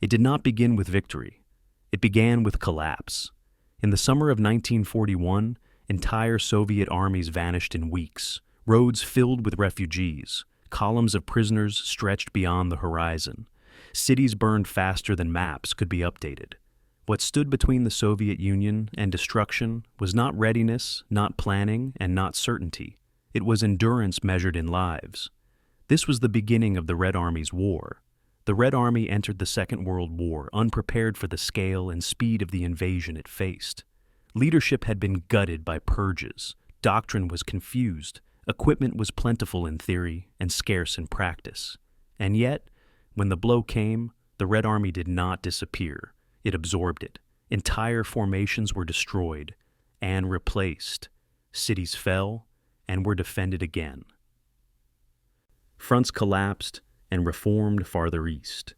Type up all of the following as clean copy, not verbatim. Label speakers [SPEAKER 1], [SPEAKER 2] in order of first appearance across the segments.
[SPEAKER 1] It did not begin with victory. It began with collapse. In the summer of 1941, entire Soviet armies vanished in weeks, roads filled with refugees, columns of prisoners stretched beyond the horizon. Cities burned faster than maps could be updated. What stood between the Soviet Union and destruction was not readiness, not planning, and not certainty. It was endurance measured in lives. This was the beginning of the Red Army's war. The Red Army entered the Second World War unprepared for the scale and speed of the invasion it faced. Leadership had been gutted by purges. Doctrine was confused. Equipment was plentiful in theory and scarce in practice. And yet, when the blow came, the Red Army did not disappear. It absorbed it. Entire formations were destroyed and replaced. Cities fell and were defended again. Fronts collapsed and reformed farther east.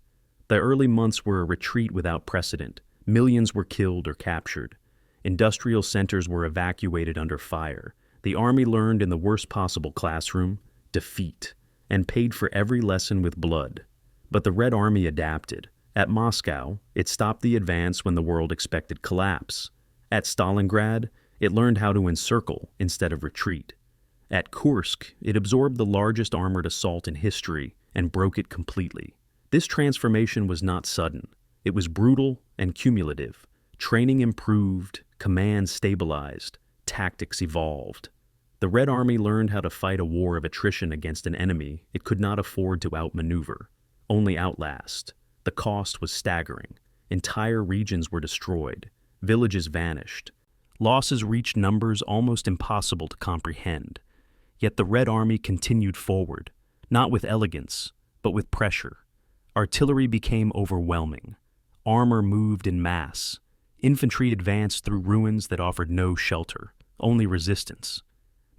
[SPEAKER 1] The early months were a retreat without precedent. Millions were killed or captured. Industrial centers were evacuated under fire. The army learned in the worst possible classroom, defeat, and paid for every lesson with blood. But the Red Army adapted. At Moscow, it stopped the advance when the world expected collapse. At Stalingrad, it learned how to encircle instead of retreat. At Kursk, it absorbed the largest armored assault in history and broke it completely. This transformation was not sudden. It was brutal and cumulative. Training improved, command stabilized, tactics evolved. The Red Army learned how to fight a war of attrition against an enemy it could not afford to outmaneuver, only outlast. The cost was staggering. Entire regions were destroyed. Villages vanished. Losses reached numbers almost impossible to comprehend. Yet the Red Army continued forward, not with elegance, but with pressure. Artillery became overwhelming. Armor moved in mass. Infantry advanced through ruins that offered no shelter, only resistance.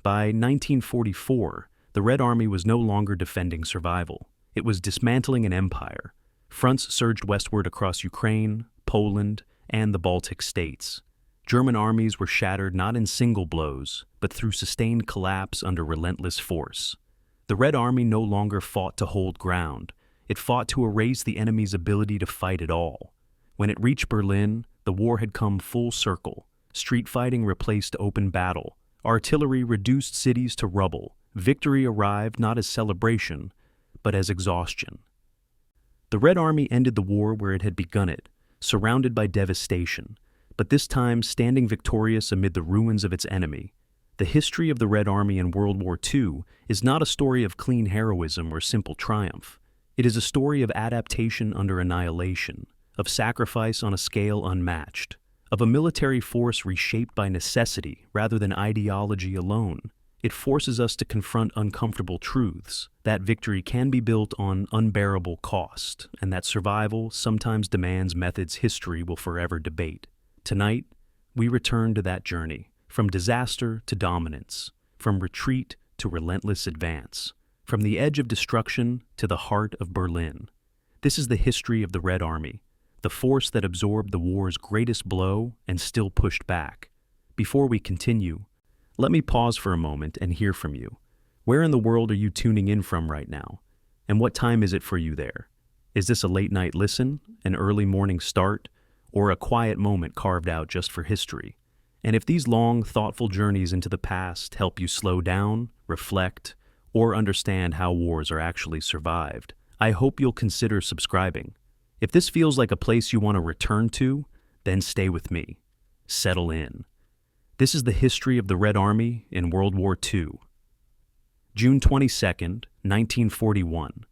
[SPEAKER 1] By 1944, the Red Army was no longer defending survival. It was dismantling an empire. Fronts surged westward across Ukraine, Poland, and the Baltic states. German armies were shattered not in single blows, but through sustained collapse under relentless force. The Red Army no longer fought to hold ground. It fought to erase the enemy's ability to fight at all. When it reached Berlin, the war had come full circle. Street fighting replaced open battle. Artillery reduced cities to rubble. Victory arrived not as celebration, but as exhaustion. The Red Army ended the war where it had begun it, surrounded by devastation, but this time standing victorious amid the ruins of its enemy. The history of the Red Army in World War II is not a story of clean heroism or simple triumph. It is a story of adaptation under annihilation, of sacrifice on a scale unmatched, of a military force reshaped by necessity rather than ideology alone. It forces us to confront uncomfortable truths, that victory can be built on unbearable cost, and that survival sometimes demands methods history will forever debate. Tonight, we return to that journey, from disaster to dominance, from retreat to relentless advance, from the edge of destruction to the heart of Berlin. This is the history of the Red Army, the force that absorbed the war's greatest blow and still pushed back. Before we continue, let me pause for a moment and hear from you. Where in the world are you tuning in from right now? And what time is it for you there? Is this a late night listen, an early morning start, or a quiet moment carved out just for history? And if these long, thoughtful journeys into the past help you slow down, reflect, or understand how wars are actually survived, I hope you'll consider subscribing. If this feels like a place you want to return to, then stay with me. Settle in. This is the history of the Red Army in World War II. June 22nd, 1941,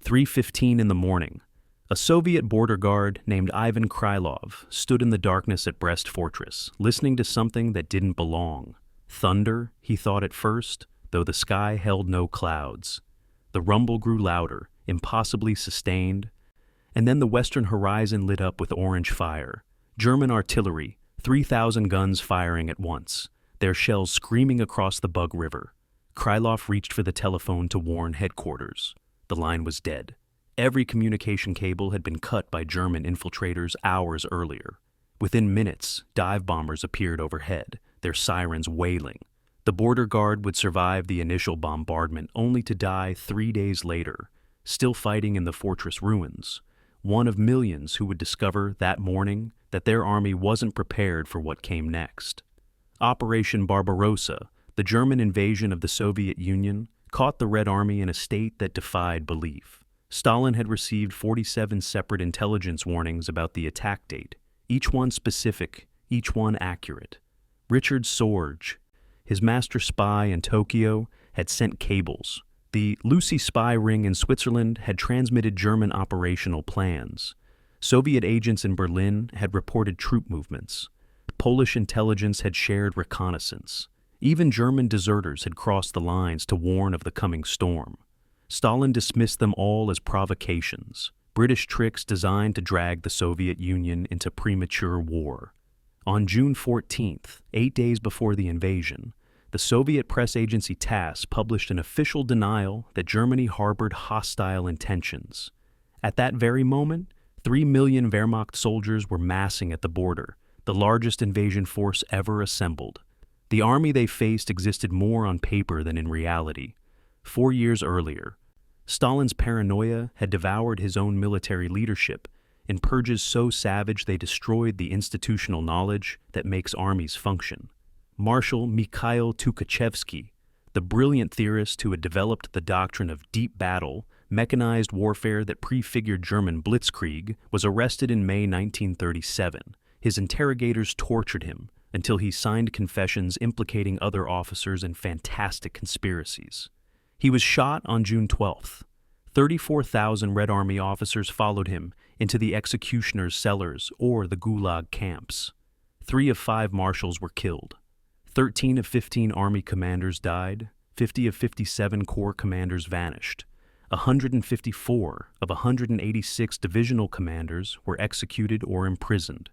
[SPEAKER 1] 3:15 in the morning. A Soviet border guard named Ivan Krylov stood in the darkness at Brest Fortress, listening to something that didn't belong. Thunder, he thought at first, though the sky held no clouds. The rumble grew louder, impossibly sustained, and then the western horizon lit up with orange fire. German artillery, 3,000 guns firing at once, their shells screaming across the Bug River. Krylov reached for the telephone to warn headquarters. The line was dead. Every communication cable had been cut by German infiltrators hours earlier. Within minutes, dive bombers appeared overhead, their sirens wailing. The border guard would survive the initial bombardment only to die 3 days later, still fighting in the fortress ruins. one of millions who would discover that morning that their army wasn't prepared for what came next. Operation Barbarossa, the German invasion of the Soviet Union, caught the Red Army in a state that defied belief. Stalin had received 47 separate intelligence warnings about the attack date, each one specific, each one accurate. Richard Sorge, his master spy in Tokyo, had sent cables. The Lucy spy ring in Switzerland had transmitted German operational plans. Soviet agents in Berlin had reported troop movements. Polish intelligence had shared reconnaissance. Even German deserters had crossed the lines to warn of the coming storm. Stalin dismissed them all as provocations, British tricks designed to drag the Soviet Union into premature war. On June 14th, 8 days before the invasion, the Soviet press agency TASS published an official denial that Germany harbored hostile intentions. At that very moment, 3 million Wehrmacht soldiers were massing at the border, the largest invasion force ever assembled. The army they faced existed more on paper than in reality. 4 years earlier, Stalin's paranoia had devoured his own military leadership in purges so savage they destroyed the institutional knowledge that makes armies function. Marshal Mikhail Tukhachevsky, the brilliant theorist who had developed the doctrine of deep battle, mechanized warfare that prefigured German blitzkrieg, was arrested in May 1937. His interrogators tortured him until he signed confessions implicating other officers in fantastic conspiracies. He was shot on June 12th. 34,000 Red Army officers followed him into the executioner's cellars or the Gulag camps. 3 of 5 marshals were killed. 13 of 15 army commanders died. 50 of 57 corps commanders vanished. 154 of 186 divisional commanders were executed or imprisoned.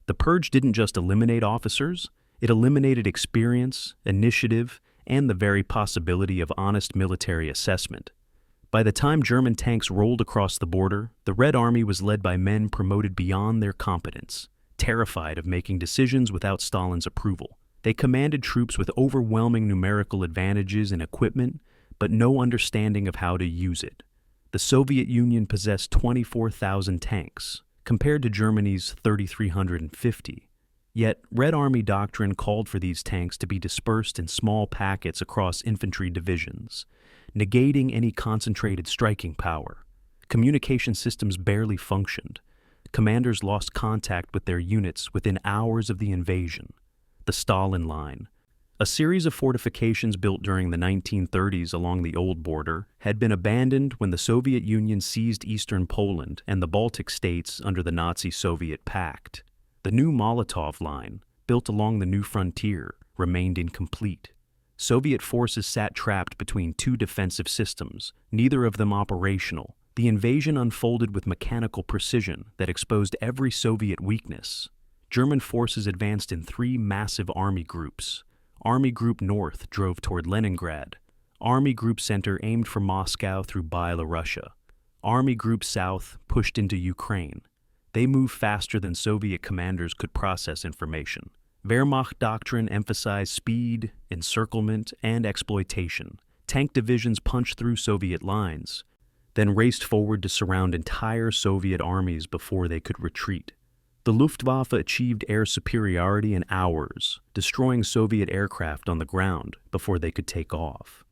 [SPEAKER 1] The purge didn't just eliminate officers, it eliminated experience, initiative, and the very possibility of honest military assessment. By the time German tanks rolled across the border, the Red Army was led by men promoted beyond their competence, terrified of making decisions without Stalin's approval. They commanded troops with overwhelming numerical advantages in equipment, but no understanding of how to use it. The Soviet Union possessed 24,000 tanks, compared to Germany's 3,350. Yet, Red Army doctrine called for these tanks to be dispersed in small packets across infantry divisions, negating any concentrated striking power. Communication systems barely functioned. Commanders lost contact with their units within hours of the invasion. The Stalin Line, a series of fortifications built during the 1930s along the old border, had been abandoned when the Soviet Union seized eastern Poland and the Baltic states under the Nazi-Soviet pact. The new Molotov Line, built along the new frontier, remained incomplete. Soviet forces sat trapped between 2 defensive systems, neither of them operational. The invasion unfolded with mechanical precision that exposed every Soviet weakness. German forces advanced in 3 massive army groups. Army Group North drove toward Leningrad. Army Group Center aimed for Moscow through Byelorussia. Army Group South pushed into Ukraine. They moved faster than Soviet commanders could process information. Wehrmacht doctrine emphasized speed, encirclement, and exploitation. Tank divisions punched through Soviet lines, then raced forward to surround entire Soviet armies before they could retreat. The Luftwaffe achieved air superiority in hours, destroying Soviet aircraft on the ground before they could take off.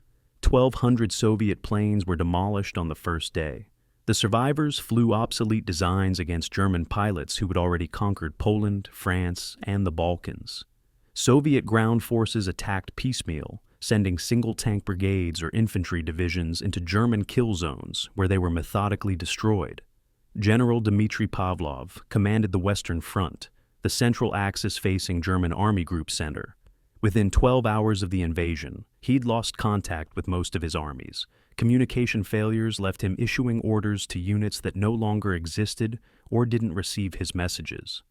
[SPEAKER 1] 1,200 Soviet planes were demolished on the first day. The survivors flew obsolete designs against German pilots who had already conquered Poland, France, and the Balkans. Soviet ground forces attacked piecemeal, sending single-tank brigades or infantry divisions into German kill zones where they were methodically destroyed. General Dmitry Pavlov commanded the Western Front, the central axis facing German Army Group Center. Within 12 hours of the invasion, he'd lost contact with most of his armies. Communication failures left him issuing orders to units that no longer existed or didn't receive his messages.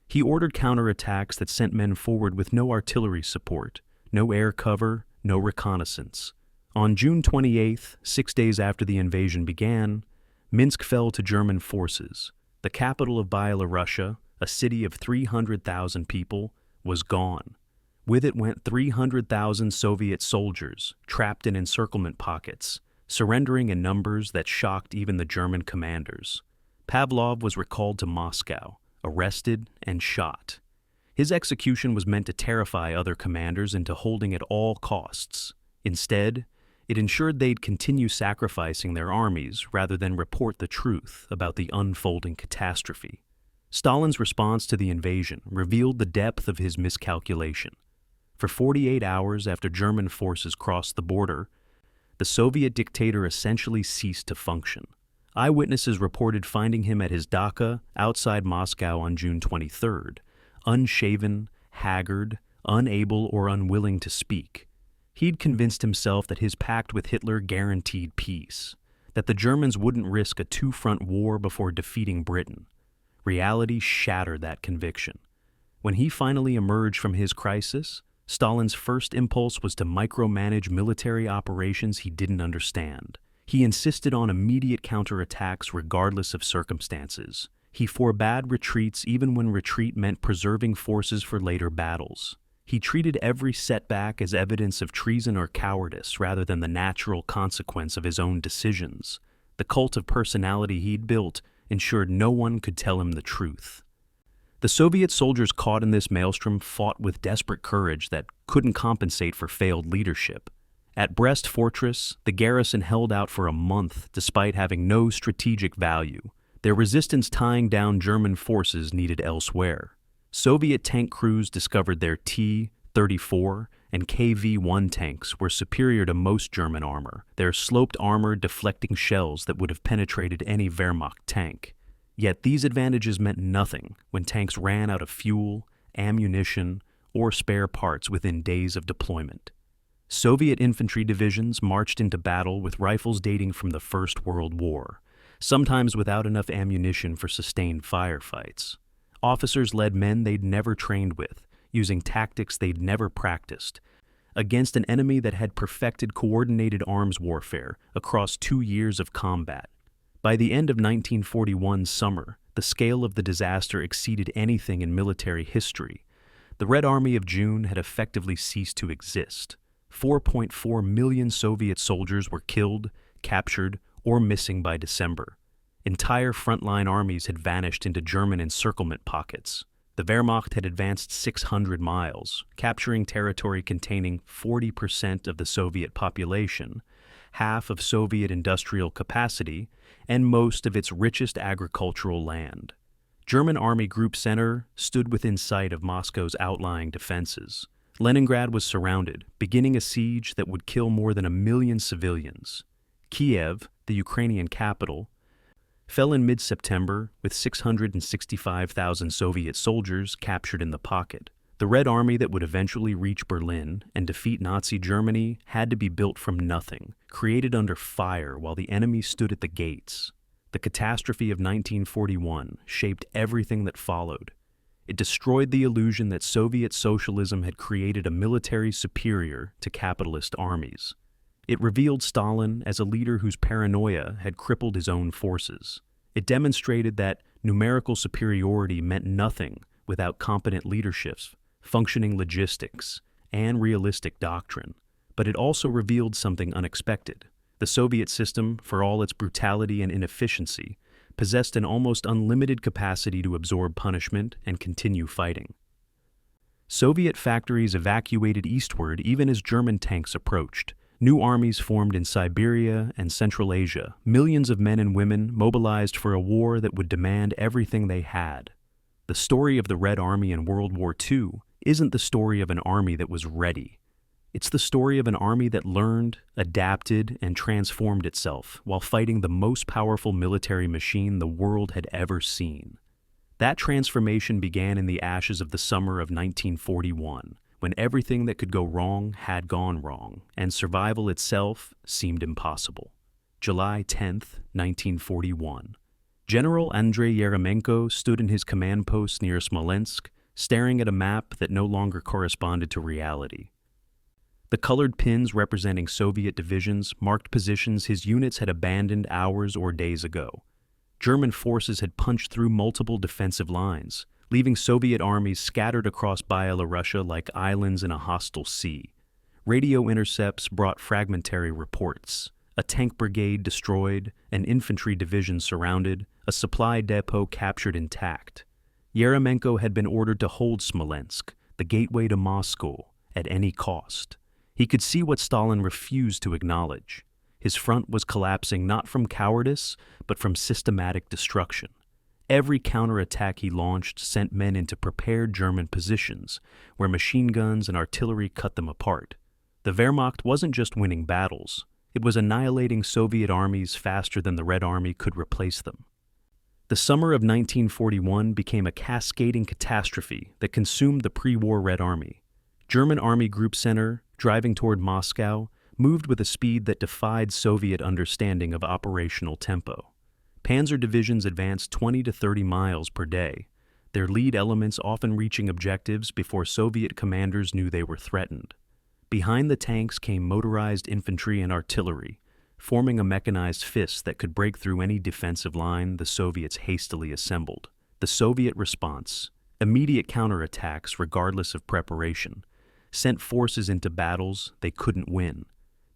[SPEAKER 1] He ordered counterattacks that sent men forward with no artillery support, no air cover, no reconnaissance. On June 28th, 6 days after the invasion began, Minsk fell to German forces. The capital of Byelorussia, a city of 300,000 people, was gone. With it went 300,000 Soviet soldiers, trapped in encirclement pockets, surrendering in numbers that shocked even the German commanders. Pavlov was recalled to Moscow, arrested, and shot. His execution was meant to terrify other commanders into holding at all costs. Instead, it ensured they'd continue sacrificing their armies rather than report the truth about the unfolding catastrophe. Stalin's response to the invasion revealed the depth of his miscalculation. For 48 hours after German forces crossed the border, the Soviet dictator essentially ceased to function. Eyewitnesses reported finding him at his dacha outside Moscow on June 23rd, unshaven, haggard, unable or unwilling to speak. He'd convinced himself that his pact with Hitler guaranteed peace, that the Germans wouldn't risk a two-front war before defeating Britain. Reality shattered that conviction. When he finally emerged from his crisis, Stalin's first impulse was to micromanage military operations he didn't understand. He insisted on immediate counterattacks regardless of circumstances. He forbade retreats even when retreat meant preserving forces for later battles. He treated every setback as evidence of treason or cowardice rather than the natural consequence of his own decisions. The cult of personality he'd built ensured no one could tell him the truth. The Soviet soldiers caught in this maelstrom fought with desperate courage that couldn't compensate for failed leadership. At Brest Fortress, the garrison held out for a month despite having no strategic value, their resistance tying down German forces needed elsewhere. Soviet tank crews discovered their T-34 and KV-1 tanks were superior to most German armor, their sloped armor deflecting shells that would have penetrated any Wehrmacht tank. Yet these advantages meant nothing when tanks ran out of fuel, ammunition, or spare parts within days of deployment. Soviet infantry divisions marched into battle with rifles dating from the First World War, sometimes without enough ammunition for sustained firefights. Officers led men they'd never trained with, using tactics they'd never practiced, against an enemy that had perfected coordinated arms warfare across 2 years of combat. By the end of 1941's summer, the scale of the disaster exceeded anything in military history. The Red Army of June had effectively ceased to exist. 4.4 million Soviet soldiers were killed, captured, or missing by December. Entire frontline armies had vanished into German encirclement pockets. The Wehrmacht had advanced 600 miles, capturing territory containing 40% of the Soviet population, half of Soviet industrial capacity, and most of its richest agricultural land. German Army Group Center stood within sight of Moscow's outlying defenses. Leningrad was surrounded, beginning a siege that would kill more than 1 million civilians. Kiev, the Ukrainian capital, fell in mid-September with 665,000 Soviet soldiers captured in the pocket. The Red Army that would eventually reach Berlin and defeat Nazi Germany had to be built from nothing, created under fire while the enemy stood at the gates. The catastrophe of 1941 shaped everything that followed. It destroyed the illusion that Soviet socialism had created a military superior to capitalist armies. It revealed Stalin as a leader whose paranoia had crippled his own forces. It demonstrated that numerical superiority meant nothing without competent leadership, functioning logistics, and realistic doctrine. But it also revealed something unexpected. The Soviet system, for all its brutality and inefficiency, possessed an almost unlimited capacity to absorb punishment and continue fighting. Soviet factories evacuated eastward even as German tanks approached. New armies formed in Siberia and Central Asia, millions of men and women mobilized for a war that would demand everything they had. The story of the Red Army in World War II isn't the story of an army that was ready. It's the story of an army that learned, adapted, and transformed itself while fighting the most powerful military machine the world had ever seen. That transformation began in the ashes of the summer of 1941, when everything that could go wrong had gone wrong, and survival itself seemed impossible. July 10th, 1941. General Andrei Yeremenko stood in his command post near Smolensk, staring at a map that no longer corresponded to reality. The colored pins representing Soviet divisions marked positions his units had abandoned hours or days ago. German forces had punched through multiple defensive lines, leaving Soviet armies scattered across Byelorussia like islands in a hostile sea. Radio intercepts brought fragmentary reports. A tank brigade destroyed, an infantry division surrounded, a supply depot captured intact. Yeremenko had been ordered to hold Smolensk, the gateway to Moscow, at any cost. He could see what Stalin refused to acknowledge. His front was collapsing not from cowardice, but from systematic destruction. Every counterattack he launched sent men into prepared German positions, where machine guns and artillery cut them apart. The Wehrmacht wasn't just winning battles, it was annihilating Soviet armies faster than the Red Army could replace them. The summer of 1941 became a cascading catastrophe that consumed the pre-war Red Army. German Army Group Center, driving toward Moscow, moved with a speed that defied Soviet understanding of operational tempo. Panzer divisions advanced 20 to 30 miles per day, their lead elements often reaching objectives before Soviet commanders knew they were threatened. Behind the tanks came motorized infantry and artillery, forming a mechanized fist that could break through any defensive line the Soviets hastily assembled. The Soviet response, immediate counterattacks regardless of preparation, sent forces into battles they couldn't win.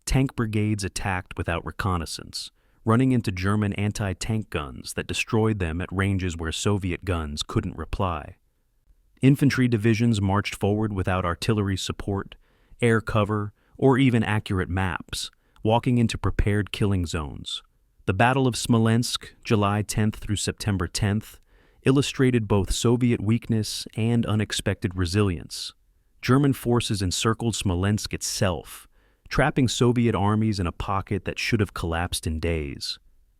[SPEAKER 1] Tank brigades attacked without reconnaissance, running into German anti-tank guns that destroyed them at ranges where Soviet guns couldn't reply. Infantry divisions marched forward without artillery support, air cover, or even accurate maps, walking into prepared killing zones. The Battle of Smolensk, July 10th through September 10th, illustrated both Soviet weakness and unexpected resilience. German forces encircled Smolensk itself, trapping Soviet armies in a pocket that should have collapsed in days.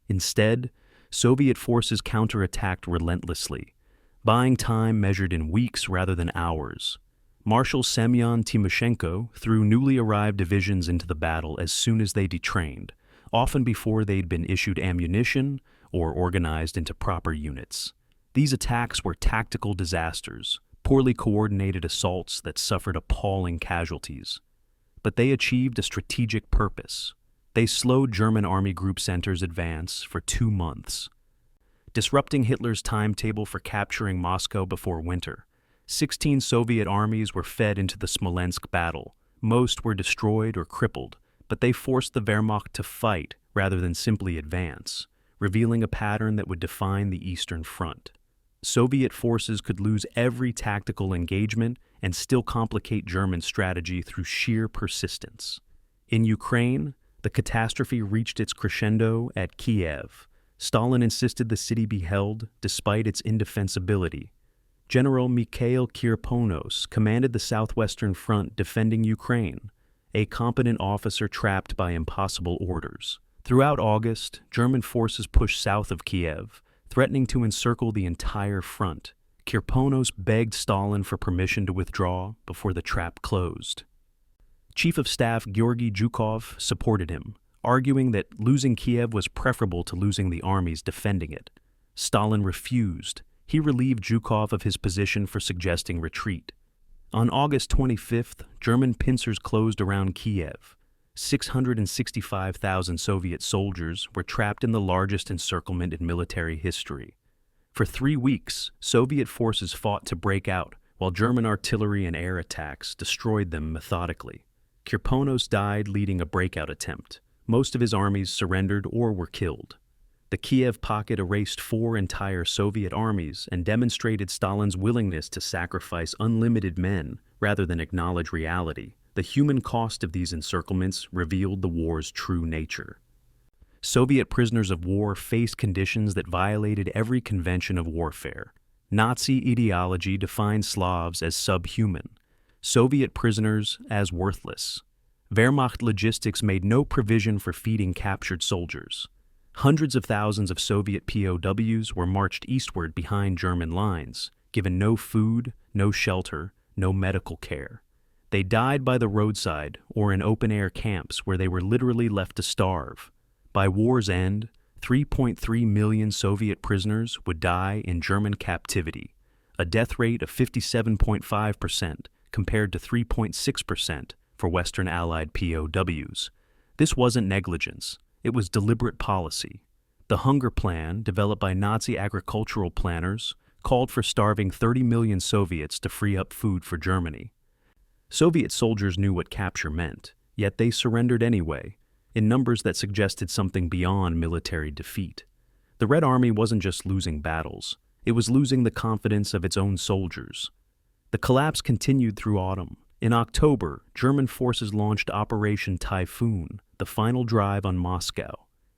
[SPEAKER 1] Instead, Soviet forces counterattacked relentlessly, buying time measured in weeks rather than hours. Marshal Semyon Timoshenko threw newly arrived divisions into the battle as soon as they detrained, often before they'd been issued ammunition or organized into proper units. These attacks were tactical disasters, poorly coordinated assaults that suffered appalling casualties. But they achieved a strategic purpose. They slowed German Army Group Center's advance for 2 months. Disrupting Hitler's timetable for capturing Moscow before winter, 16 Soviet armies were fed into the Smolensk battle. Most were destroyed or crippled, but they forced the Wehrmacht to fight rather than simply advance, revealing a pattern that would define the Eastern Front. Soviet forces could lose every tactical engagement and still complicate German strategy through sheer persistence. In Ukraine, the catastrophe reached its crescendo at Kiev. Stalin insisted the city be held despite its indefensibility. General Mikhail Kirponos commanded the Southwestern Front defending Ukraine, a competent officer trapped by impossible orders. Throughout August, German forces pushed south of Kiev, threatening to encircle the entire front. Kirponos begged Stalin for permission to withdraw before the trap closed. Chief of Staff Georgy Zhukov supported him, arguing that losing Kiev was preferable to losing the armies defending it. Stalin refused. He relieved Zhukov of his position for suggesting retreat. On August 25th, German pincers closed around Kiev. 665,000 Soviet soldiers were trapped in the largest encirclement in military history. For 3 weeks, Soviet forces fought to break out, while German artillery and air attacks destroyed them methodically. Kirponos died leading a breakout attempt. Most of his armies surrendered or were killed. The Kiev pocket erased 4 entire Soviet armies and demonstrated Stalin's willingness to sacrifice unlimited men rather than acknowledge reality. The human cost of these encirclements revealed the war's true nature. Soviet prisoners of war faced conditions that violated every convention of warfare. Nazi ideology defined Slavs as subhuman, Soviet prisoners as worthless. Wehrmacht logistics made no provision for feeding captured soldiers. Hundreds of thousands of Soviet POWs were marched eastward behind German lines, given no food, no shelter, no medical care. They died by the roadside or in open-air camps where they were literally left to starve. By war's end, 3.3 million Soviet prisoners would die in German captivity, a death rate of 57.5% compared to 3.6% for Western Allied POWs. This wasn't negligence. It was deliberate policy. The Hunger Plan, developed by Nazi agricultural planners, called for starving 30 million Soviets to free up food for Germany. Soviet soldiers knew what capture meant, yet they surrendered anyway, in numbers that suggested something beyond military defeat. The Red Army wasn't just losing battles, it was losing the confidence of its own soldiers. The collapse continued through autumn. In October, German forces launched Operation Typhoon, the final drive on Moscow.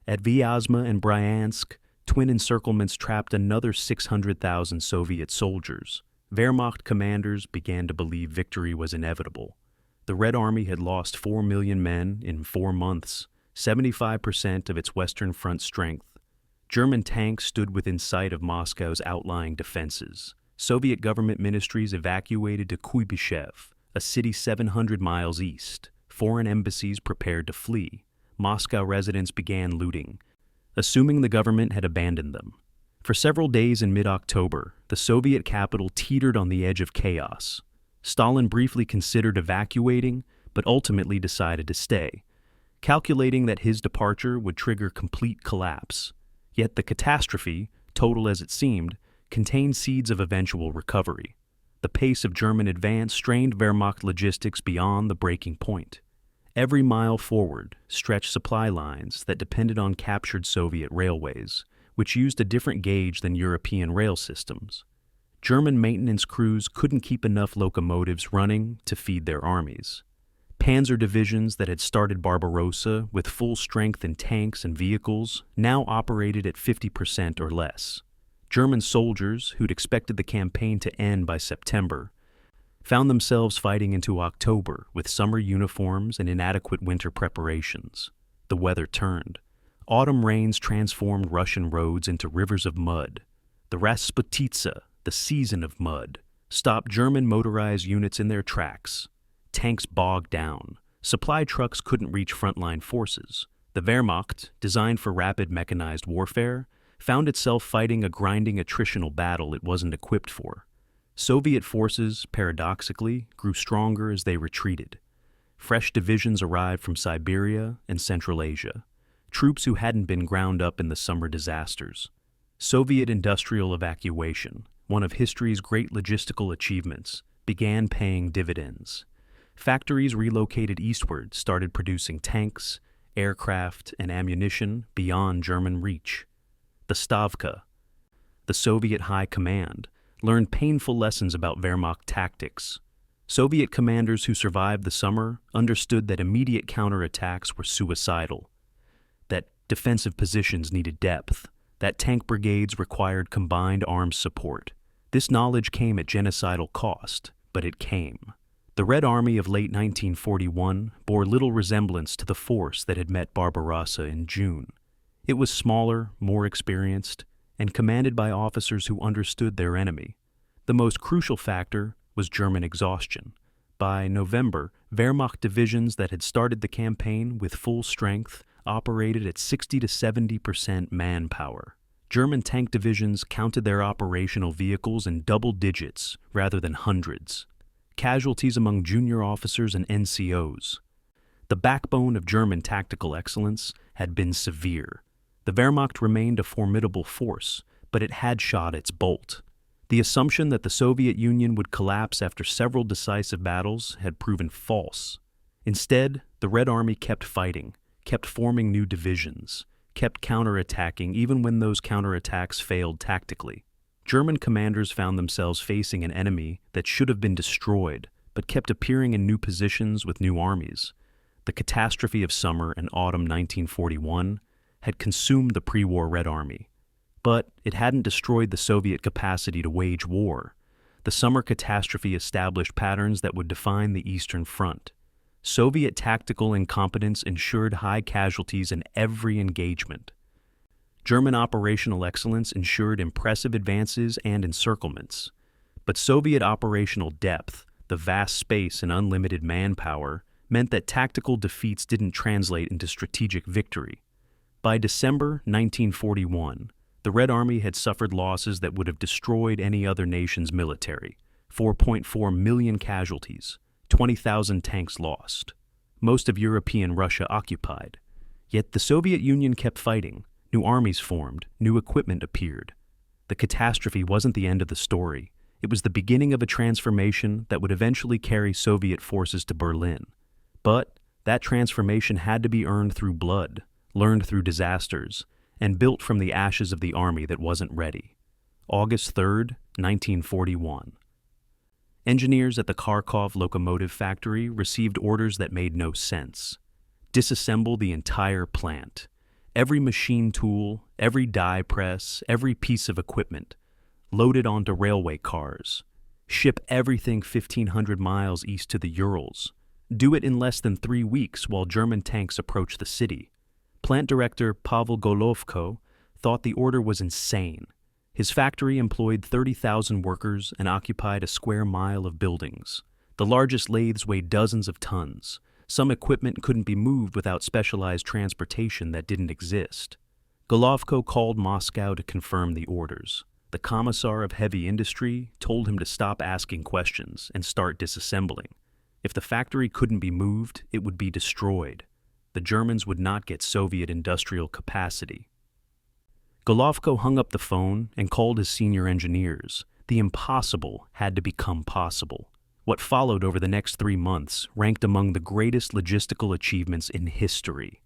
[SPEAKER 1] At Vyazma and Bryansk, twin encirclements trapped another 600,000 Soviet soldiers. Wehrmacht commanders began to believe victory was inevitable. The Red Army had lost 4 million men in 4 months, 75% of its Western Front strength. German tanks stood within sight of Moscow's outlying defenses. Soviet government ministries evacuated to Kuybyshev, a city 700 miles east. Foreign embassies prepared to flee. Moscow residents began looting, assuming the government had abandoned them. For several days in mid-October, the Soviet capital teetered on the edge of chaos. Stalin briefly considered evacuating, but ultimately decided to stay, calculating that his departure would trigger complete collapse. Yet the catastrophe, total as it seemed, contained seeds of eventual recovery. The pace of German advance strained Wehrmacht logistics beyond the breaking point. Every mile forward stretched supply lines that depended on captured Soviet railways, which used a different gauge than European rail systems. German maintenance crews couldn't keep enough locomotives running to feed their armies. Panzer divisions that had started Barbarossa with full strength in tanks and vehicles now operated at 50% or less. German soldiers, who'd expected the campaign to end by September, found themselves fighting into October with summer uniforms and inadequate winter preparations. The weather turned. Autumn rains transformed Russian roads into rivers of mud. The Rasputitsa, the season of mud, stopped German motorized units in their tracks. Tanks bogged down. Supply trucks couldn't reach frontline forces. The Wehrmacht, designed for rapid mechanized warfare, found itself fighting a grinding attritional battle it wasn't equipped for. Soviet forces, paradoxically, grew stronger as they retreated. Fresh divisions arrived from Siberia and Central Asia, troops who hadn't been ground up in the summer disasters. Soviet industrial evacuation, one of history's great logistical achievements, began paying dividends. Factories relocated eastward started producing tanks, aircraft, and ammunition beyond German reach. The Stavka, the Soviet High Command, learned painful lessons about Wehrmacht tactics. Soviet commanders who survived the summer understood that immediate counterattacks were suicidal, that defensive positions needed depth, that tank brigades required combined arms support. This knowledge came at genocidal cost, but it came. The Red Army of late 1941 bore little resemblance to the force that had met Barbarossa in June. It was smaller, more experienced, and commanded by officers who understood their enemy. The most crucial factor was German exhaustion. By November, Wehrmacht divisions that had started the campaign with full strength operated at 60 to 70% manpower. German tank divisions counted their operational vehicles in double digits rather than hundreds. Casualties among junior officers and NCOs. The backbone of German tactical excellence had been severe. The Wehrmacht remained a formidable force, but it had shot its bolt. The assumption that the Soviet Union would collapse after several decisive battles had proven false. Instead, the Red Army kept fighting, kept forming new divisions, kept counterattacking even when those counterattacks failed tactically. German commanders found themselves facing an enemy that should have been destroyed, but kept appearing in new positions with new armies. The catastrophe of summer and autumn 1941 had consumed the pre-war Red Army, but it hadn't destroyed the Soviet capacity to wage war. The summer catastrophe established patterns that would define the Eastern Front. Soviet tactical incompetence ensured high casualties in every engagement. German operational excellence ensured impressive advances and encirclements. But Soviet operational depth, the vast space and unlimited manpower, meant that tactical defeats didn't translate into strategic victory. By December 1941, the Red Army had suffered losses that would have destroyed any other nation's military. 4.4 million casualties, 20,000 tanks lost. Most of European Russia occupied. Yet the Soviet Union kept fighting. New armies formed, new equipment appeared. The catastrophe wasn't the end of the story. It was the beginning of a transformation that would eventually carry Soviet forces to Berlin. But that transformation had to be earned through blood, learned through disasters, and built from the ashes of the army that wasn't ready. August 3rd, 1941. Engineers at the Kharkov locomotive factory received orders that made no sense. Disassemble the entire plant. Every machine tool, every die press, every piece of equipment. Load it onto railway cars. Ship everything 1,500 miles east to the Urals. Do it in less than 3 weeks while German tanks approach the city. Plant director Pavel Golovko thought the order was insane. His factory employed 30,000 workers and occupied a square mile of buildings. The largest lathes weighed dozens of tons. Some equipment couldn't be moved without specialized transportation that didn't exist. Golovko called Moscow to confirm the orders. The Commissar of Heavy Industry told him to stop asking questions and start disassembling. If the factory couldn't be moved, it would be destroyed. The Germans would not get Soviet industrial capacity. Golovko hung up the phone and called his senior engineers. The impossible had to become possible. What followed over the next 3 months ranked among the greatest logistical achievements in history.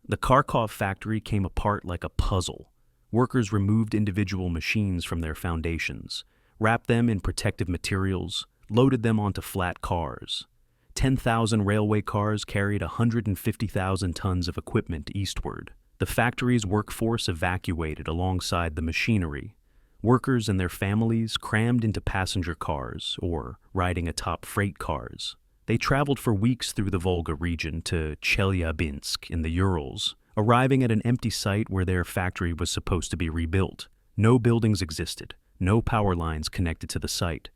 [SPEAKER 1] The Kharkov factory came apart like a puzzle. Workers removed individual machines from their foundations, wrapped them in protective materials, loaded them onto flat cars. 10,000 railway cars carried 150,000 tons of equipment eastward. The factory's workforce evacuated alongside the machinery. Workers and their families crammed into passenger cars or riding atop freight cars. They traveled for weeks through the Volga region to Chelyabinsk in the Urals, arriving at an empty site where their factory was supposed to be rebuilt. No buildings existed, no power lines connected to the site.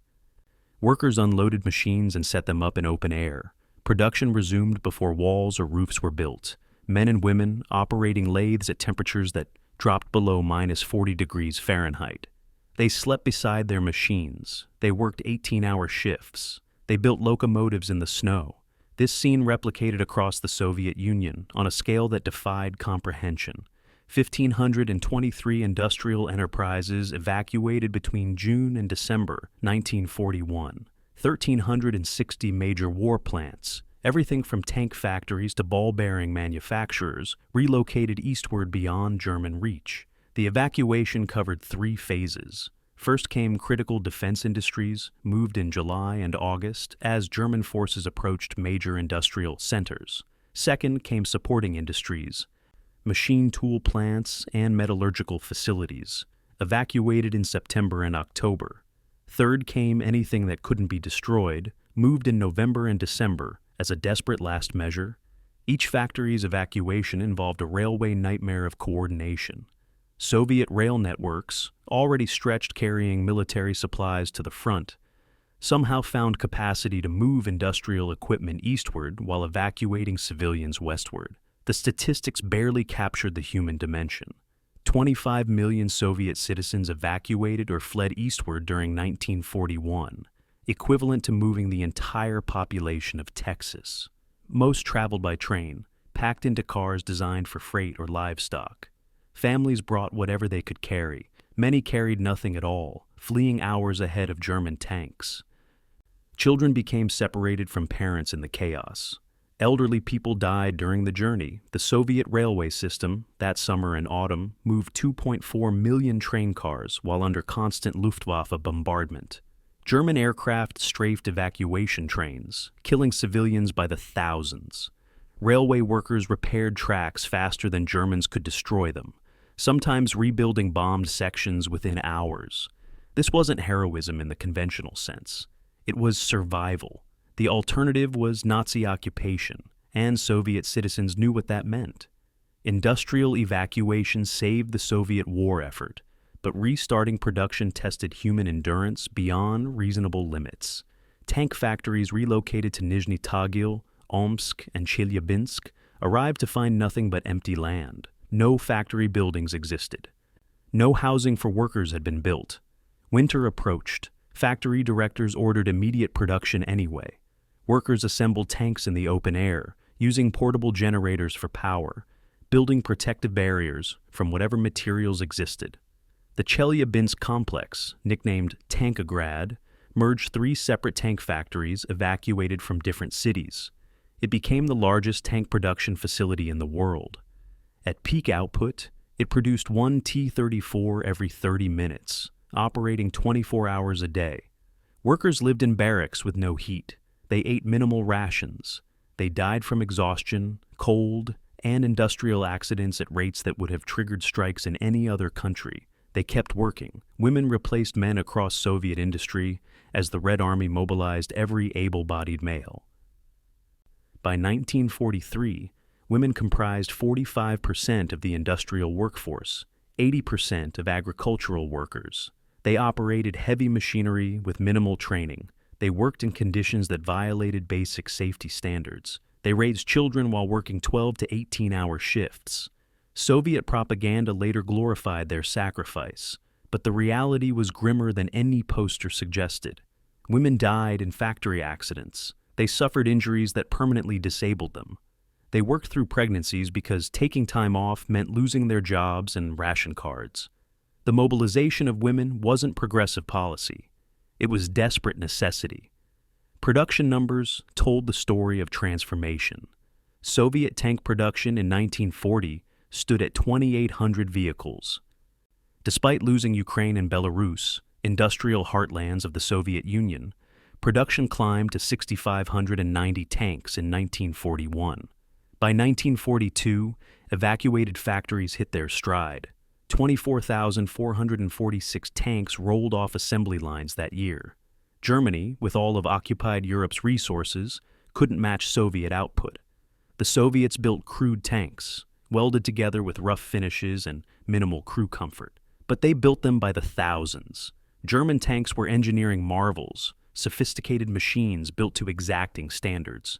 [SPEAKER 1] Workers unloaded machines and set them up in open air. Production resumed before walls or roofs were built. Men and women operating lathes at temperatures that dropped below -40 degrees Fahrenheit. They slept beside their machines. They worked 18-hour shifts. They built locomotives in the snow. This scene replicated across the Soviet Union on a scale that defied comprehension. 1,523 industrial enterprises evacuated between June and December 1941. 1,360 major war plants, everything from tank factories to ball-bearing manufacturers, relocated eastward beyond German reach. The evacuation covered 3 phases. First came critical defense industries, moved in July and August as German forces approached major industrial centers. Second came supporting industries, machine tool plants and metallurgical facilities, evacuated in September and October. Third came anything that couldn't be destroyed, moved in November and December as a desperate last measure. Each factory's evacuation involved a railway nightmare of coordination. Soviet rail networks, already stretched carrying military supplies to the front, somehow found capacity to move industrial equipment eastward while evacuating civilians westward. The statistics barely captured the human dimension. 25 million Soviet citizens evacuated or fled eastward during 1941, equivalent to moving the entire population of Texas. Most traveled by train, packed into cars designed for freight or livestock. Families brought whatever they could carry. Many carried nothing at all, fleeing hours ahead of German tanks. Children became separated from parents in the chaos. Elderly people died during the journey. The Soviet railway system, that summer and autumn, moved 2.4 million train cars while under constant Luftwaffe bombardment. German aircraft strafed evacuation trains, killing civilians by the thousands. Railway workers repaired tracks faster than Germans could destroy them, sometimes rebuilding bombed sections within hours. This wasn't heroism in the conventional sense. It was survival. The alternative was Nazi occupation, and Soviet citizens knew what that meant. Industrial evacuation saved the Soviet war effort, but restarting production tested human endurance beyond reasonable limits. Tank factories relocated to Nizhny Tagil, Omsk, and Chelyabinsk arrived to find nothing but empty land. No factory buildings existed. No housing for workers had been built. Winter approached. Factory directors ordered immediate production anyway. Workers assembled tanks in the open air, using portable generators for power, building protective barriers from whatever materials existed. The Chelyabinsk complex, nicknamed Tankograd, merged 3 separate tank factories evacuated from different cities. It became the largest tank production facility in the world. At peak output, It produced one T-34 every 30 minutes, operating 24 hours a day. Workers lived in barracks with no heat. They ate minimal rations. They died from exhaustion, cold, and industrial accidents at rates that would have triggered strikes in any other country. They kept working. Women replaced men across Soviet industry as the Red Army mobilized every able-bodied male. By 1943, women comprised 45% of the industrial workforce, 80% of agricultural workers. They operated heavy machinery with minimal training. They worked in conditions that violated basic safety standards. They raised children while working 12 to 18-hour shifts. Soviet propaganda later glorified their sacrifice, but the reality was grimmer than any poster suggested. Women died in factory accidents. They suffered injuries that permanently disabled them. They worked through pregnancies because taking time off meant losing their jobs and ration cards. The mobilization of women wasn't progressive policy. It was desperate necessity. Production numbers told the story of transformation. Soviet tank production in 1940 stood at 2,800 vehicles. Despite losing Ukraine and Belarus, industrial heartlands of the Soviet Union, production climbed to 6,590 tanks in 1941. By 1942, evacuated factories hit their stride. 24,446 tanks rolled off assembly lines that year. Germany, with all of occupied Europe's resources, couldn't match Soviet output. The Soviets built crude tanks, welded together with rough finishes and minimal crew comfort. But they built them by the thousands. German tanks were engineering marvels, sophisticated machines built to exacting standards.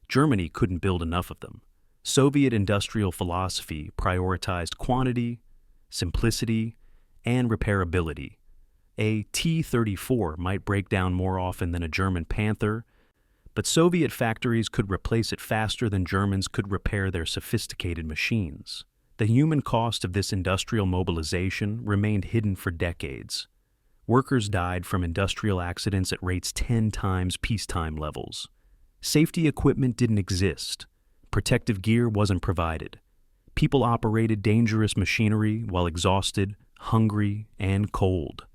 [SPEAKER 1] Germany couldn't build enough of them. Soviet industrial philosophy prioritized quantity, simplicity, and repairability. A T-34 might break down more often than a German Panther, but Soviet factories could replace it faster than Germans could repair their sophisticated machines. The human cost of this industrial mobilization remained hidden for decades. Workers died from industrial accidents at rates 10 times peacetime levels. Safety equipment didn't exist. Protective gear wasn't provided. People operated dangerous machinery while exhausted, hungry, and cold.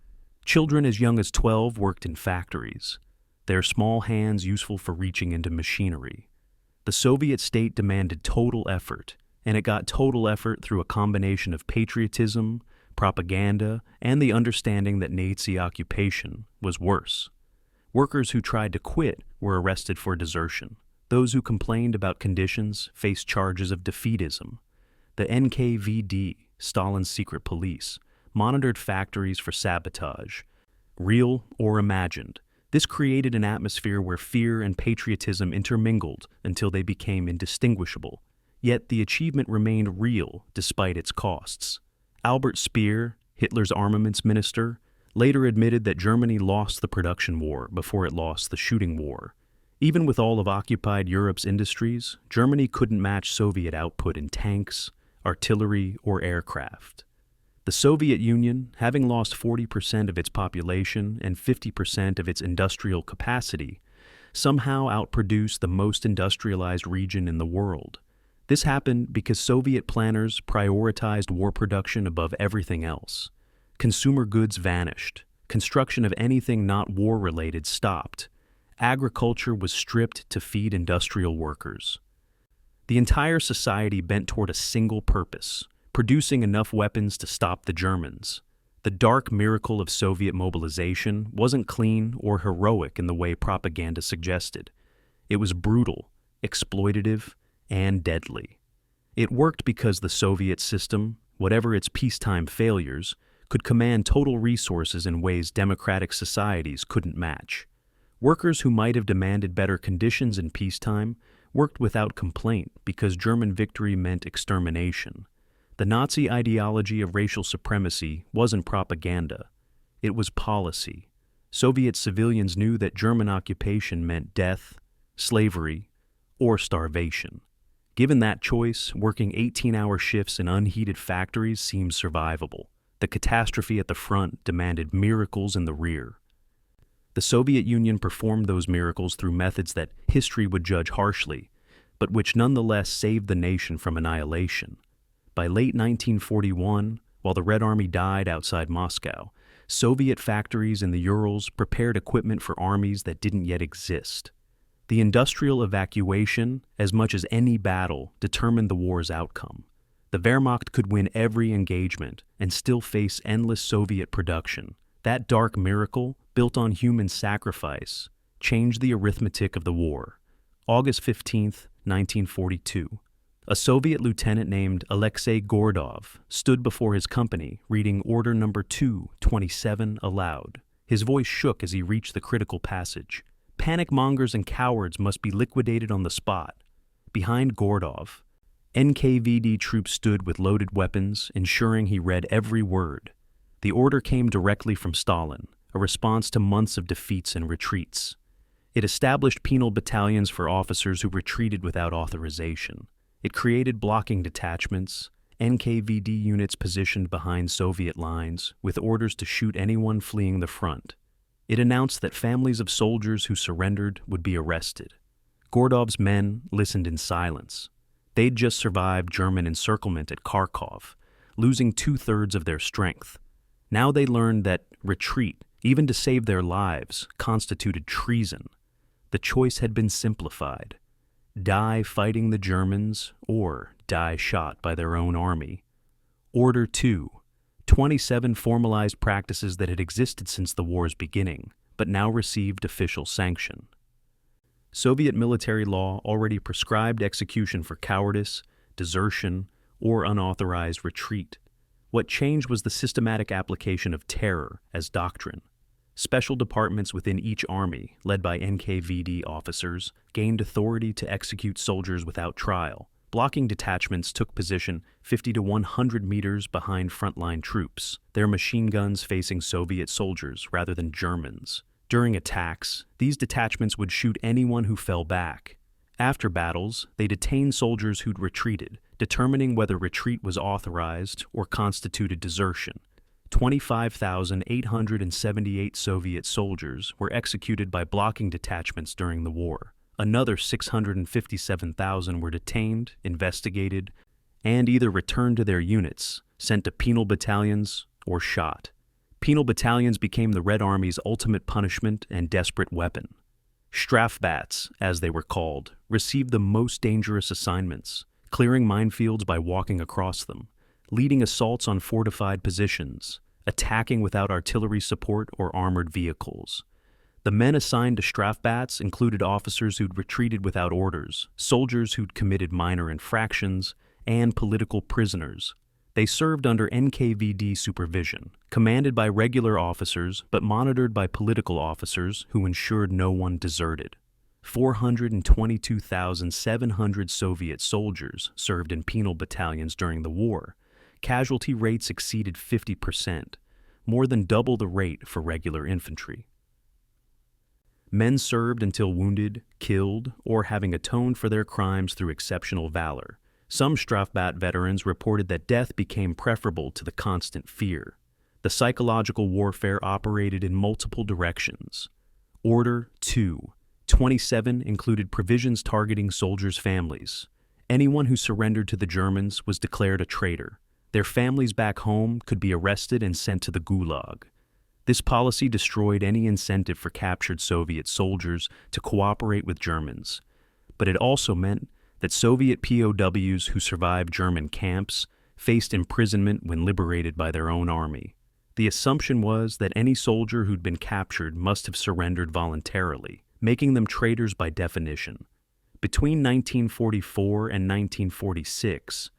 [SPEAKER 1] Children as young as 12 worked in factories, their small hands useful for reaching into machinery. The Soviet state demanded total effort, and it got total effort through a combination of patriotism, propaganda, and the understanding that Nazi occupation was worse. Workers who tried to quit were arrested for desertion. Those who complained about conditions faced charges of defeatism. The NKVD, Stalin's secret police, monitored factories for sabotage, real or imagined. This created an atmosphere where fear and patriotism intermingled until they became indistinguishable. Yet the achievement remained real despite its costs. Albert Speer, Hitler's armaments minister, later admitted that Germany lost the production war before it lost the shooting war. Even with all of occupied Europe's industries, Germany couldn't match Soviet output in tanks, artillery, or aircraft. The Soviet Union, having lost 40% of its population and 50% of its industrial capacity, somehow outproduced the most industrialized region in the world. This happened because Soviet planners prioritized war production above everything else. Consumer goods vanished. Construction of anything not war-related stopped. Agriculture was stripped to feed industrial workers. The entire society bent toward a single purpose: producing enough weapons to stop the Germans. The dark miracle of Soviet mobilization wasn't clean or heroic in the way propaganda suggested. It was brutal, exploitative, and deadly. It worked because the Soviet system, whatever its peacetime failures, could command total resources in ways democratic societies couldn't match. Workers who might have demanded better conditions in peacetime worked without complaint because German victory meant extermination. The Nazi ideology of racial supremacy wasn't propaganda. It was policy. Soviet civilians knew that German occupation meant death, slavery, or starvation. Given that choice, working 18-hour shifts in unheated factories seemed survivable. The catastrophe at the front demanded miracles in the rear. The Soviet Union performed those miracles through methods that history would judge harshly, but which nonetheless saved the nation from annihilation. By late 1941, while the Red Army died outside Moscow, Soviet factories in the Urals prepared equipment for armies that didn't yet exist. The industrial evacuation, as much as any battle, determined the war's outcome. The Wehrmacht could win every engagement and still face endless Soviet production. That dark miracle, built on human sacrifice, changed the arithmetic of the war. August 15, 1942. A Soviet lieutenant named Alexei Gordov stood before his company, reading Order Number 227 aloud. His voice shook as he reached the critical passage. Panic mongers and cowards must be liquidated on the spot. Behind Gordov, NKVD troops stood with loaded weapons, ensuring he read every word. The order came directly from Stalin, a response to months of defeats and retreats. It established penal battalions for officers who retreated without authorization. It created blocking detachments, NKVD units positioned behind Soviet lines, with orders to shoot anyone fleeing the front. It announced that families of soldiers who surrendered would be arrested. Gordov's men listened in silence. They'd just survived German encirclement at Kharkov, losing 2/3 of their strength. Now they learned that retreat, even to save their lives, constituted treason. The choice had been simplified: die fighting the Germans or die shot by their own army. Order 2, 27 formalized practices that had existed since the war's beginning, but now received official sanction. Soviet military law already prescribed execution for cowardice, desertion, or unauthorized retreat. What changed was the systematic application of terror as doctrine. Special departments within each army, led by NKVD officers, gained authority to execute soldiers without trial. Blocking detachments took position 50 to 100 meters behind frontline troops, their machine guns facing Soviet soldiers rather than Germans. During attacks, these detachments would shoot anyone who fell back. After battles, they detained soldiers who'd retreated, determining whether retreat was authorized or constituted desertion. 25,878 Soviet soldiers were executed by blocking detachments during the war. Another 657,000 were detained, investigated, and either returned to their units, sent to penal battalions, or shot. Penal battalions became the Red Army's ultimate punishment and desperate weapon. Strafbats, as they were called, received the most dangerous assignments, clearing minefields by walking across them, leading assaults on fortified positions, attacking without artillery support or armored vehicles. The men assigned to Strafbats included officers who'd retreated without orders, soldiers who'd committed minor infractions, and political prisoners. They served under NKVD supervision, commanded by regular officers but monitored by political officers who ensured no one deserted. 422,700 Soviet soldiers served in penal battalions during the war. Casualty rates exceeded 50%, more than double the rate for regular infantry. Men served until wounded, killed, or having atoned for their crimes through exceptional valor. Some Strafbat veterans reported that death became preferable to the constant fear. The psychological warfare operated in multiple directions. Order 2, 27 included provisions targeting soldiers' families. Anyone who surrendered to the Germans was declared a traitor. Their families back home could be arrested and sent to the Gulag. This policy destroyed any incentive for captured Soviet soldiers to cooperate with Germans, but it also meant that Soviet POWs who survived German camps faced imprisonment when liberated by their own army. The assumption was that any soldier who'd been captured must have surrendered voluntarily, making them traitors by definition. Between 1944 and 1946,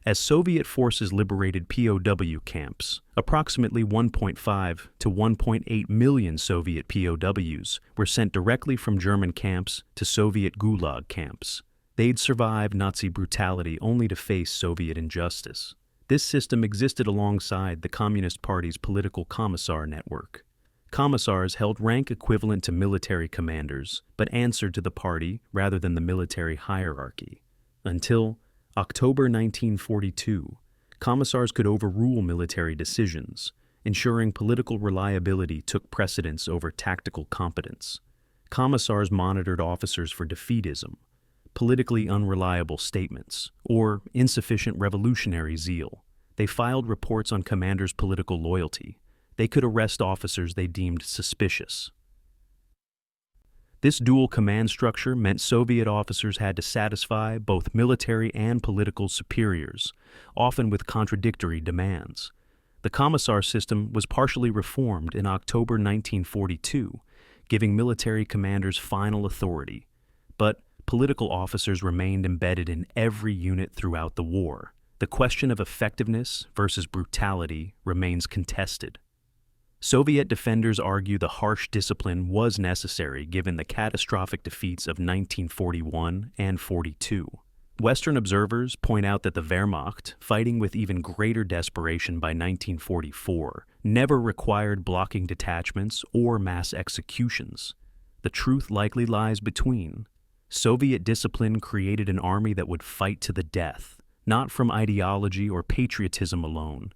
[SPEAKER 1] as Soviet forces liberated POW camps, approximately 1.5 to 1.8 million Soviet POWs were sent directly from German camps to Soviet Gulag camps. They'd survived Nazi brutality only to face Soviet injustice. This system existed alongside the Communist Party's political commissar network. Commissars held rank equivalent to military commanders, but answered to the party rather than the military hierarchy. Until October 1942, commissars could overrule military decisions, ensuring political reliability took precedence over tactical competence. Commissars monitored officers for defeatism, politically unreliable statements, or insufficient revolutionary zeal. They filed reports on commanders' political loyalty. They could arrest officers they deemed suspicious. This dual command structure meant Soviet officers had to satisfy both military and political superiors, often with contradictory demands. The commissar system was partially reformed in October 1942, giving military commanders final authority. But political officers remained embedded in every unit throughout the war. The question of effectiveness versus brutality remains contested. Soviet defenders argue the harsh discipline was necessary given the catastrophic defeats of 1941 and 42. Western observers point out that the Wehrmacht, fighting with even greater desperation by 1944, never required blocking detachments or mass executions. The truth likely lies between. Soviet discipline created an army that would fight to the death, not from ideology or patriotism alone,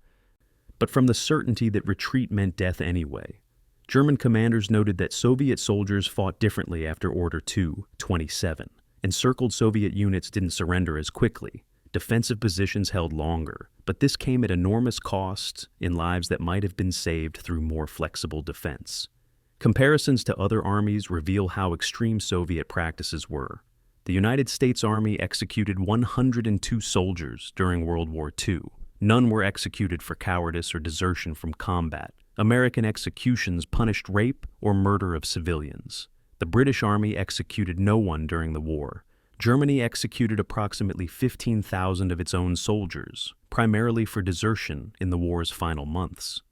[SPEAKER 1] but from the certainty that retreat meant death anyway. German commanders noted that Soviet soldiers fought differently after Order 2-27. Encircled Soviet units didn't surrender as quickly. Defensive positions held longer, but this came at enormous cost in lives that might have been saved through more flexible defense. Comparisons to other armies reveal how extreme Soviet practices were. The United States Army executed 102 soldiers during World War II. None were executed for cowardice or desertion from combat. American executions punished rape or murder of civilians. The British Army executed no one during the war. Germany executed approximately 15,000 of its own soldiers, primarily for desertion in the war's final months.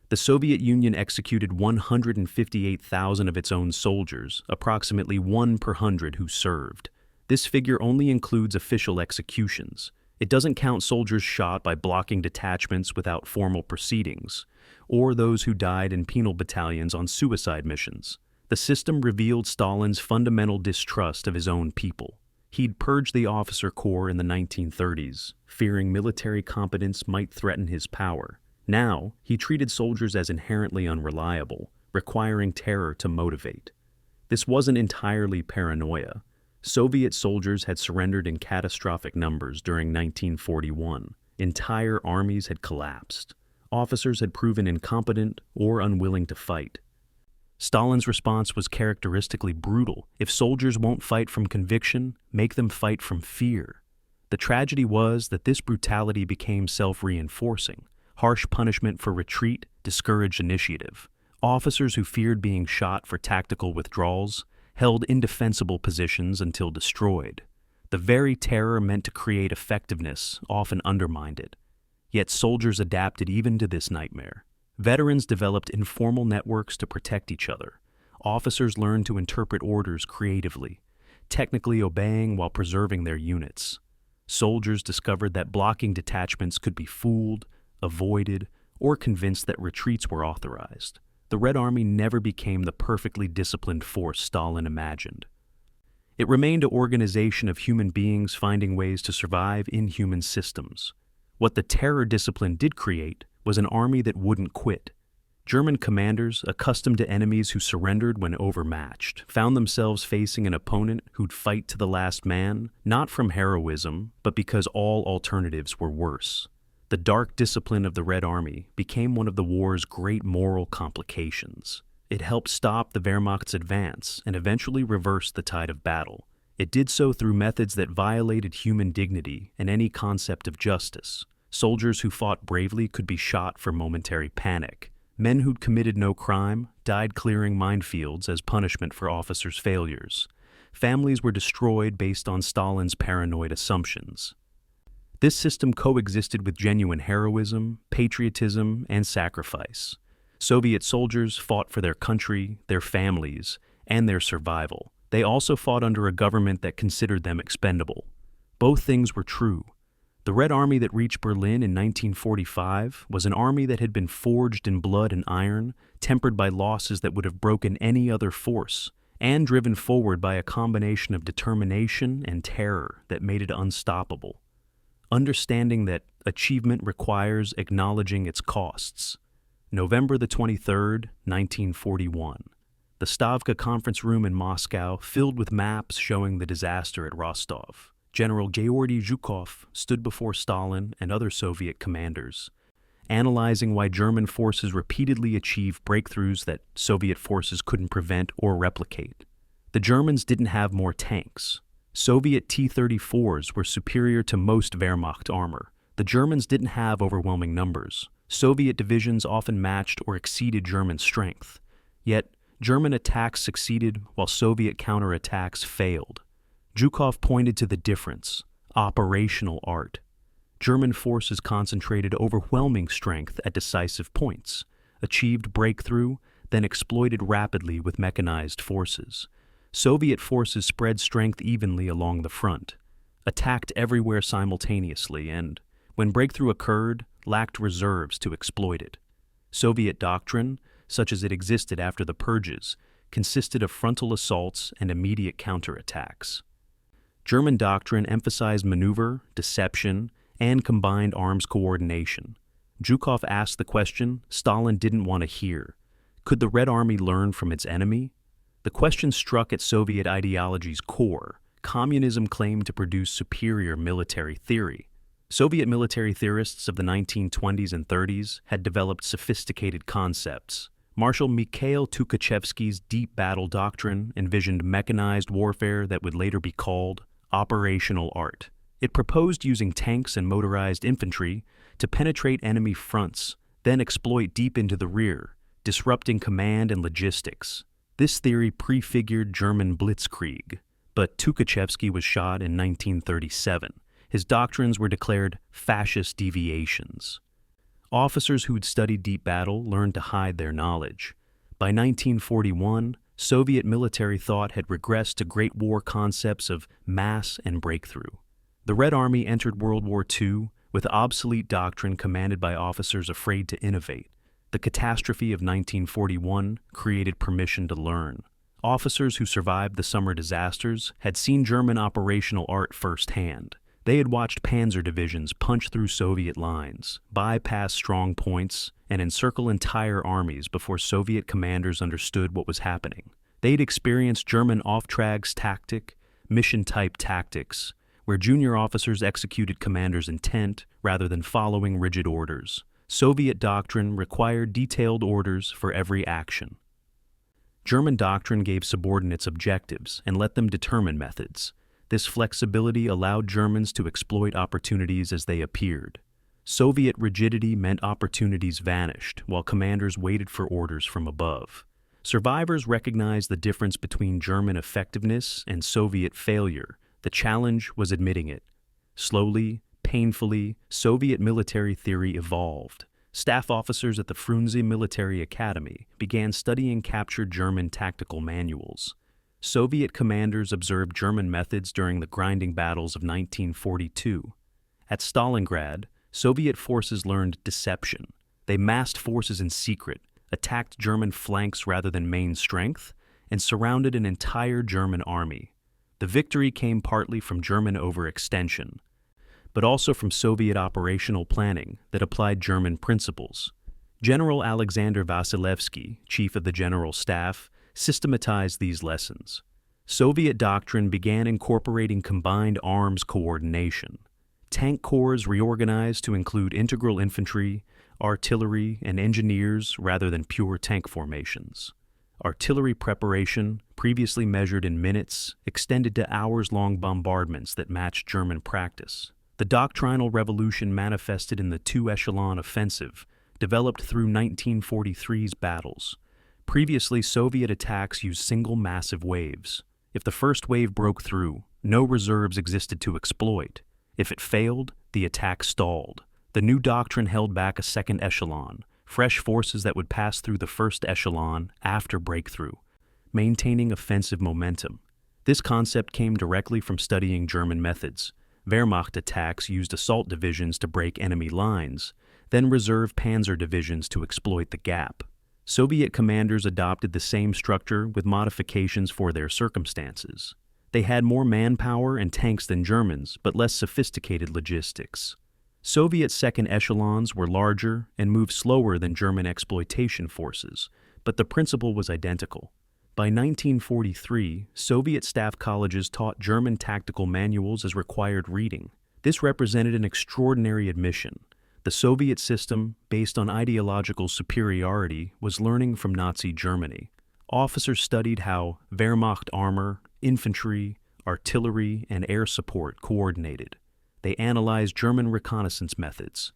[SPEAKER 1] The Soviet Union executed 158,000 of its own soldiers, approximately 1 per 100 who served. This figure only includes official executions. It doesn't count soldiers shot by blocking detachments without formal proceedings, or those who died in penal battalions on suicide missions. The system revealed Stalin's fundamental distrust of his own people. He'd purged the officer corps in the 1930s, fearing military competence might threaten his power. Now, he treated soldiers as inherently unreliable, requiring terror to motivate. This wasn't entirely paranoia. Soviet soldiers had surrendered in catastrophic numbers during 1941. Entire armies had collapsed. Officers had proven incompetent or unwilling to fight. Stalin's response was characteristically brutal. If soldiers won't fight from conviction, make them fight from fear. The tragedy was that this brutality became self-reinforcing. Harsh punishment for retreat discouraged initiative. Officers who feared being shot for tactical withdrawals held indefensible positions until destroyed. The very terror meant to create effectiveness often undermined it. Yet soldiers adapted even to this nightmare. Veterans developed informal networks to protect each other. Officers learned to interpret orders creatively, technically obeying while preserving their units. Soldiers discovered that blocking detachments could be fooled, avoided, or convinced that retreats were authorized. The Red Army never became the perfectly disciplined force Stalin imagined. It remained an organization of human beings finding ways to survive in human systems. What the terror discipline did create was an army that wouldn't quit. German commanders, accustomed to enemies who surrendered when overmatched, found themselves facing an opponent who'd fight to the last man, not from heroism, but because all alternatives were worse. The dark discipline of the Red Army became one of the war's great moral complications. It helped stop the Wehrmacht's advance and eventually reverse the tide of battle. It did so through methods that violated human dignity and any concept of justice. Soldiers who fought bravely could be shot for momentary panic. Men who'd committed no crime died clearing minefields as punishment for officers' failures. Families were destroyed based on Stalin's paranoid assumptions. This system coexisted with genuine heroism, patriotism, and sacrifice. Soviet soldiers fought for their country, their families, and their survival. They also fought under a government that considered them expendable. Both things were true. The Red Army that reached Berlin in 1945 was an army that had been forged in blood and iron, tempered by losses that would have broken any other force, and driven forward by a combination of determination and terror that made it unstoppable. Understanding that achievement requires acknowledging its costs. November the 23rd, 1941. the Stavka conference room in Moscow filled with maps showing the disaster at Rostov. General Georgy Zhukov stood before Stalin and other Soviet commanders, analyzing why German forces repeatedly achieved breakthroughs that Soviet forces couldn't prevent or replicate. The Germans didn't have more tanks. Soviet T-34s were superior to most Wehrmacht armor. The Germans didn't have overwhelming numbers. Soviet divisions often matched or exceeded German strength. Yet, German attacks succeeded while Soviet counterattacks failed. Zhukov pointed to the difference: operational art. German forces concentrated overwhelming strength at decisive points, achieved breakthrough, then exploited rapidly with mechanized forces. Soviet forces spread strength evenly along the front, attacked everywhere simultaneously, and, when breakthrough occurred, lacked reserves to exploit it. Soviet doctrine, such as it existed after the purges, consisted of frontal assaults and immediate counterattacks. German doctrine emphasized maneuver, deception, and combined arms coordination. Zhukov asked the question Stalin didn't want to hear: could the Red Army learn from its enemy? The question struck at Soviet ideology's core. Communism claimed to produce superior military theory. Soviet military theorists of the 1920s and 30s had developed sophisticated concepts. Marshal Mikhail Tukhachevsky's deep battle doctrine envisioned mechanized warfare that would later be called operational art. It proposed using tanks and motorized infantry to penetrate enemy fronts, then exploit deep into the rear, disrupting command and logistics. This theory prefigured German blitzkrieg, but Tukhachevsky was shot in 1937. His doctrines were declared fascist deviations. Officers who had studied deep battle learned to hide their knowledge. By 1941, Soviet military thought had regressed to Great War concepts of mass and breakthrough. The Red Army entered World War II with obsolete doctrine commanded by officers afraid to innovate. The catastrophe of 1941 created permission to learn. Officers who survived the summer disasters had seen German operational art firsthand. They had watched panzer divisions punch through Soviet lines, bypass strong points, and encircle entire armies before Soviet commanders understood what was happening. They'd experienced German off-trags tactic, mission-type tactics, where junior officers executed commanders' intent rather than following rigid orders. Soviet doctrine required detailed orders for every action. German doctrine gave subordinates objectives and let them determine methods. This flexibility allowed Germans to exploit opportunities as they appeared. Soviet rigidity meant opportunities vanished while commanders waited for orders from above. Survivors recognized the difference between German effectiveness and Soviet failure. The challenge was admitting it. Slowly, painfully, Soviet military theory evolved. Staff officers at the Frunze Military Academy began studying captured German tactical manuals. Soviet commanders observed German methods during the grinding battles of 1942. At Stalingrad, Soviet forces learned deception. They massed forces in secret, attacked German flanks rather than main strength, and surrounded an entire German army. The victory came partly from German overextension, but also from Soviet operational planning that applied German principles. General Alexander Vasilevsky, chief of the General Staff, systematized these lessons. Soviet doctrine began incorporating combined arms coordination. Tank corps reorganized to include integral infantry, artillery, and engineers rather than pure tank formations. Artillery preparation, previously measured in minutes, extended to hours-long bombardments that matched German practice. The doctrinal revolution manifested in the two-echelon offensive, developed through 1943's battles. Previously, Soviet attacks used single massive waves. If the first wave broke through, no reserves existed to exploit. If it failed, the attack stalled. The new doctrine held back a second echelon, fresh forces that would pass through the first echelon after breakthrough, maintaining offensive momentum. This concept came directly from studying German methods. Wehrmacht attacks used assault divisions to break enemy lines, then reserve panzer divisions to exploit the gap. Soviet commanders adopted the same structure with modifications for their circumstances. They had more manpower and tanks than Germans, but less sophisticated logistics. Soviet second echelons were larger and moved slower than German exploitation forces, but the principle was identical. By 1943, Soviet staff colleges taught German tactical manuals as required reading. This represented an extraordinary admission. The Soviet system, based on ideological superiority, was learning from Nazi Germany. Officers studied how Wehrmacht armor, infantry, artillery, and air support coordinated. They analyzed German reconnaissance methods,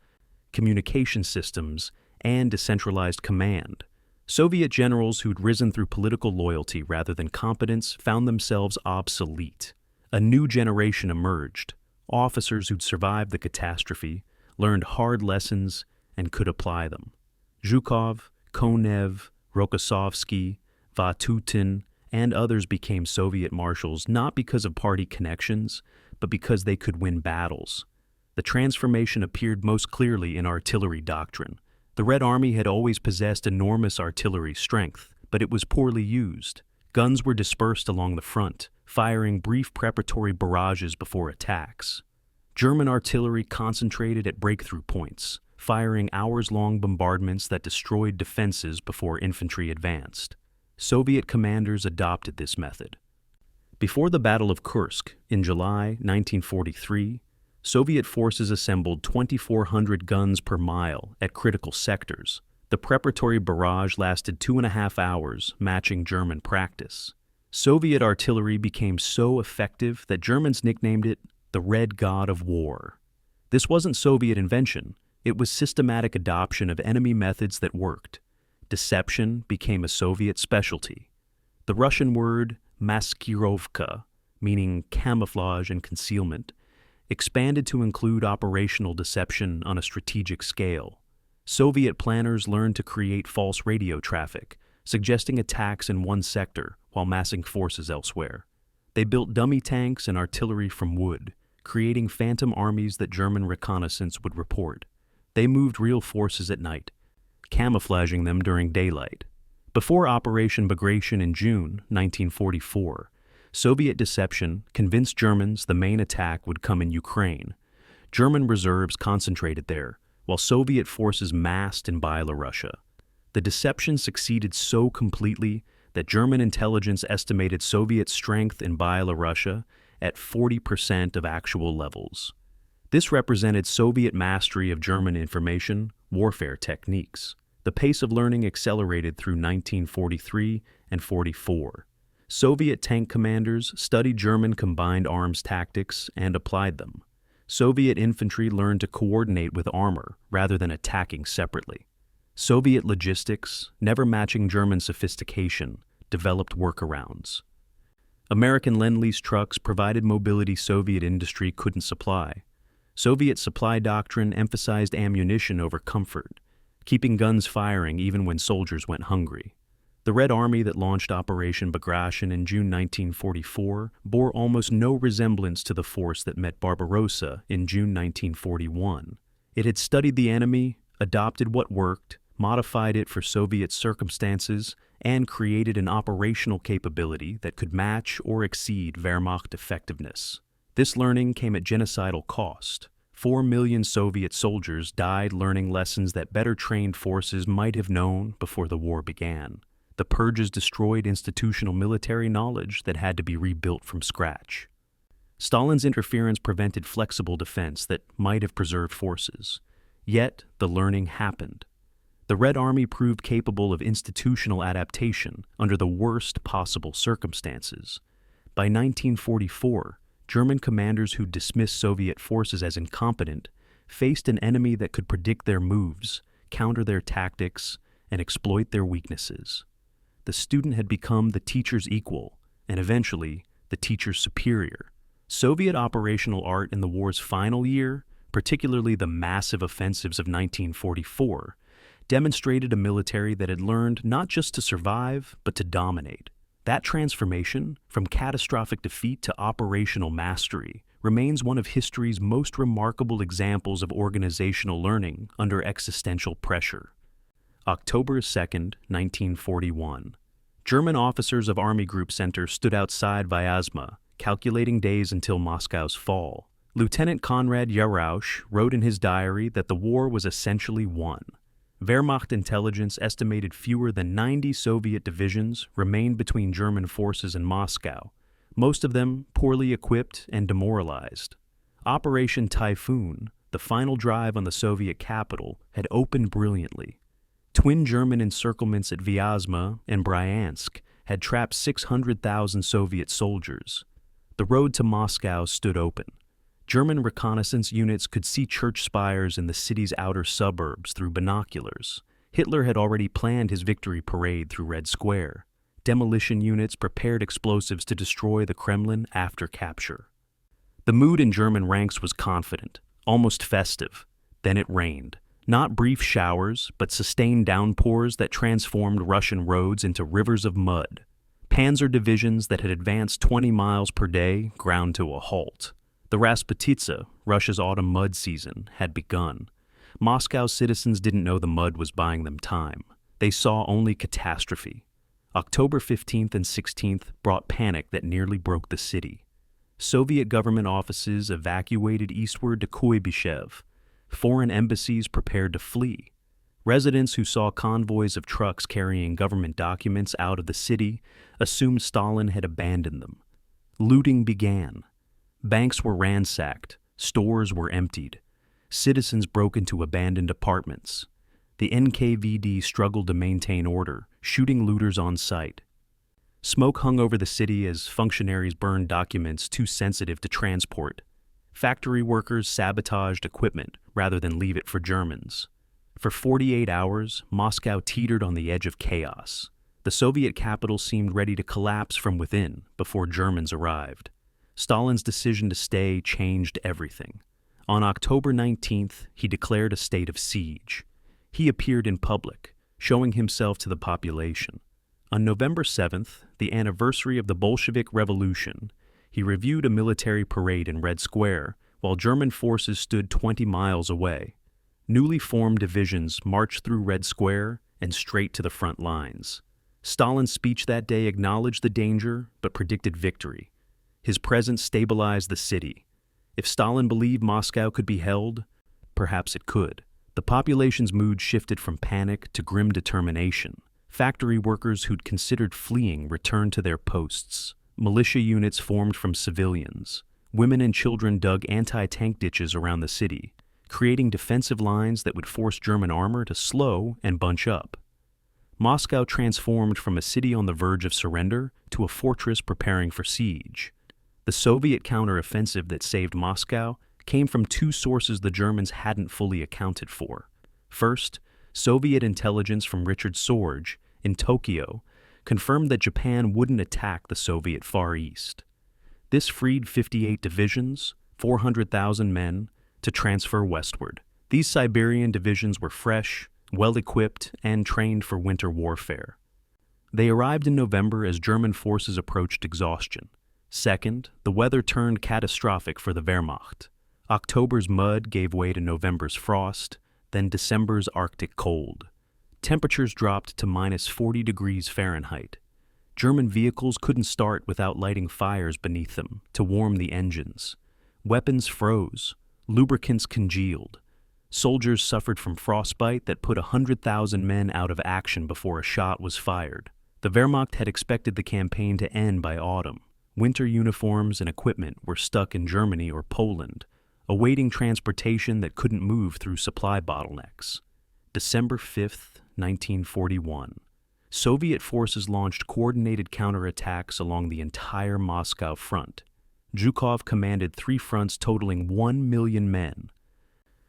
[SPEAKER 1] communication systems, and decentralized command. Soviet generals who'd risen through political loyalty rather than competence found themselves obsolete. A new generation emerged. Officers who'd survived the catastrophe, learned hard lessons, and could apply them. Zhukov, Konev, Rokossovsky, Vatutin, and others became Soviet marshals not because of party connections, but because they could win battles. The transformation appeared most clearly in artillery doctrine. The Red Army had always possessed enormous artillery strength, but it was poorly used. Guns were dispersed along the front, firing brief preparatory barrages before attacks. German artillery concentrated at breakthrough points, firing hours-long bombardments that destroyed defenses before infantry advanced. Soviet commanders adopted this method. Before the Battle of Kursk in July 1943, Soviet forces assembled 2,400 guns per mile at critical sectors. The preparatory barrage lasted 2.5 hours, matching German practice. Soviet artillery became so effective that Germans nicknamed it the Red God of War. This wasn't Soviet invention. It was systematic adoption of enemy methods that worked. Deception became a Soviet specialty. The Russian word maskirovka, meaning camouflage and concealment, expanded to include operational deception on a strategic scale. Soviet planners learned to create false radio traffic, suggesting attacks in one sector while massing forces elsewhere. They built dummy tanks and artillery from wood, creating phantom armies that German reconnaissance would report. They moved real forces at night, camouflaging them during daylight. Before Operation Bagration in June 1944, Soviet deception convinced Germans the main attack would come in Ukraine. German reserves concentrated there, while Soviet forces massed in Byelorussia. The deception succeeded so completely that German intelligence estimated Soviet strength in Byelorussia at 40% of actual levels. This represented Soviet mastery of German information warfare techniques. The pace of learning accelerated through 1943 and 44. Soviet tank commanders studied German combined arms tactics and applied them. Soviet infantry learned to coordinate with armor rather than attacking separately. Soviet logistics, never matching German sophistication, developed workarounds. American Lend-Lease trucks provided mobility Soviet industry couldn't supply. Soviet supply doctrine emphasized ammunition over comfort, keeping guns firing even when soldiers went hungry. The Red Army that launched Operation Bagration in June 1944 bore almost no resemblance to the force that met Barbarossa in June 1941. It had studied the enemy, adopted what worked, modified it for Soviet circumstances, and created an operational capability that could match or exceed Wehrmacht effectiveness. This learning came at genocidal cost. 4 million Soviet soldiers died learning lessons that better-trained forces might have known before the war began. The purges destroyed institutional military knowledge that had to be rebuilt from scratch. Stalin's interference prevented flexible defense that might have preserved forces. Yet, the learning happened. The Red Army proved capable of institutional adaptation under the worst possible circumstances. By 1944, German commanders who dismissed Soviet forces as incompetent faced an enemy that could predict their moves, counter their tactics, and exploit their weaknesses. The student had become the teacher's equal, and eventually, the teacher's superior. Soviet operational art in the war's final year, particularly the massive offensives of 1944, demonstrated a military that had learned not just to survive, but to dominate. That transformation, from catastrophic defeat to operational mastery, remains one of history's most remarkable examples of organizational learning under existential pressure. October 2, 1941. German officers of Army Group Center stood outside Vyazma, calculating days until Moscow's fall. Lieutenant Konrad Yarausch wrote in his diary that the war was essentially won. Wehrmacht intelligence estimated fewer than 90 Soviet divisions remained between German forces and Moscow, most of them poorly equipped and demoralized. Operation Typhoon, the final drive on the Soviet capital, had opened brilliantly. Twin German encirclements at Vyazma and Bryansk had trapped 600,000 Soviet soldiers. The road to Moscow stood open. German reconnaissance units could see church spires in the city's outer suburbs through binoculars. Hitler had already planned his victory parade through Red Square. Demolition units prepared explosives to destroy the Kremlin after capture. The mood in German ranks was confident, almost festive. Then it rained. Not brief showers, but sustained downpours that transformed Russian roads into rivers of mud. Panzer divisions that had advanced 20 miles per day ground to a halt. The Rasputitsa, Russia's autumn mud season, had begun. Moscow's citizens didn't know the mud was buying them time. They saw only catastrophe. October 15th and 16th brought panic that nearly broke the city. Soviet government offices evacuated eastward to Kuibyshev. Foreign embassies prepared to flee. Residents who saw convoys of trucks carrying government documents out of the city assumed Stalin had abandoned them. Looting began. Banks were ransacked. Stores were emptied. Citizens broke into abandoned apartments. The NKVD struggled to maintain order, shooting looters on sight. Smoke hung over the city as functionaries burned documents too sensitive to transport. Factory workers sabotaged equipment rather than leave it for Germans. For 48 hours, Moscow teetered on the edge of chaos. The Soviet capital seemed ready to collapse from within before Germans arrived. Stalin's decision to stay changed everything. On October 19th, he declared a state of siege. He appeared in public, showing himself to the population. On November 7th, the anniversary of the Bolshevik Revolution, he reviewed a military parade in Red Square while German forces stood 20 miles away. Newly formed divisions marched through Red Square and straight to the front lines. Stalin's speech that day acknowledged the danger but predicted victory. His presence stabilized the city. If Stalin believed Moscow could be held, perhaps it could. The population's mood shifted from panic to grim determination. Factory workers who'd considered fleeing returned to their posts. Militia units formed from civilians. Women and children dug anti-tank ditches around the city, creating defensive lines that would force German armor to slow and bunch up. Moscow transformed from a city on the verge of surrender to a fortress preparing for siege. The Soviet counteroffensive that saved Moscow came from two sources the Germans hadn't fully accounted for. First, Soviet intelligence from Richard Sorge in Tokyo confirmed that Japan wouldn't attack the Soviet Far East. This freed 58 divisions, 400,000 men, to transfer westward. These Siberian divisions were fresh, well-equipped, and trained for winter warfare. They arrived in November as German forces approached exhaustion. Second, the weather turned catastrophic for the Wehrmacht. October's mud gave way to November's frost, then December's Arctic cold. Temperatures dropped to minus 40 degrees Fahrenheit. German vehicles couldn't start without lighting fires beneath them to warm the engines. Weapons froze. Lubricants congealed. Soldiers suffered from frostbite that put 100,000 men out of action before a shot was fired. The Wehrmacht had expected the campaign to end by autumn. Winter uniforms and equipment were stuck in Germany or Poland, awaiting transportation that couldn't move through supply bottlenecks. December 5th, 1941. Soviet forces launched coordinated counterattacks along the entire Moscow front. Zhukov commanded three fronts totaling 1 million men,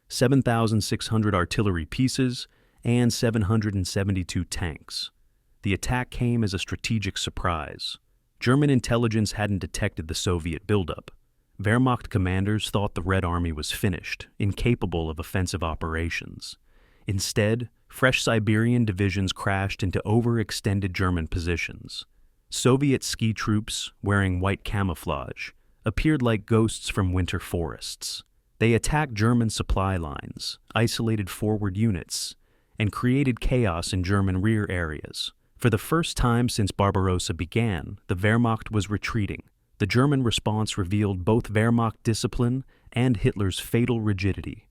[SPEAKER 1] 7,600 artillery pieces, and 772 tanks. The attack came as a strategic surprise. German intelligence hadn't detected the Soviet buildup. Wehrmacht commanders thought the Red Army was finished, incapable of offensive operations. Instead, fresh Siberian divisions crashed into overextended German positions. Soviet ski troops, wearing white camouflage, appeared like ghosts from winter forests. They attacked German supply lines, isolated forward units, and created chaos in German rear areas. For the first time since Barbarossa began, the Wehrmacht was retreating. The German response revealed both Wehrmacht discipline and Hitler's fatal rigidity.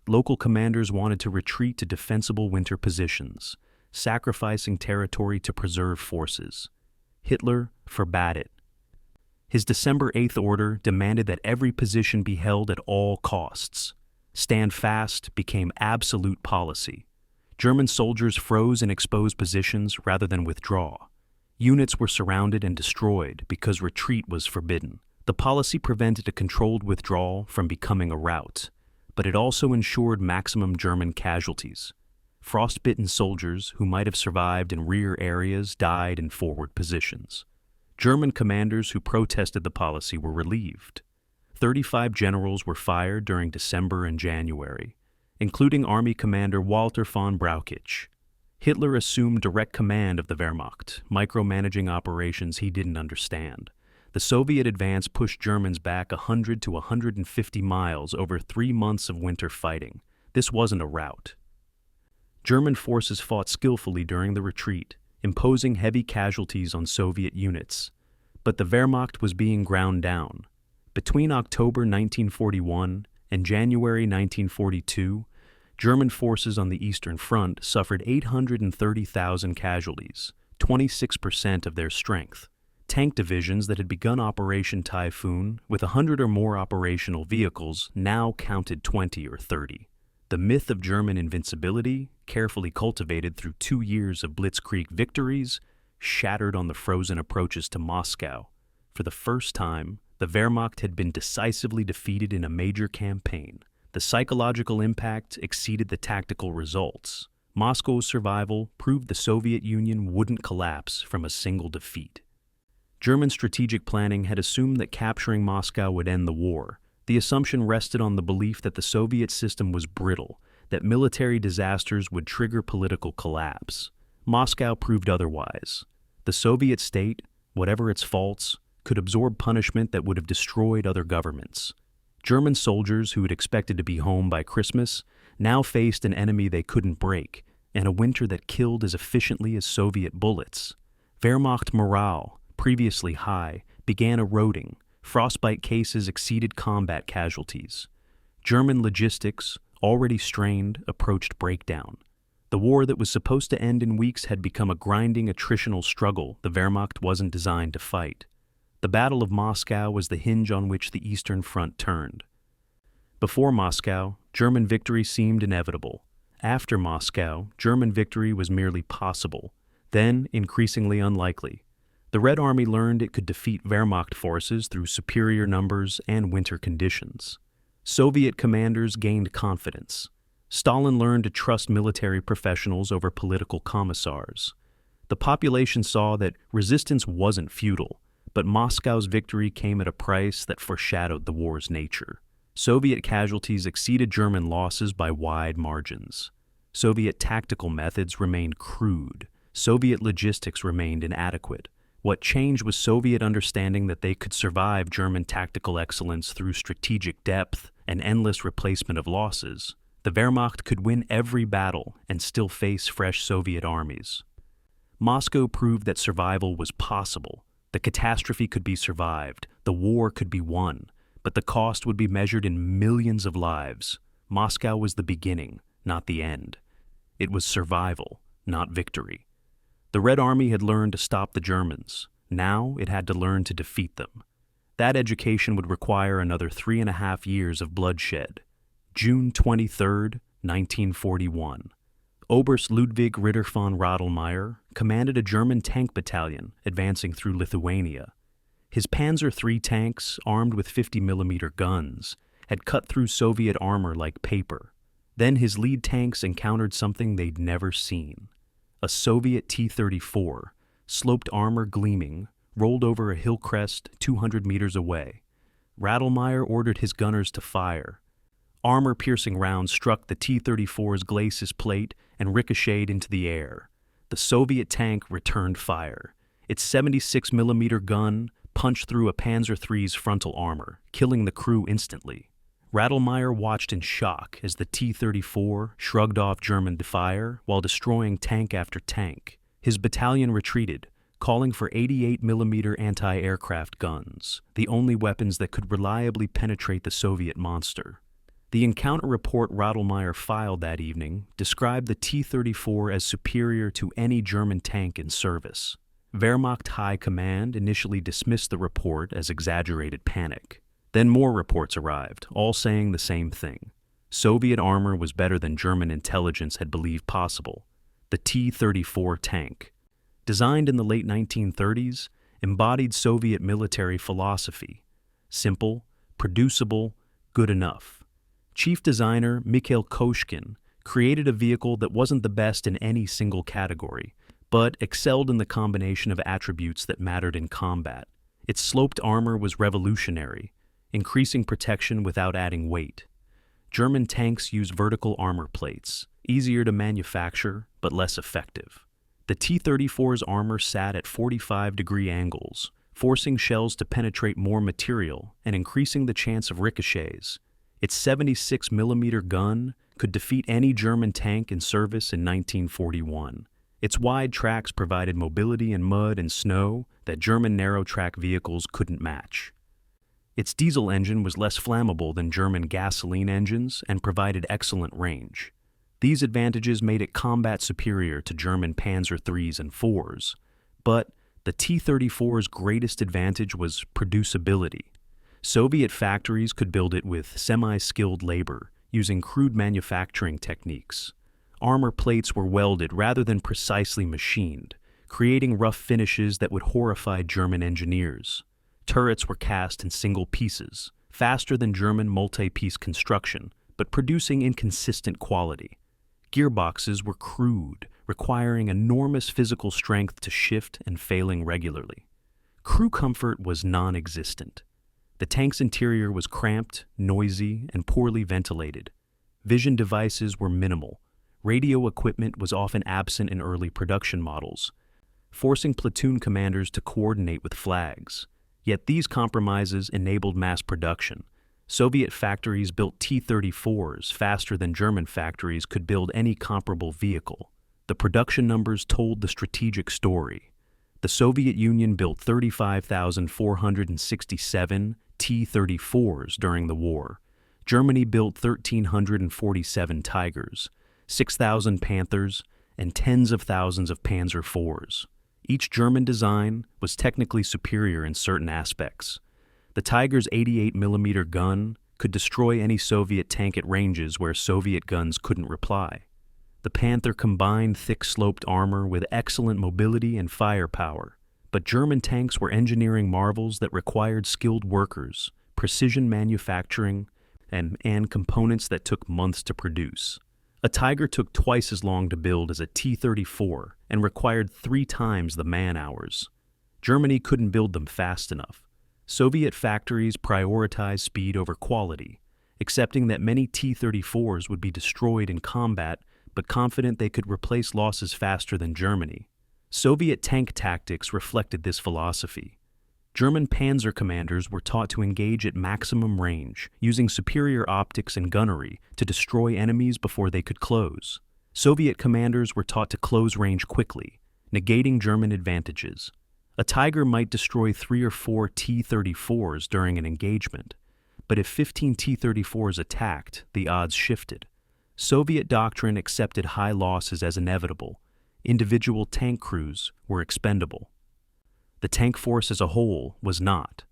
[SPEAKER 1] Local commanders wanted to retreat to defensible winter positions, sacrificing territory to preserve forces. Hitler forbade it. His December 8th order demanded that every position be held at all costs. Stand fast became absolute policy. German soldiers froze in exposed positions rather than withdraw. Units were surrounded and destroyed because retreat was forbidden. The policy prevented a controlled withdrawal from becoming a rout, but it also ensured maximum German casualties. Frostbitten soldiers who might have survived in rear areas died in forward positions. German commanders who protested the policy were relieved. 35 generals were fired during December and January, including Army Commander Walter von Brauchitsch. Hitler assumed direct command of the Wehrmacht, micromanaging operations he didn't understand. The Soviet advance pushed Germans back 100 to 150 miles over 3 months of winter fighting. This wasn't a rout. German forces fought skillfully during the retreat, imposing heavy casualties on Soviet units. But the Wehrmacht was being ground down. Between October 1941 and January 1942, German forces on the Eastern Front suffered 830,000 casualties, 26% of their strength. Tank divisions that had begun Operation Typhoon with 100 or more operational vehicles now counted 20 or 30. The myth of German invincibility, carefully cultivated through 2 years of blitzkrieg victories, shattered on the frozen approaches to Moscow. For the first time, the Wehrmacht had been decisively defeated in a major campaign. The psychological impact exceeded the tactical results. Moscow's survival proved the Soviet Union wouldn't collapse from a single defeat. German strategic planning had assumed that capturing Moscow would end the war. The assumption rested on the belief that the Soviet system was brittle, that military disasters would trigger political collapse. Moscow proved otherwise. The Soviet state, whatever its faults, could absorb punishment that would have destroyed other governments. German soldiers who had expected to be home by Christmas now faced an enemy they couldn't break, and a winter that killed as efficiently as Soviet bullets. Wehrmacht morale, previously high, began eroding. Frostbite cases exceeded combat casualties. German logistics, already strained, approached breakdown. The war that was supposed to end in weeks had become a grinding attritional struggle the Wehrmacht wasn't designed to fight. The Battle of Moscow was the hinge on which the Eastern Front turned. Before Moscow, German victory seemed inevitable. After Moscow, German victory was merely possible, then increasingly unlikely. The Red Army learned it could defeat Wehrmacht forces through superior numbers and winter conditions. Soviet commanders gained confidence. Stalin learned to trust military professionals over political commissars. The population saw that resistance wasn't futile, but Moscow's victory came at a price that foreshadowed the war's nature. Soviet casualties exceeded German losses by wide margins. Soviet tactical methods remained crude. Soviet logistics remained inadequate. What changed was Soviet understanding that they could survive German tactical excellence through strategic depth and endless replacement of losses. The Wehrmacht could win every battle and still face fresh Soviet armies. Moscow proved that survival was possible. The catastrophe could be survived. The war could be won. But the cost would be measured in millions of lives. Moscow was the beginning, not the end. It was survival, not victory. The Red Army had learned to stop the Germans. Now it had to learn to defeat them. That education would require another 3.5 years of bloodshed. June 23, 1941. Oberst Ludwig Ritter von Radlmayr commanded a German tank battalion advancing through Lithuania. His Panzer III tanks, armed with 50mm guns, had cut through Soviet armor like paper. Then his lead tanks encountered something they'd never seen. A Soviet T-34, sloped armor gleaming, rolled over a hill crest 200 meters away. Radlmayr ordered his gunners to fire. Armor-piercing rounds struck the T-34's glacis plate and ricocheted into the air. The Soviet tank returned fire. Its 76mm gun punched through a Panzer III's frontal armor, killing the crew instantly. Radlmayr watched in shock as the T-34 shrugged off German fire while destroying tank after tank. His battalion retreated, calling for 88mm anti-aircraft guns, the only weapons that could reliably penetrate the Soviet monster. The encounter report Rodelmeier filed that evening described the T-34 as superior to any German tank in service. Wehrmacht High Command initially dismissed the report as exaggerated panic. Then more reports arrived, all saying the same thing. Soviet armor was better than German intelligence had believed possible. The T-34 tank, designed in the late 1930s, embodied Soviet military philosophy: simple, producible, good enough. Chief designer Mikhail Koshkin created a vehicle that wasn't the best in any single category, but excelled in the combination of attributes that mattered in combat. Its sloped armor was revolutionary, increasing protection without adding weight. German tanks use vertical armor plates, easier to manufacture but less effective. The T-34's armor sat at 45-degree angles, forcing shells to penetrate more material and increasing the chance of ricochets. Its 76mm gun could defeat any German tank in service in 1941. Its wide tracks provided mobility in mud and snow that German narrow-track vehicles couldn't match. Its diesel engine was less flammable than German gasoline engines and provided excellent range. These advantages made it combat superior to German Panzer IIIs and IVs, but the T-34's greatest advantage was producibility. Soviet factories could build it with semi-skilled labor, using crude manufacturing techniques. Armor plates were welded rather than precisely machined, creating rough finishes that would horrify German engineers. Turrets were cast in single pieces, faster than German multi-piece construction, but producing inconsistent quality. Gearboxes were crude, requiring enormous physical strength to shift and failing regularly. Crew comfort was non-existent. The tank's interior was cramped, noisy, and poorly ventilated. Vision devices were minimal. Radio equipment was often absent in early production models, forcing platoon commanders to coordinate with flags. Yet these compromises enabled mass production. Soviet factories built T-34s faster than German factories could build any comparable vehicle. The production numbers told the strategic story. The Soviet Union built 35,467 T-34s during the war. Germany built 1,347 Tigers, 6,000 Panthers, and tens of thousands of Panzer IVs. Each German design was technically superior in certain aspects. The Tiger's 88mm gun could destroy any Soviet tank at ranges where Soviet guns couldn't reply. The Panther combined thick-sloped armor with excellent mobility and firepower, but German tanks were engineering marvels that required skilled workers, precision manufacturing, and components that took months to produce. A Tiger took twice as long to build as a T-34 and required 3 times the man-hours. Germany couldn't build them fast enough. Soviet factories prioritized speed over quality, accepting that many T-34s would be destroyed in combat, but confident they could replace losses faster than Germany. Soviet tank tactics reflected this philosophy. German panzer commanders were taught to engage at maximum range, using superior optics and gunnery to destroy enemies before they could close. Soviet commanders were taught to close range quickly, negating German advantages. A Tiger might destroy 3 or 4 T-34s during an engagement, but if 15 T-34s attacked, the odds shifted. Soviet doctrine accepted high losses as inevitable. Individual tank crews were expendable. The tank force as a whole was not.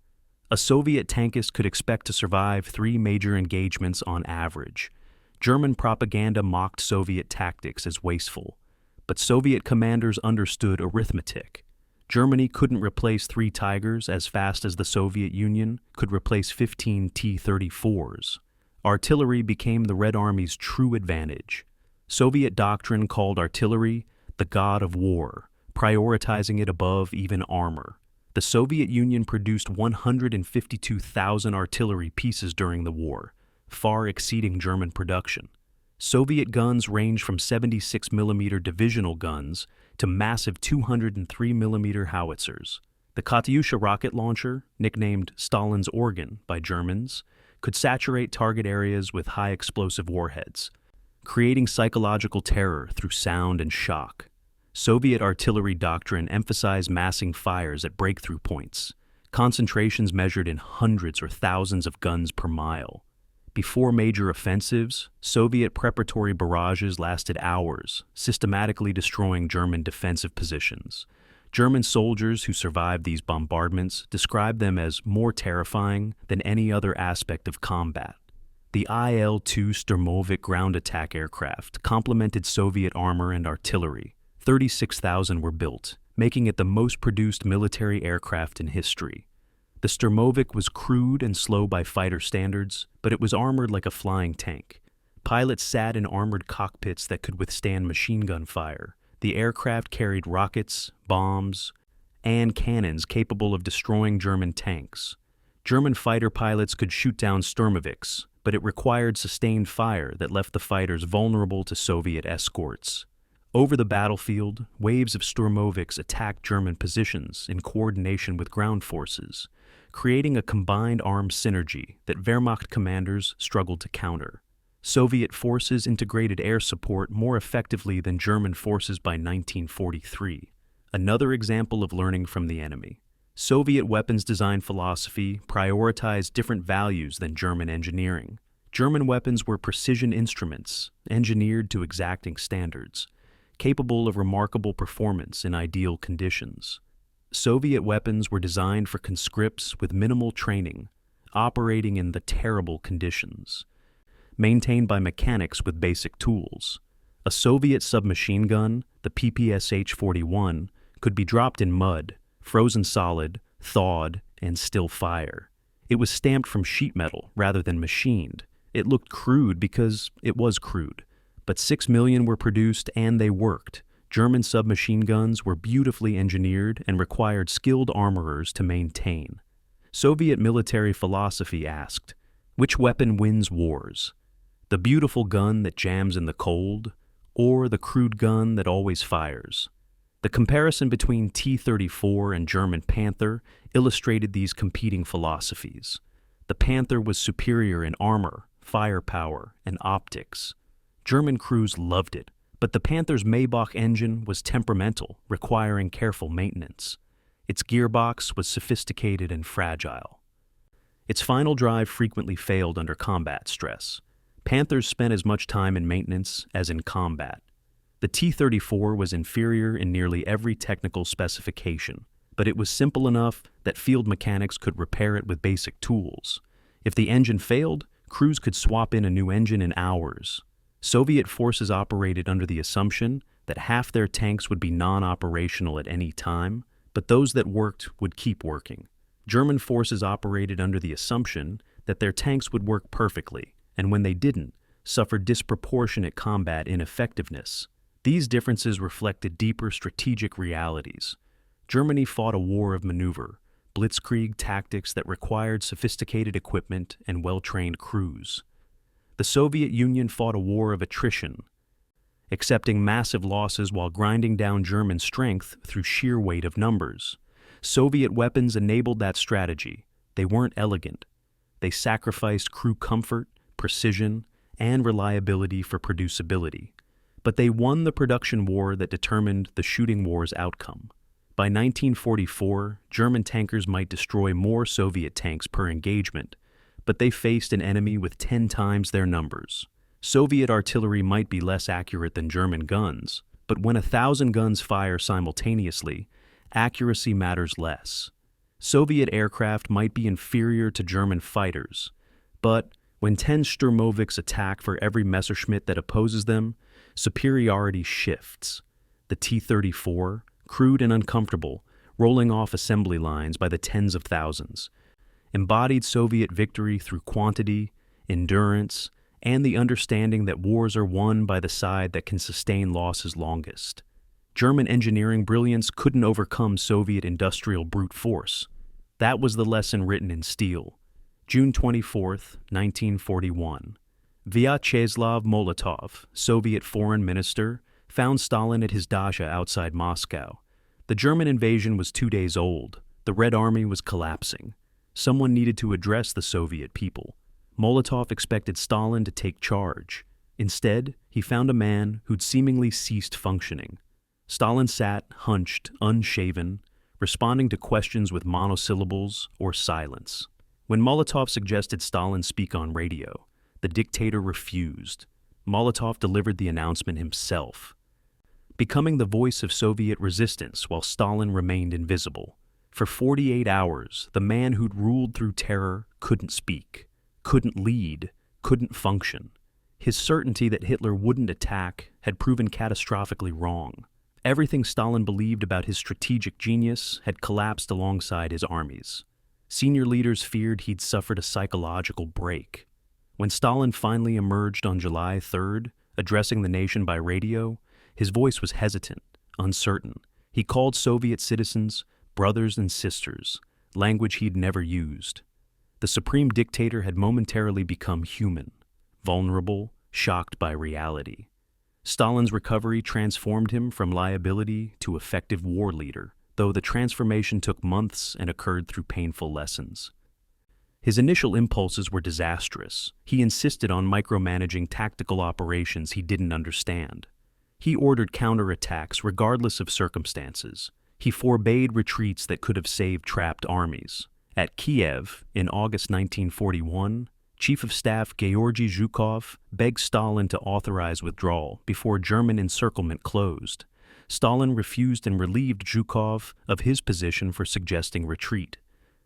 [SPEAKER 1] A Soviet tankist could expect to survive 3 major engagements on average. German propaganda mocked Soviet tactics as wasteful, but Soviet commanders understood arithmetic. Germany couldn't replace 3 Tigers as fast as the Soviet Union could replace 15 T-34s. Artillery became the Red Army's true advantage. Soviet doctrine called artillery the god of war, prioritizing it above even armor. The Soviet Union produced 152,000 artillery pieces during the war, far exceeding German production. Soviet guns ranged from 76mm divisional guns to massive 203mm howitzers. The Katyusha rocket launcher, nicknamed Stalin's organ by Germans, could saturate target areas with high explosive warheads, creating psychological terror through sound and shock. Soviet artillery doctrine emphasized massing fires at breakthrough points, concentrations measured in hundreds or thousands of guns per mile. Before major offensives, Soviet preparatory barrages lasted hours, systematically destroying German defensive positions. German soldiers who survived these bombardments described them as more terrifying than any other aspect of combat. The Il-2 Sturmovik ground attack aircraft complemented Soviet armor and artillery. 36,000 were built, making it the most produced military aircraft in history. The Sturmovik was crude and slow by fighter standards, but it was armored like a flying tank. Pilots sat in armored cockpits that could withstand machine gun fire. The aircraft carried rockets, bombs, and cannons capable of destroying German tanks. German fighter pilots could shoot down Sturmoviks, but it required sustained fire that left the fighters vulnerable to Soviet escorts. Over the battlefield, waves of Sturmoviks attacked German positions in coordination with ground forces, creating a combined armed synergy that Wehrmacht commanders struggled to counter. Soviet forces integrated air support more effectively than German forces by 1943. Another example of learning from the enemy. Soviet weapons design philosophy prioritized different values than German engineering. German weapons were precision instruments, engineered to exacting standards, capable of remarkable performance in ideal conditions. Soviet weapons were designed for conscripts with minimal training, operating in the terrible conditions, maintained by mechanics with basic tools. A Soviet submachine gun, the PPSH-41, could be dropped in mud, frozen solid, thawed, and still fire. It was stamped from sheet metal rather than machined. It looked crude because it was crude, but 6 million were produced and they worked. German submachine guns were beautifully engineered and required skilled armorers to maintain. Soviet military philosophy asked, which weapon wins wars? The beautiful gun that jams in the cold, or the crude gun that always fires? The comparison between T-34 and German Panther illustrated these competing philosophies. The Panther was superior in armor, firepower, and optics. German crews loved it, but the Panther's Maybach engine was temperamental, requiring careful maintenance. Its gearbox was sophisticated and fragile. Its final drive frequently failed under combat stress. Panthers spent as much time in maintenance as in combat. The T-34 was inferior in nearly every technical specification, but it was simple enough that field mechanics could repair it with basic tools. If the engine failed, crews could swap in a new engine in hours. Soviet forces operated under the assumption that half their tanks would be non-operational at any time, but those that worked would keep working. German forces operated under the assumption that their tanks would work perfectly, and when they didn't, suffered disproportionate combat ineffectiveness. These differences reflected deeper strategic realities. Germany fought a war of maneuver, blitzkrieg tactics that required sophisticated equipment and well-trained crews. The Soviet Union fought a war of attrition, accepting massive losses while grinding down German strength through sheer weight of numbers. Soviet weapons enabled that strategy. They weren't elegant. They sacrificed crew comfort, precision, and reliability for producibility. But they won the production war that determined the shooting war's outcome. By 1944, German tankers might destroy more Soviet tanks per engagement, but they faced an enemy with 10 times their numbers. Soviet artillery might be less accurate than German guns, but when 1,000 guns fire simultaneously, accuracy matters less. Soviet aircraft might be inferior to German fighters, but when 10 Sturmoviks attack for every Messerschmitt that opposes them, superiority shifts. The T-34, crude and uncomfortable, rolling off assembly lines by the tens of thousands, embodied Soviet victory through quantity, endurance, and the understanding that wars are won by the side that can sustain losses longest. German engineering brilliance couldn't overcome Soviet industrial brute force. That was the lesson written in steel. June 24, 1941. Vyacheslav Molotov, Soviet foreign minister, found Stalin at his dacha outside Moscow. The German invasion was 2 days old. The Red Army was collapsing. Someone needed to address the Soviet people. Molotov expected Stalin to take charge. Instead, he found a man who'd seemingly ceased functioning. Stalin sat, hunched, unshaven, responding to questions with monosyllables or silence. When Molotov suggested Stalin speak on radio, The dictator refused. Molotov delivered the announcement himself, becoming the voice of Soviet resistance while Stalin remained invisible. For 48 hours, the man who'd ruled through terror couldn't speak, couldn't lead, couldn't function. His certainty that Hitler wouldn't attack had proven catastrophically wrong. Everything Stalin believed about his strategic genius had collapsed alongside his armies. Senior leaders feared he'd suffered a psychological break. When Stalin finally emerged on July 3rd, addressing the nation by radio, his voice was hesitant, uncertain. He called Soviet citizens brothers and sisters, language he'd never used. The supreme dictator had momentarily become human, vulnerable, shocked by reality. Stalin's recovery transformed him from liability to effective war leader, though the transformation took months and occurred through painful lessons. His initial impulses were disastrous. He insisted on micromanaging tactical operations he didn't understand. He ordered counterattacks regardless of circumstances. He forbade retreats that could have saved trapped armies. At Kiev, in August 1941, Chief of Staff Georgy Zhukov begged Stalin to authorize withdrawal before German encirclement closed. Stalin refused and relieved Zhukov of his position for suggesting retreat.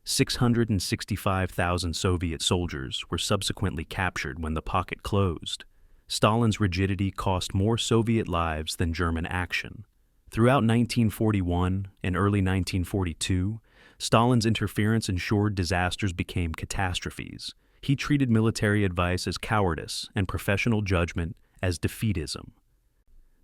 [SPEAKER 1] 665,000 Soviet soldiers were subsequently captured when the pocket closed. Stalin's rigidity cost more Soviet lives than German action. Throughout 1941 and early 1942, Stalin's interference ensured disasters became catastrophes. He treated military advice as cowardice and professional judgment as defeatism.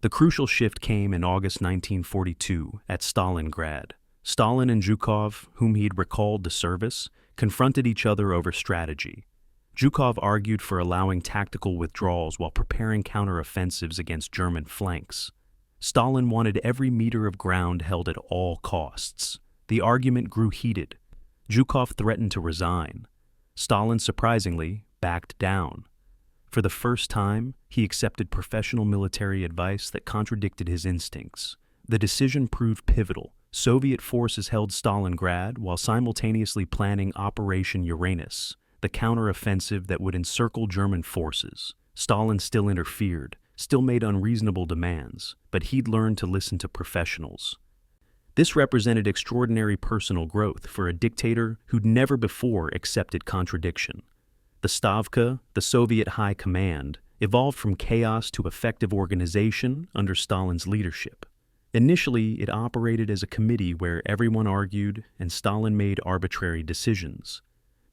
[SPEAKER 1] The crucial shift came in August 1942 at Stalingrad. Stalin and Zhukov, whom he'd recalled to service, confronted each other over strategy. Zhukov argued for allowing tactical withdrawals while preparing counteroffensives against German flanks. Stalin wanted every meter of ground held at all costs. The argument grew heated. Zhukov threatened to resign. Stalin, surprisingly, backed down. For the first time, he accepted professional military advice that contradicted his instincts. The decision proved pivotal. Soviet forces held Stalingrad while simultaneously planning Operation Uranus, the counteroffensive that would encircle German forces. Stalin still interfered, still made unreasonable demands, but he'd learned to listen to professionals. This represented extraordinary personal growth for a dictator who'd never before accepted contradiction. The Stavka, the Soviet High Command, evolved from chaos to effective organization under Stalin's leadership. Initially, it operated as a committee where everyone argued and Stalin made arbitrary decisions.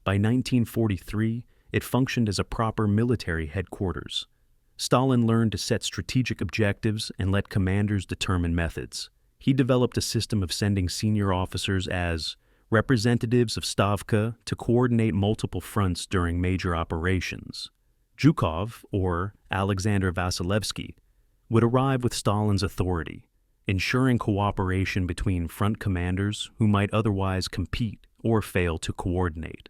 [SPEAKER 1] By 1943, it functioned as a proper military headquarters. Stalin learned to set strategic objectives and let commanders determine methods. He developed a system of sending senior officers as representatives of Stavka to coordinate multiple fronts during major operations. Zhukov, or Alexander Vasilevsky, would arrive with Stalin's authority, ensuring cooperation between front commanders who might otherwise compete or fail to coordinate.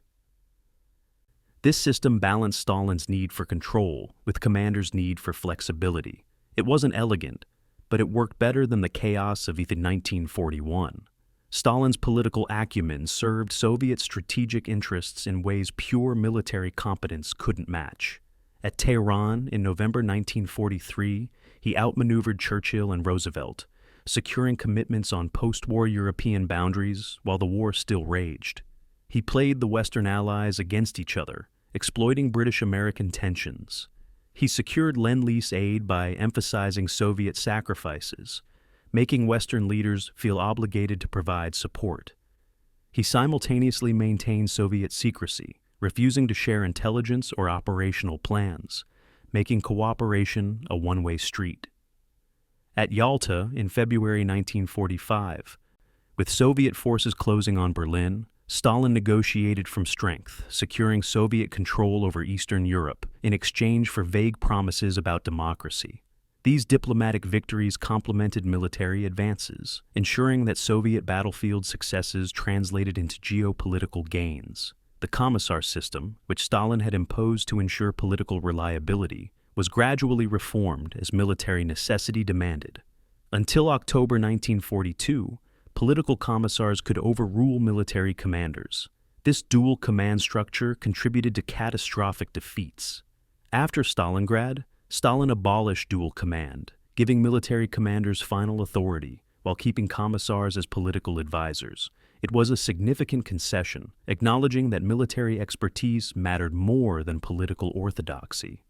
[SPEAKER 1] This system balanced Stalin's need for control with commanders' need for flexibility. It wasn't elegant, but it worked better than the chaos of even 1941. Stalin's political acumen served Soviet strategic interests in ways pure military competence couldn't match. At Tehran in November 1943, he outmaneuvered Churchill and Roosevelt, securing commitments on post-war European boundaries while the war still raged. He played the Western Allies against each other, exploiting British-American tensions. He secured Lend-Lease aid by emphasizing Soviet sacrifices, making Western leaders feel obligated to provide support. He simultaneously maintained Soviet secrecy, refusing to share intelligence or operational plans, making cooperation a one-way street. At Yalta in February 1945, with Soviet forces closing on Berlin, Stalin negotiated from strength, securing Soviet control over Eastern Europe in exchange for vague promises about democracy. These diplomatic victories complemented military advances, ensuring that Soviet battlefield successes translated into geopolitical gains. The Commissar system, which Stalin had imposed to ensure political reliability, was gradually reformed as military necessity demanded. Until October 1942, political commissars could overrule military commanders. This dual command structure contributed to catastrophic defeats. After Stalingrad, Stalin abolished dual command, giving military commanders final authority while keeping commissars as political advisors. It was a significant concession, acknowledging that military expertise mattered more than political orthodoxy.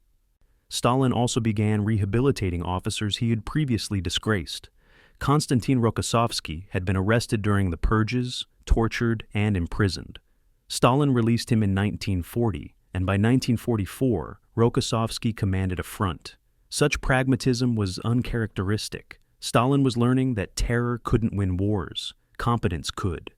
[SPEAKER 1] Stalin also began rehabilitating officers he had previously disgraced. Konstantin Rokossovsky had been arrested during the purges, tortured, and imprisoned. Stalin released him in 1940, and by 1944, Rokossovsky commanded a front. Such pragmatism was uncharacteristic. Stalin was learning that terror couldn't win wars, competence could.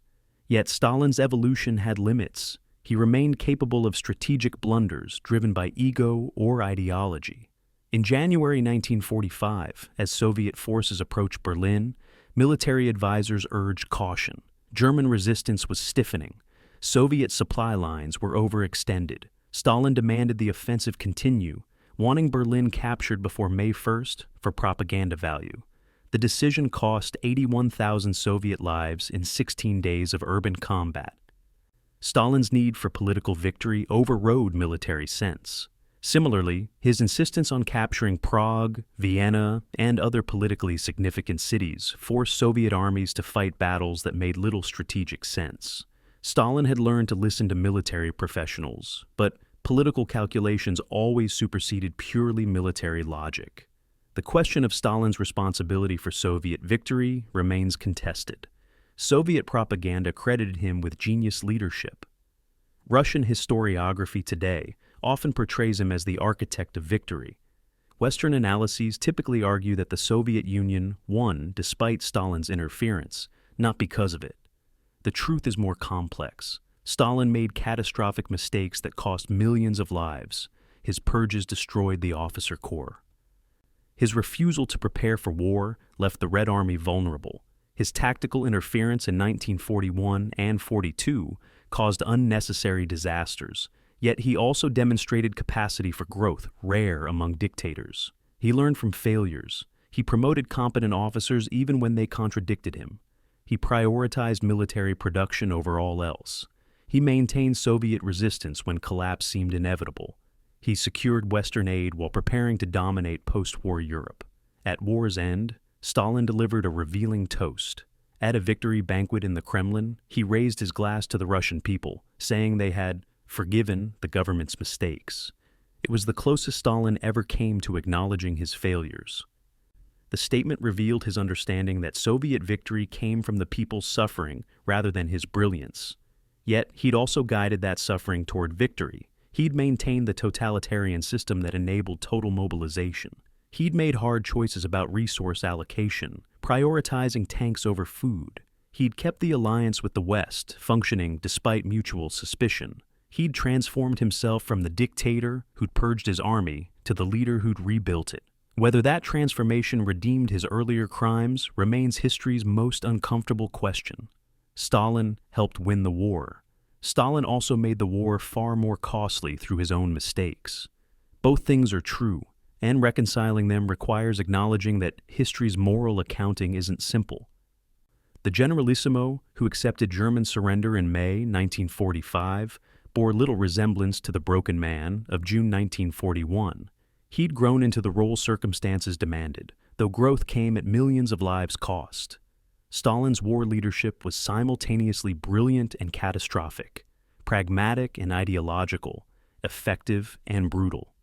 [SPEAKER 1] Yet Stalin's evolution had limits. He remained capable of strategic blunders driven by ego or ideology. In January 1945, as Soviet forces approached Berlin, military advisors urged caution. German resistance was stiffening. Soviet supply lines were overextended. Stalin demanded the offensive continue, wanting Berlin captured before May 1st for propaganda value. The decision cost 81,000 Soviet lives in 16 days of urban combat. Stalin's need for political victory overrode military sense. Similarly, his insistence on capturing Prague, Vienna, and other politically significant cities forced Soviet armies to fight battles that made little strategic sense. Stalin had learned to listen to military professionals, but political calculations always superseded purely military logic. The question of Stalin's responsibility for Soviet victory remains contested. Soviet propaganda credited him with genius leadership. Russian historiography today often portrays him as the architect of victory. Western analyses typically argue that the Soviet Union won despite Stalin's interference, not because of it. The truth is more complex. Stalin made catastrophic mistakes that cost millions of lives. His purges destroyed the officer corps. His refusal to prepare for war left the Red Army vulnerable. His tactical interference in 1941 and 42 caused unnecessary disasters, yet he also demonstrated capacity for growth, rare among dictators. He learned from failures. He promoted competent officers even when they contradicted him. He prioritized military production over all else. He maintained Soviet resistance when collapse seemed inevitable. He secured Western aid while preparing to dominate post-war Europe. At war's end, Stalin delivered a revealing toast. At a victory banquet in the Kremlin, he raised his glass to the Russian people, saying they had forgiven the government's mistakes. It was the closest Stalin ever came to acknowledging his failures. The statement revealed his understanding that Soviet victory came from the people's suffering rather than his brilliance. Yet he'd also guided that suffering toward victory. He'd maintained the totalitarian system that enabled total mobilization. He'd made hard choices about resource allocation, prioritizing tanks over food. He'd kept the alliance with the West functioning despite mutual suspicion. He'd transformed himself from the dictator who'd purged his army to the leader who'd rebuilt it. Whether that transformation redeemed his earlier crimes remains history's most uncomfortable question. Stalin helped win the war. Stalin also made the war far more costly through his own mistakes. Both things are true, and reconciling them requires acknowledging that history's moral accounting isn't simple. The generalissimo, who accepted German surrender in May 1945, bore little resemblance to the broken man of June 1941. He'd grown into the role circumstances demanded, though growth came at millions of lives cost. Stalin's war leadership was simultaneously brilliant and catastrophic, pragmatic and ideological, effective and brutal.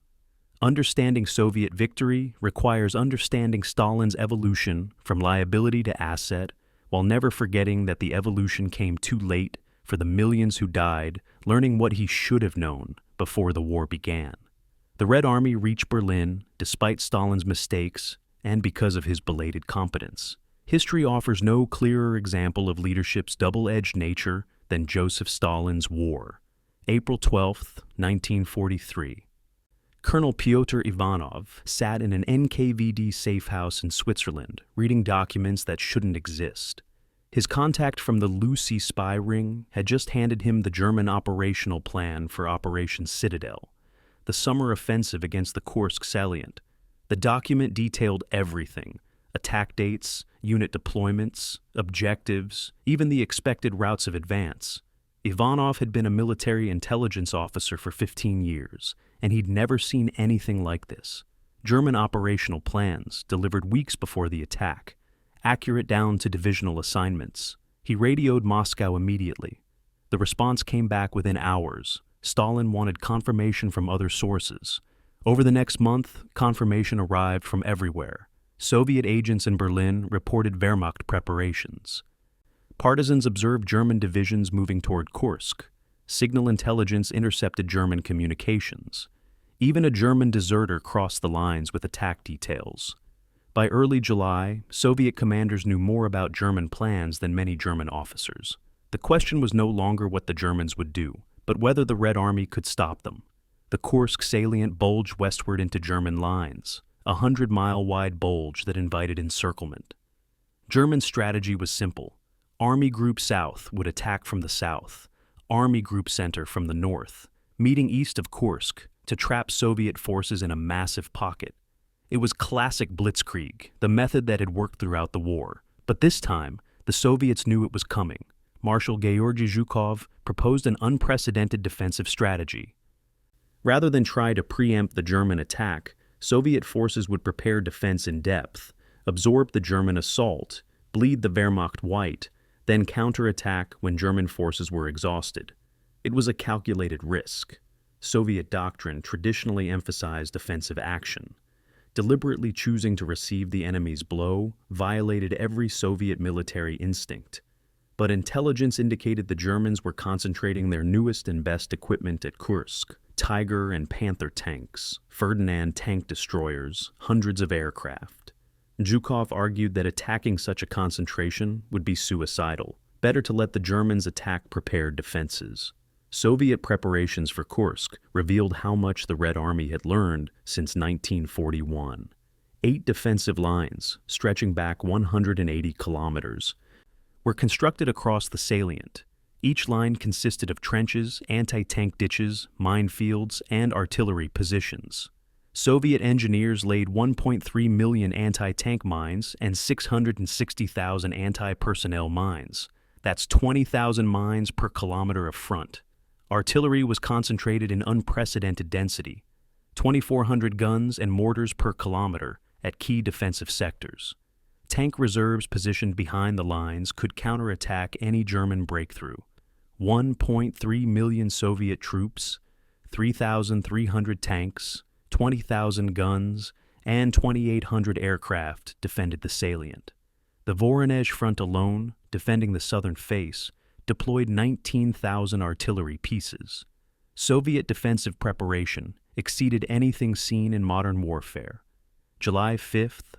[SPEAKER 1] Understanding Soviet victory requires understanding Stalin's evolution from liability to asset, while never forgetting that the evolution came too late for the millions who died, learning what he should have known before the war began. The Red Army reached Berlin despite Stalin's mistakes and because of his belated competence. History offers no clearer example of leadership's double-edged nature than Joseph Stalin's war. April 12, 1943. Colonel Pyotr Ivanov sat in an NKVD safe house in Switzerland, reading documents that shouldn't exist. His contact from the Lucy spy ring had just handed him the German operational plan for Operation Citadel, the summer offensive against the Kursk salient. The document detailed everything: attack dates, unit deployments, objectives, even the expected routes of advance. Ivanov had been a military intelligence officer for 15 years, and he'd never seen anything like this. German operational plans, delivered weeks before the attack, accurate down to divisional assignments. He radioed Moscow immediately. The response came back within hours. Stalin wanted confirmation from other sources. Over the next month, confirmation arrived from everywhere. Soviet agents in Berlin reported Wehrmacht preparations. Partisans observed German divisions moving toward Kursk. Signal intelligence intercepted German communications. Even a German deserter crossed the lines with attack details. By early July, Soviet commanders knew more about German plans than many German officers. The question was no longer what the Germans would do, but whether the Red Army could stop them. The Kursk salient bulged westward into German lines, a 100-mile-wide bulge that invited encirclement. German strategy was simple. Army Group South would attack from the south, Army Group Center from the north, meeting east of Kursk to trap Soviet forces in a massive pocket. It was classic blitzkrieg, the method that had worked throughout the war. But this time, the Soviets knew it was coming. Marshal Georgy Zhukov proposed an unprecedented defensive strategy. Rather than try to preempt the German attack, Soviet forces would prepare defense in depth, absorb the German assault, bleed the Wehrmacht white, then counterattack when German forces were exhausted. It was a calculated risk. Soviet doctrine traditionally emphasized offensive action. Deliberately choosing to receive the enemy's blow violated every Soviet military instinct. But intelligence indicated the Germans were concentrating their newest and best equipment at Kursk: Tiger and Panther tanks, Ferdinand tank destroyers, hundreds of aircraft. Zhukov argued that attacking such a concentration would be suicidal. Better to let the Germans attack prepared defenses. Soviet preparations for Kursk revealed how much the Red Army had learned since 1941. 8 defensive lines, stretching back 180 kilometers, were constructed across the salient. Each line consisted of trenches, anti-tank ditches, minefields, and artillery positions. Soviet engineers laid 1.3 million anti-tank mines and 660,000 anti-personnel mines. That's 20,000 mines per kilometer of front. Artillery was concentrated in unprecedented density, 2,400 guns and mortars per kilometer at key defensive sectors. Tank reserves positioned behind the lines could counterattack any German breakthrough. 1.3 million Soviet troops, 3,300 tanks, 20,000 guns, and 2,800 aircraft defended the salient. The Voronezh Front alone, defending the southern face, deployed 19,000 artillery pieces. Soviet defensive preparation exceeded anything seen in modern warfare. July 5th,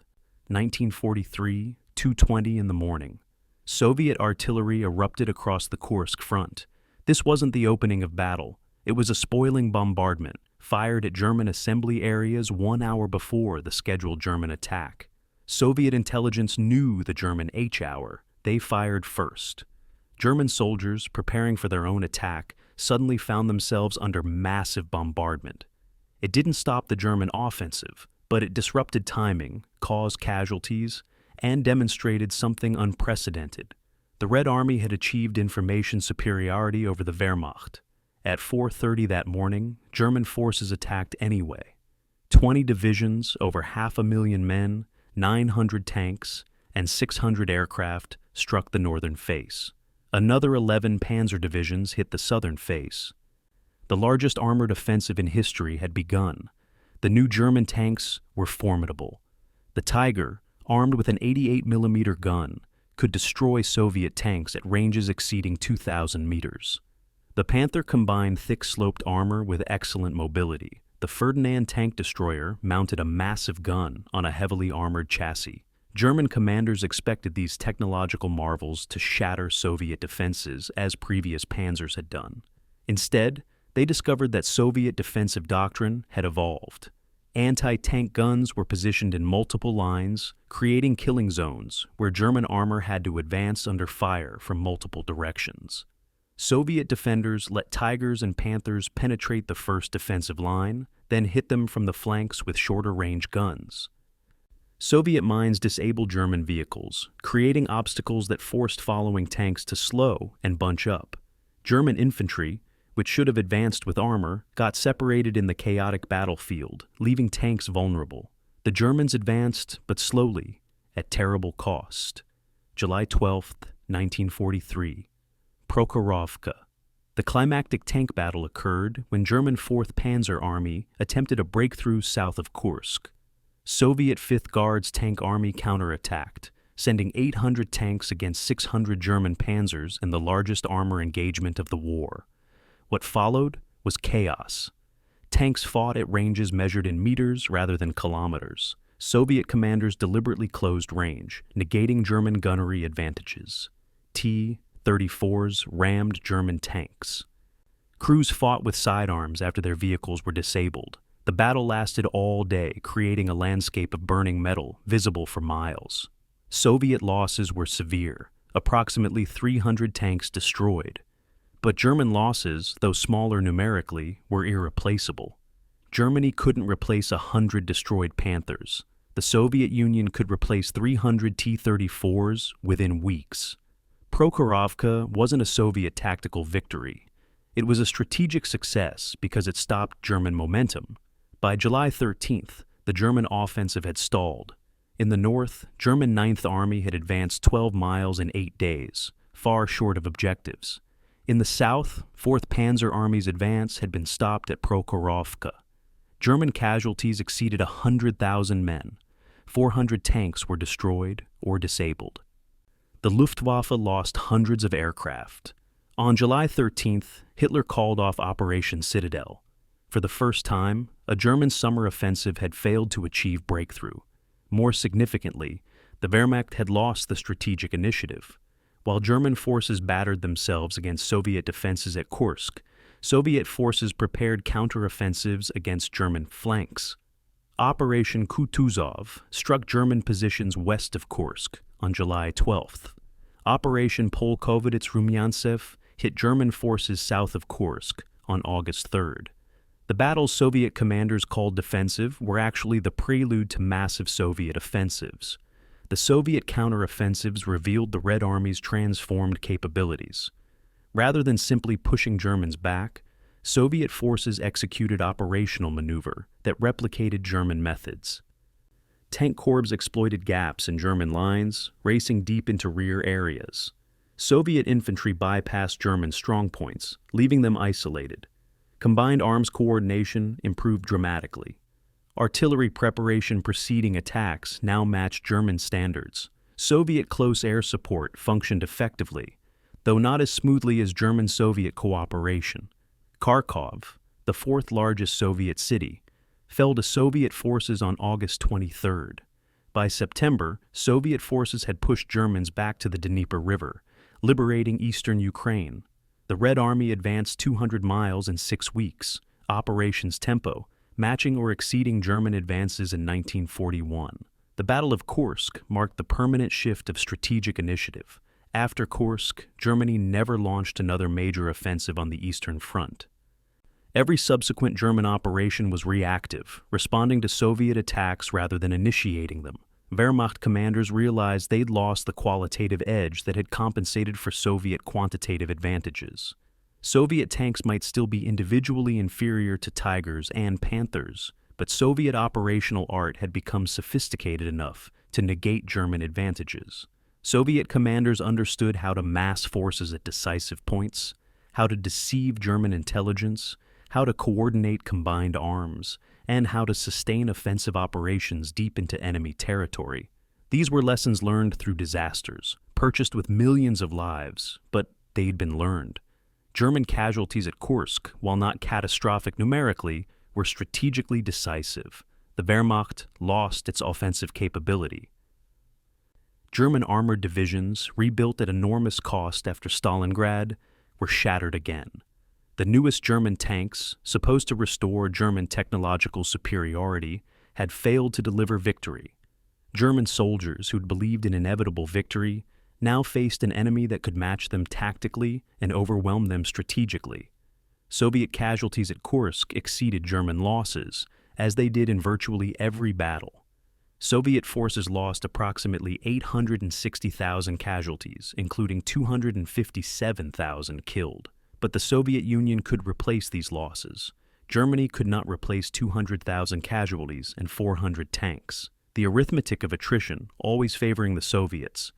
[SPEAKER 1] 1943, 2:20 in the morning. Soviet artillery erupted across the Kursk front. This wasn't the opening of battle. It was a spoiling bombardment, fired at German assembly areas 1 hour before the scheduled German attack. Soviet intelligence knew the German H-hour. They fired first. German soldiers, preparing for their own attack, suddenly found themselves under massive bombardment. It didn't stop the German offensive, but it disrupted timing, caused casualties, and demonstrated something unprecedented. The Red Army had achieved information superiority over the Wehrmacht. At 4:30 that morning, German forces attacked anyway. 20 divisions, over 500,000 men, 900 tanks, and 600 aircraft struck the northern face. Another 11 panzer divisions hit the southern face. The largest armored offensive in history had begun. The new German tanks were formidable. The Tiger, armed with an 88mm gun, could destroy Soviet tanks at ranges exceeding 2,000 meters. The Panther combined thick-sloped armor with excellent mobility. The Ferdinand tank destroyer mounted a massive gun on a heavily armored chassis. German commanders expected these technological marvels to shatter Soviet defenses as previous panzers had done. Instead, they discovered that Soviet defensive doctrine had evolved. Anti-tank guns were positioned in multiple lines, creating killing zones where German armor had to advance under fire from multiple directions. Soviet defenders let Tigers and Panthers penetrate the first defensive line, then hit them from the flanks with shorter-range guns. Soviet mines disabled German vehicles, creating obstacles that forced following tanks to slow and bunch up. German infantry, which should have advanced with armor, got separated in the chaotic battlefield, leaving tanks vulnerable. The Germans advanced, but slowly, at terrible cost. July 12, 1943. Prokhorovka. The climactic tank battle occurred when German 4th Panzer Army attempted a breakthrough south of Kursk. Soviet 5th Guards Tank Army counterattacked, sending 800 tanks against 600 German panzers in the largest armor engagement of the war. What followed was chaos. Tanks fought at ranges measured in meters rather than kilometers. Soviet commanders deliberately closed range, negating German gunnery advantages. T-34s rammed German tanks. Crews fought with sidearms after their vehicles were disabled. The battle lasted all day, creating a landscape of burning metal visible for miles. Soviet losses were severe, approximately 300 tanks destroyed. But German losses, though smaller numerically, were irreplaceable. Germany couldn't replace 100 destroyed Panthers. The Soviet Union could replace 300 T-34s within weeks. Prokhorovka wasn't a Soviet tactical victory. It was a strategic success because it stopped German momentum. By July 13th, the German offensive had stalled. In the north, German 9th Army had advanced 12 miles in 8 days, far short of objectives. In the south, 4th Panzer Army's advance had been stopped at Prokhorovka. German casualties exceeded 100,000 men. 400 tanks were destroyed or disabled. The Luftwaffe lost hundreds of aircraft. On July 13th, Hitler called off Operation Citadel. For the first time, a German summer offensive had failed to achieve breakthrough. More significantly, the Wehrmacht had lost the strategic initiative. While German forces battered themselves against Soviet defenses at Kursk, Soviet forces prepared counteroffensives against German flanks. Operation Kutuzov struck German positions west of Kursk on July 12th. Operation Polkovitz-Rumyantsev hit German forces south of Kursk on August 3rd. The battles Soviet commanders called defensive were actually the prelude to massive Soviet offensives. The Soviet counteroffensives revealed the Red Army's transformed capabilities. Rather than simply pushing Germans back, Soviet forces executed operational maneuver that replicated German methods. Tank corps exploited gaps in German lines, racing deep into rear areas. Soviet infantry bypassed German strongpoints, leaving them isolated. Combined arms coordination improved dramatically. Artillery preparation preceding attacks now matched German standards. Soviet close air support functioned effectively, though not as smoothly as German-Soviet cooperation. Kharkov, the fourth largest Soviet city, fell to Soviet forces on August 23rd. By September, Soviet forces had pushed Germans back to the Dnieper River, liberating eastern Ukraine. The Red Army advanced 200 miles in 6 weeks, operations tempo, matching or exceeding German advances in 1941. The Battle of Kursk marked the permanent shift of strategic initiative. After Kursk, Germany never launched another major offensive on the Eastern Front. Every subsequent German operation was reactive, responding to Soviet attacks rather than initiating them. Wehrmacht commanders realized they'd lost the qualitative edge that had compensated for Soviet quantitative advantages. Soviet tanks might still be individually inferior to Tigers and Panthers, but Soviet operational art had become sophisticated enough to negate German advantages. Soviet commanders understood how to mass forces at decisive points, how to deceive German intelligence, how to coordinate combined arms, and how to sustain offensive operations deep into enemy territory. These were lessons learned through disasters, purchased with millions of lives, but they'd been learned. German casualties at Kursk, while not catastrophic numerically, were strategically decisive. The Wehrmacht lost its offensive capability. German armored divisions, rebuilt at enormous cost after Stalingrad, were shattered again. The newest German tanks, supposed to restore German technological superiority, had failed to deliver victory. German soldiers who'd believed in inevitable victory now faced an enemy that could match them tactically and overwhelm them strategically. Soviet casualties at Kursk exceeded German losses, as they did in virtually every battle. Soviet forces lost approximately 860,000 casualties, including 257,000 killed. But the Soviet Union could replace these losses. Germany could not replace 200,000 casualties and 400 tanks. The arithmetic of attrition, always favoring the Soviets,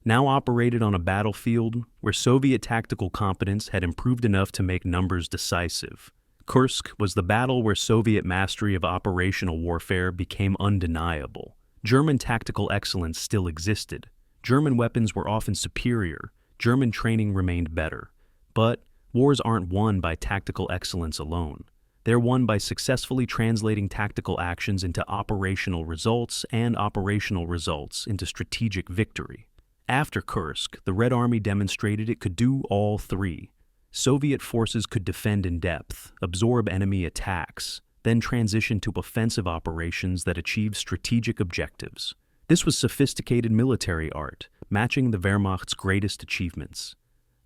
[SPEAKER 1] now operated on a battlefield where Soviet tactical competence had improved enough to make numbers decisive. Kursk was the battle where Soviet mastery of operational warfare became undeniable. German tactical excellence still existed. German weapons were often superior. German training remained better. But wars aren't won by tactical excellence alone. They're won by successfully translating tactical actions into operational results and operational results into strategic victory. After Kursk, the Red Army demonstrated it could do all three. Soviet forces could defend in depth, absorb enemy attacks, then transition to offensive operations that achieved strategic objectives. This was sophisticated military art, matching the Wehrmacht's greatest achievements.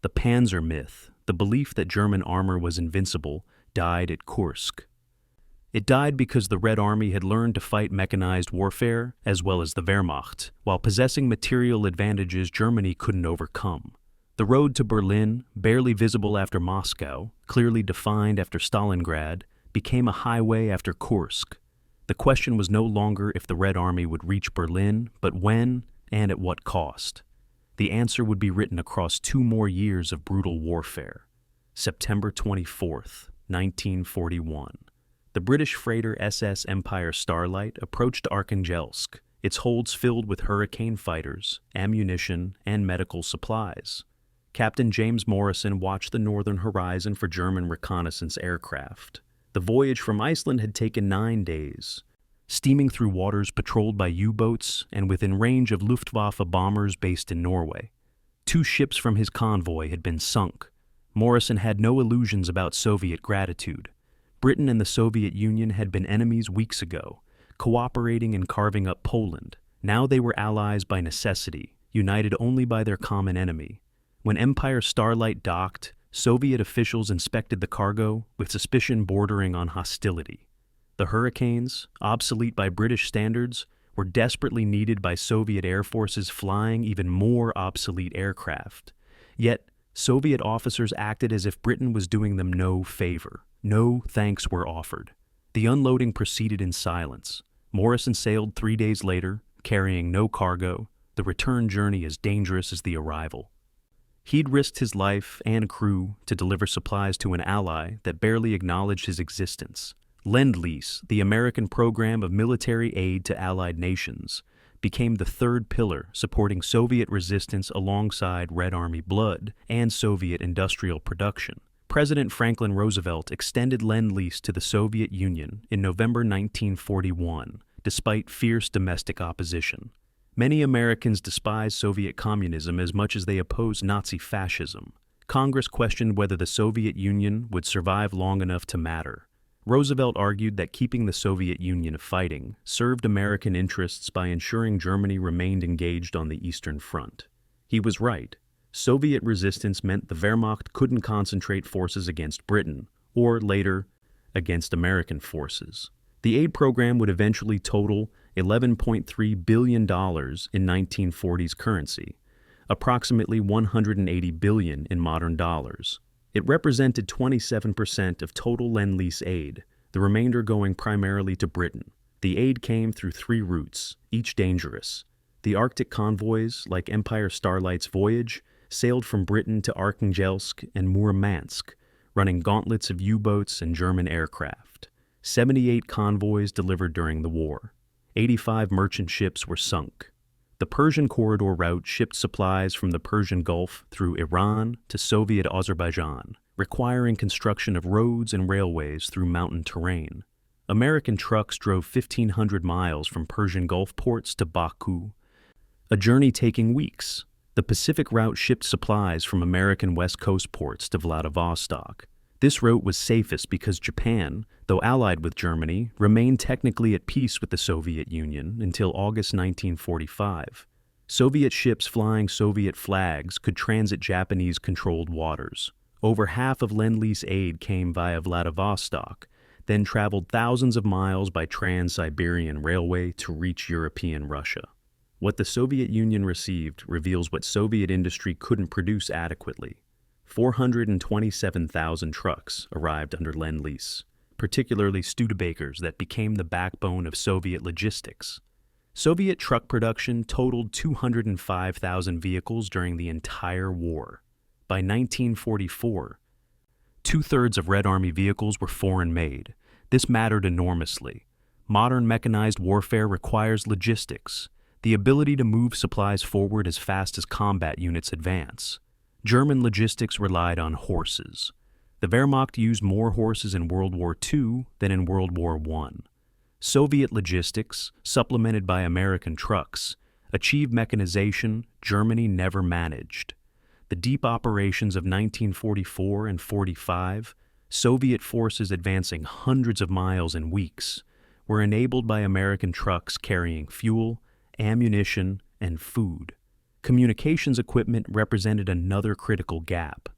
[SPEAKER 1] The Panzer myth, the belief that German armor was invincible, died at Kursk. It died because the Red Army had learned to fight mechanized warfare, as well as the Wehrmacht, while possessing material advantages Germany couldn't overcome. The road to Berlin, barely visible after Moscow, clearly defined after Stalingrad, became a highway after Kursk. The question was no longer if the Red Army would reach Berlin, but when and at what cost. The answer would be written across 2 more years of brutal warfare. September 24th, 1941. The British freighter SS Empire Starlight approached Arkhangelsk, its holds filled with Hurricane fighters, ammunition, and medical supplies. Captain James Morrison watched the northern horizon for German reconnaissance aircraft. The voyage from Iceland had taken 9 days. Steaming through waters patrolled by U-boats and within range of Luftwaffe bombers based in Norway. 2 ships from his convoy had been sunk. Morrison had no illusions about Soviet gratitude. Britain and the Soviet Union had been enemies weeks ago, cooperating in carving up Poland. Now they were allies by necessity, united only by their common enemy. When Empire Starlight docked, Soviet officials inspected the cargo with suspicion bordering on hostility. The Hurricanes, obsolete by British standards, were desperately needed by Soviet air forces flying even more obsolete aircraft. Yet, Soviet officers acted as if Britain was doing them no favor. No thanks were offered. The unloading proceeded in silence. Morrison sailed 3 days later, carrying no cargo, the return journey as dangerous as the arrival. He'd risked his life and crew to deliver supplies to an ally that barely acknowledged his existence. Lend-Lease, the American program of military aid to Allied nations, became the third pillar supporting Soviet resistance alongside Red Army blood and Soviet industrial production. President Franklin Roosevelt extended Lend-Lease to the Soviet Union in November 1941, despite fierce domestic opposition. Many Americans despise Soviet communism as much as they oppose Nazi fascism. Congress questioned whether the Soviet Union would survive long enough to matter. Roosevelt argued that keeping the Soviet Union fighting served American interests by ensuring Germany remained engaged on the Eastern Front. He was right. Soviet resistance meant the Wehrmacht couldn't concentrate forces against Britain, or later, against American forces. The aid program would eventually total $11.3 billion in 1940s currency, approximately $180 billion in modern dollars. It represented 27% of total Lend-Lease aid, the remainder going primarily to Britain. The aid came through 3 routes, each dangerous. The Arctic convoys, like Empire Starlight's voyage, sailed from Britain to Arkhangelsk and Murmansk, running gauntlets of U-boats and German aircraft. 78 convoys delivered during the war. 85 merchant ships were sunk. The Persian corridor route shipped supplies from the Persian Gulf through Iran to Soviet Azerbaijan, requiring construction of roads and railways through mountain terrain. American trucks drove 1,500 miles from Persian Gulf ports to Baku, a journey taking weeks. The Pacific route shipped supplies from American West Coast ports to Vladivostok. This route was safest because Japan, though allied with Germany, remained technically at peace with the Soviet Union until August 1945. Soviet ships flying Soviet flags could transit Japanese-controlled waters. Over half of Lend-Lease aid came via Vladivostok, then traveled thousands of miles by Trans-Siberian Railway to reach European Russia. What the Soviet Union received reveals what Soviet industry couldn't produce adequately. 427,000 trucks arrived under Lend-Lease, particularly Studebakers that became the backbone of Soviet logistics. Soviet truck production totaled 205,000 vehicles during the entire war. By 1944, two-thirds of Red Army vehicles were foreign-made. This mattered enormously. Modern mechanized warfare requires logistics, the ability to move supplies forward as fast as combat units advance. German logistics relied on horses. The Wehrmacht used more horses in World War II than in World War I. Soviet logistics, supplemented by American trucks, achieved mechanization Germany never managed. The deep operations of 1944 and 45, Soviet forces advancing hundreds of miles in weeks, were enabled by American trucks carrying fuel, ammunition, and food. Communications equipment represented another critical gap.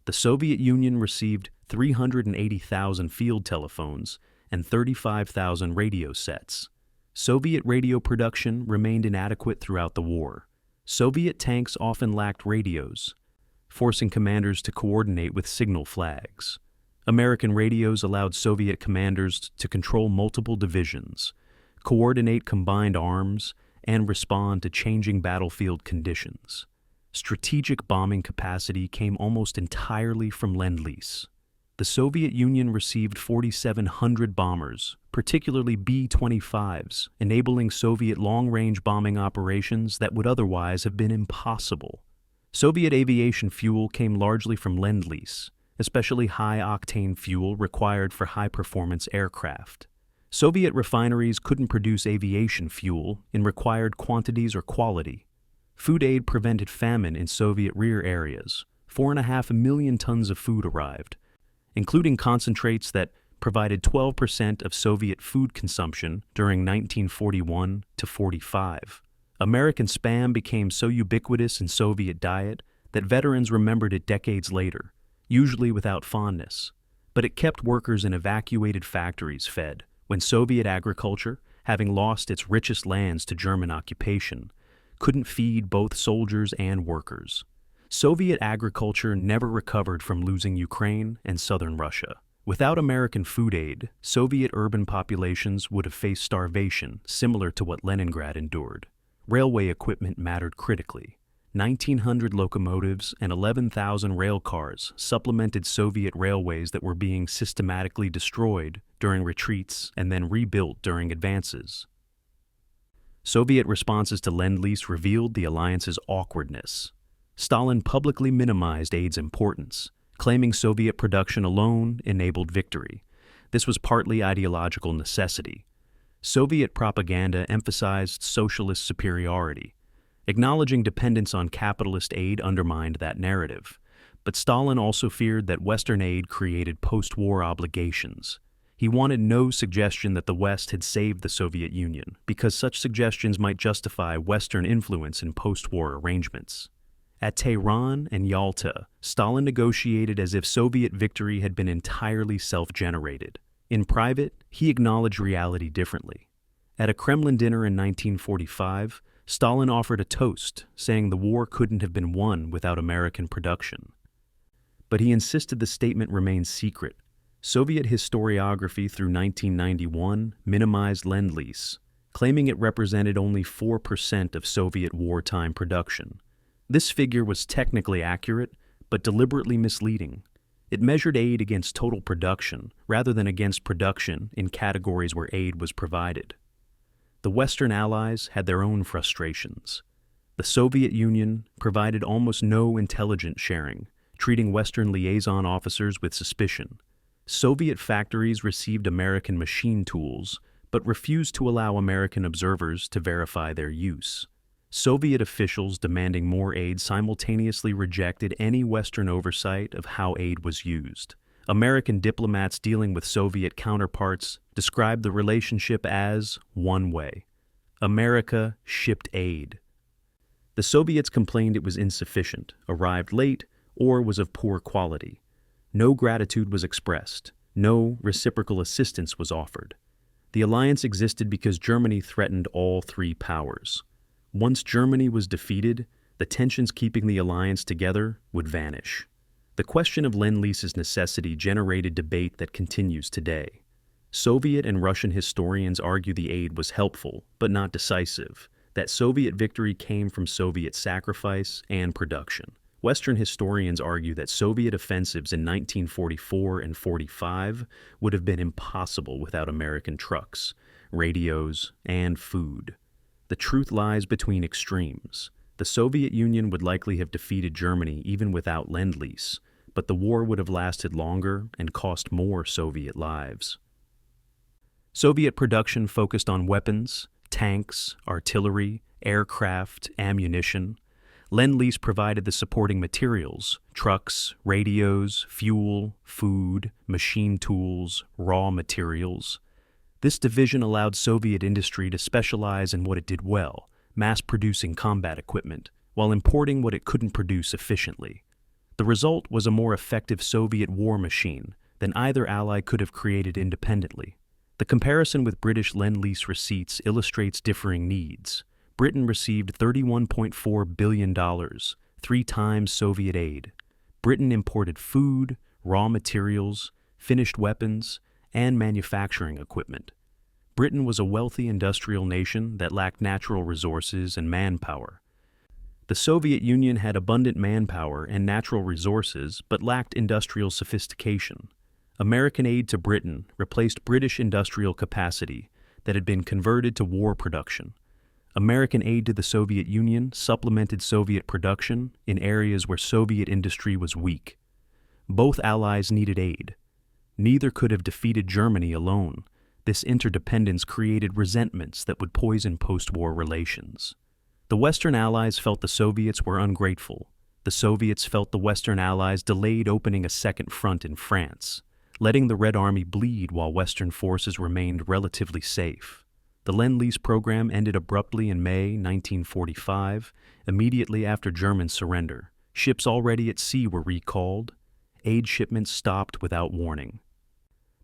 [SPEAKER 1] The Soviet Union received 380,000 field telephones and 35,000 radio sets. Soviet radio production remained inadequate throughout the war. Soviet tanks often lacked radios, forcing commanders to coordinate with signal flags. American radios allowed Soviet commanders to control multiple divisions, coordinate combined arms, and respond to changing battlefield conditions. Strategic bombing capacity came almost entirely from Lend-Lease. The Soviet Union received 4,700 bombers, particularly B-25s, enabling Soviet long-range bombing operations that would otherwise have been impossible. Soviet aviation fuel came largely from Lend-Lease, especially high-octane fuel required for high-performance aircraft. Soviet refineries couldn't produce aviation fuel in required quantities or quality. Food aid prevented famine in Soviet rear areas. 4.5 million tons of food arrived, including concentrates that provided 12% of Soviet food consumption during 1941 to 45. American Spam became so ubiquitous in Soviet diet that veterans remembered it decades later, usually without fondness. But it kept workers in evacuated factories fed, when Soviet agriculture, having lost its richest lands to German occupation, couldn't feed both soldiers and workers. Soviet agriculture never recovered from losing Ukraine and southern Russia. Without American food aid, Soviet urban populations would have faced starvation similar to what Leningrad endured. Railway equipment mattered critically. 1,900 locomotives and 11,000 rail cars supplemented Soviet railways that were being systematically destroyed during retreats and then rebuilt during advances. Soviet responses to Lend-Lease revealed the alliance's awkwardness. Stalin publicly minimized aid's importance, claiming Soviet production alone enabled victory. This was partly ideological necessity. Soviet propaganda emphasized socialist superiority. Acknowledging dependence on capitalist aid undermined that narrative. But Stalin also feared that Western aid created post-war obligations. He wanted no suggestion that the West had saved the Soviet Union, because such suggestions might justify Western influence in post-war arrangements. At Tehran and Yalta, Stalin negotiated as if Soviet victory had been entirely self-generated. In private, he acknowledged reality differently. At a Kremlin dinner in 1945, Stalin offered a toast, saying the war couldn't have been won without American production. But he insisted the statement remain secret. Soviet historiography through 1991 minimized Lend-Lease, claiming it represented only 4% of Soviet wartime production. This figure was technically accurate, but deliberately misleading. It measured aid against total production, rather than against production in categories where aid was provided. The Western Allies had their own frustrations. The Soviet Union provided almost no intelligence sharing, treating Western liaison officers with suspicion. Soviet factories received American machine tools, but refused to allow American observers to verify their use. Soviet officials demanding more aid simultaneously rejected any Western oversight of how aid was used. American diplomats dealing with Soviet counterparts described the relationship as one way. America shipped aid. The Soviets complained it was insufficient, arrived late, or was of poor quality. No gratitude was expressed. No reciprocal assistance was offered. The alliance existed because Germany threatened all three powers. Once Germany was defeated, the tensions keeping the alliance together would vanish. The question of Lend-Lease's necessity generated debate that continues today. Soviet and Russian historians argue the aid was helpful, but not decisive, that Soviet victory came from Soviet sacrifice and production. Western historians argue that Soviet offensives in 1944 and 45 would have been impossible without American trucks, radios, and food. The truth lies between extremes. The Soviet Union would likely have defeated Germany even without Lend-Lease, but the war would have lasted longer and cost more Soviet lives. Soviet production focused on weapons, tanks, artillery, aircraft, ammunition. Lend-Lease provided the supporting materials: trucks, radios, fuel, food, machine tools, raw materials. This division allowed Soviet industry to specialize in what it did well, mass-producing combat equipment, while importing what it couldn't produce efficiently. The result was a more effective Soviet war machine than either ally could have created independently. The comparison with British Lend-Lease receipts illustrates differing needs. Britain received $31.4 billion, 3 times Soviet aid. Britain imported food, raw materials, finished weapons, and manufacturing equipment. Britain was a wealthy industrial nation that lacked natural resources and manpower. The Soviet Union had abundant manpower and natural resources but lacked industrial sophistication. American aid to Britain replaced British industrial capacity that had been converted to war production. American aid to the Soviet Union supplemented Soviet production in areas where Soviet industry was weak. Both allies needed aid. Neither could have defeated Germany alone. This interdependence created resentments that would poison post-war relations. The Western Allies felt the Soviets were ungrateful. The Soviets felt the Western Allies delayed opening a second front in France, letting the Red Army bleed while Western forces remained relatively safe. The Lend-Lease program ended abruptly in May 1945, immediately after German surrender. Ships already at sea were recalled. Aid shipments stopped without warning.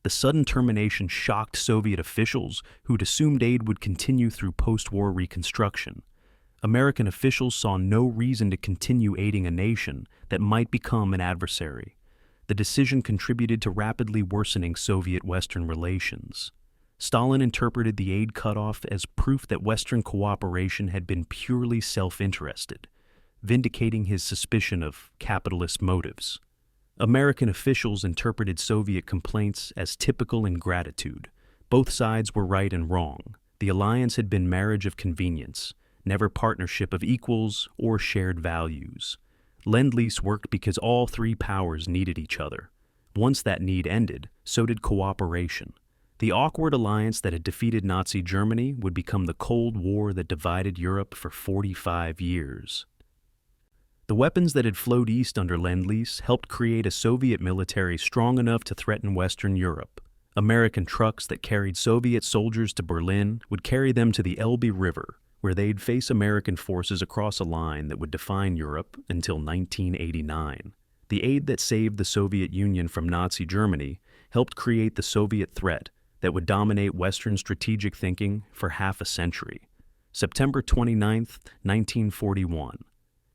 [SPEAKER 1] The sudden termination shocked Soviet officials who'd assumed aid would continue through post-war reconstruction. American officials saw no reason to continue aiding a nation that might become an adversary. The decision contributed to rapidly worsening Soviet-Western relations. Stalin interpreted the aid cutoff as proof that Western cooperation had been purely self-interested, vindicating his suspicion of capitalist motives. American officials interpreted Soviet complaints as typical ingratitude. Both sides were right and wrong. The alliance had been marriage of convenience, never partnership of equals or shared values. Lend-Lease worked because all three powers needed each other. Once that need ended, so did cooperation. The awkward alliance that had defeated Nazi Germany would become the Cold War that divided Europe for 45 years. The weapons that had flowed east under Lend-Lease helped create a Soviet military strong enough to threaten Western Europe. American trucks that carried Soviet soldiers to Berlin would carry them to the Elbe River, where they'd face American forces across a line that would define Europe until 1989. The aid that saved the Soviet Union from Nazi Germany helped create the Soviet threat that would dominate Western strategic thinking for half a century. September 29, 1941.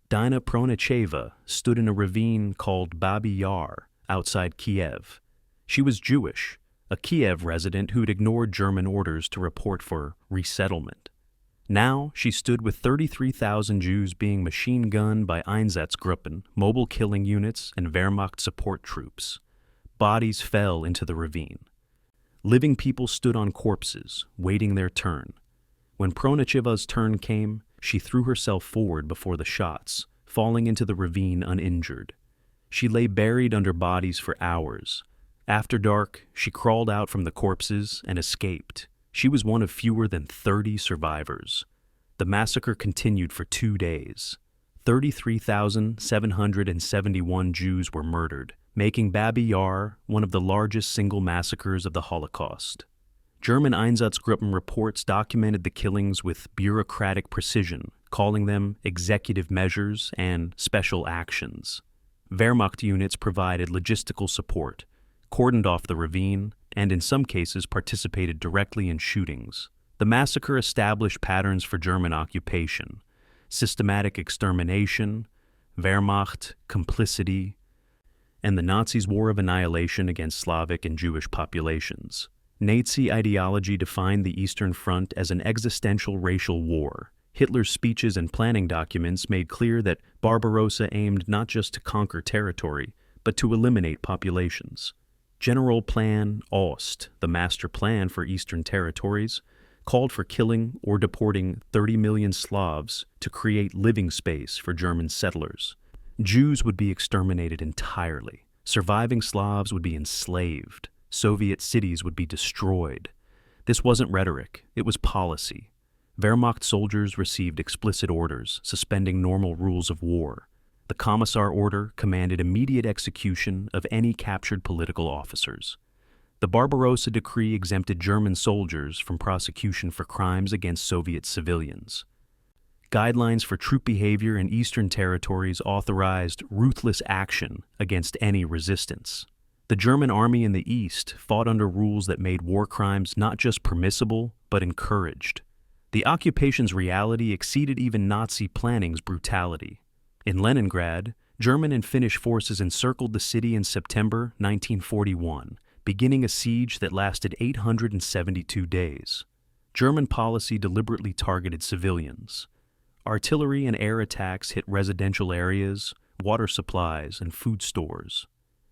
[SPEAKER 1] Dina Pronocheva stood in a ravine called Babi Yar outside Kiev. She was Jewish, a Kiev resident who'd ignored German orders to report for resettlement. Now she stood with 33,000 Jews being machine-gunned by Einsatzgruppen, mobile killing units, and Wehrmacht support troops. Bodies fell into the ravine. Living people stood on corpses, waiting their turn. When Pronocheva's turn came, she threw herself forward before the shots, falling into the ravine uninjured. She lay buried under bodies for hours. After dark, she crawled out from the corpses and escaped. She was one of fewer than 30 survivors. The massacre continued for 2 days. 33,771 Jews were murdered, making Babi Yar one of the largest single massacres of the Holocaust. German Einsatzgruppen reports documented the killings with bureaucratic precision, calling them executive measures and special actions. Wehrmacht units provided logistical support, cordoned off the ravine, and in some cases participated directly in shootings. The massacre established patterns for German occupation: systematic extermination, Wehrmacht, complicity. and the Nazis' war of annihilation against Slavic and Jewish populations. Nazi ideology defined the Eastern Front as an existential racial war. Hitler's speeches and planning documents made clear that Barbarossa aimed not just to conquer territory, but to eliminate populations. General Plan Ost, the master plan for Eastern territories, called for killing or deporting 30 million Slavs to create living space for German settlers. Jews would be exterminated entirely. Surviving Slavs would be enslaved. Soviet cities would be destroyed. This wasn't rhetoric, it was policy. Wehrmacht soldiers received explicit orders, suspending normal rules of war. The Commissar order commanded immediate execution of any captured political officers. The Barbarossa decree exempted German soldiers from prosecution for crimes against Soviet civilians. Guidelines for troop behavior in Eastern territories authorized ruthless action against any resistance. The German army in the East fought under rules that made war crimes not just permissible, but encouraged. The occupation's reality exceeded even Nazi planning's brutality. In Leningrad, German and Finnish forces encircled the city in September 1941, beginning a siege that lasted 872 days. German policy deliberately targeted civilians. Artillery and air attacks hit residential areas, water supplies, and food stores.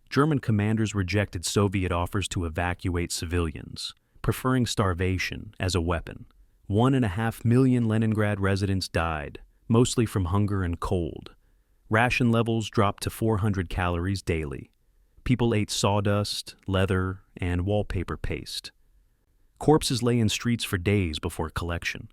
[SPEAKER 1] German commanders rejected Soviet offers to evacuate civilians, preferring starvation as a weapon. 1.5 million Leningrad residents died, mostly from hunger and cold. Ration levels dropped to 400 calories daily. People ate sawdust, leather, and wallpaper paste. Corpses lay in streets for days before collection.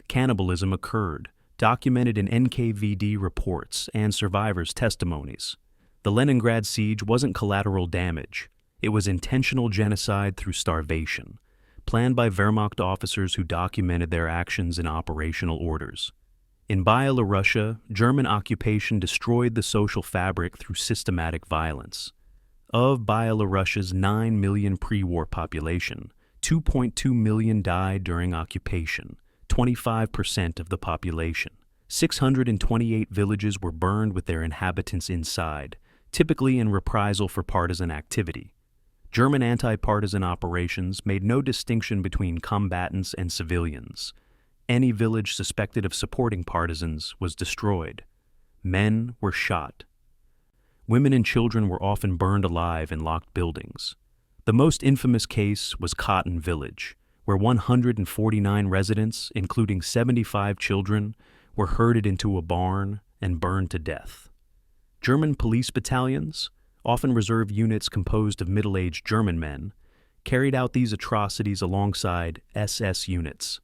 [SPEAKER 1] Cannibalism occurred, documented in NKVD reports and survivors' testimonies. The Leningrad siege wasn't collateral damage. It was intentional genocide through starvation, planned by Wehrmacht officers who documented their actions in operational orders. In Byelorussia, German occupation destroyed the social fabric through systematic violence. Of Byelorussia's 9 million pre-war population, 2.2 million died during occupation, 25% of the population. 628 villages were burned with their inhabitants inside, typically in reprisal for partisan activity. German anti-partisan operations made no distinction between combatants and civilians. Any village suspected of supporting partisans was destroyed. Men were shot. Women and children were often burned alive in locked buildings. The most infamous case was Cotton Village, where 149 residents, including 75 children, were herded into a barn and burned to death. German police battalions, often reserve units composed of middle-aged German men, carried out these atrocities alongside SS units.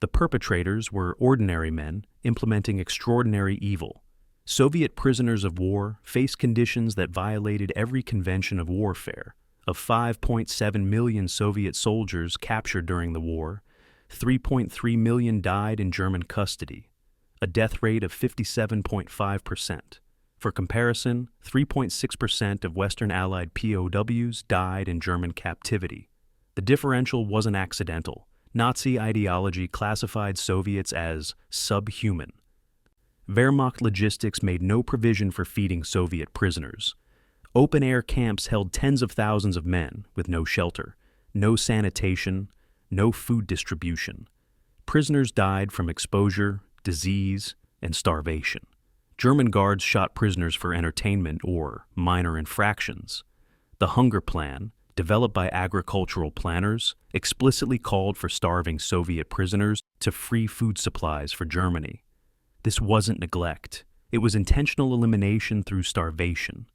[SPEAKER 1] The perpetrators were ordinary men implementing extraordinary evil. Soviet prisoners of war faced conditions that violated every convention of warfare. Of 5.7 million Soviet soldiers captured during the war, 3.3 million died in German custody, a death rate of 57.5%. For comparison, 3.6% of Western Allied POWs died in German captivity. The differential wasn't accidental. Nazi ideology classified Soviets as subhuman. Wehrmacht logistics made no provision for feeding Soviet prisoners. Open-air camps held tens of thousands of men with no shelter, no sanitation, no food distribution. Prisoners died from exposure, disease, and starvation. German guards shot prisoners for entertainment or minor infractions. The Hunger Plan, developed by agricultural planners, explicitly called for starving Soviet prisoners to free food supplies for Germany. This wasn't neglect. It was intentional elimination through starvation.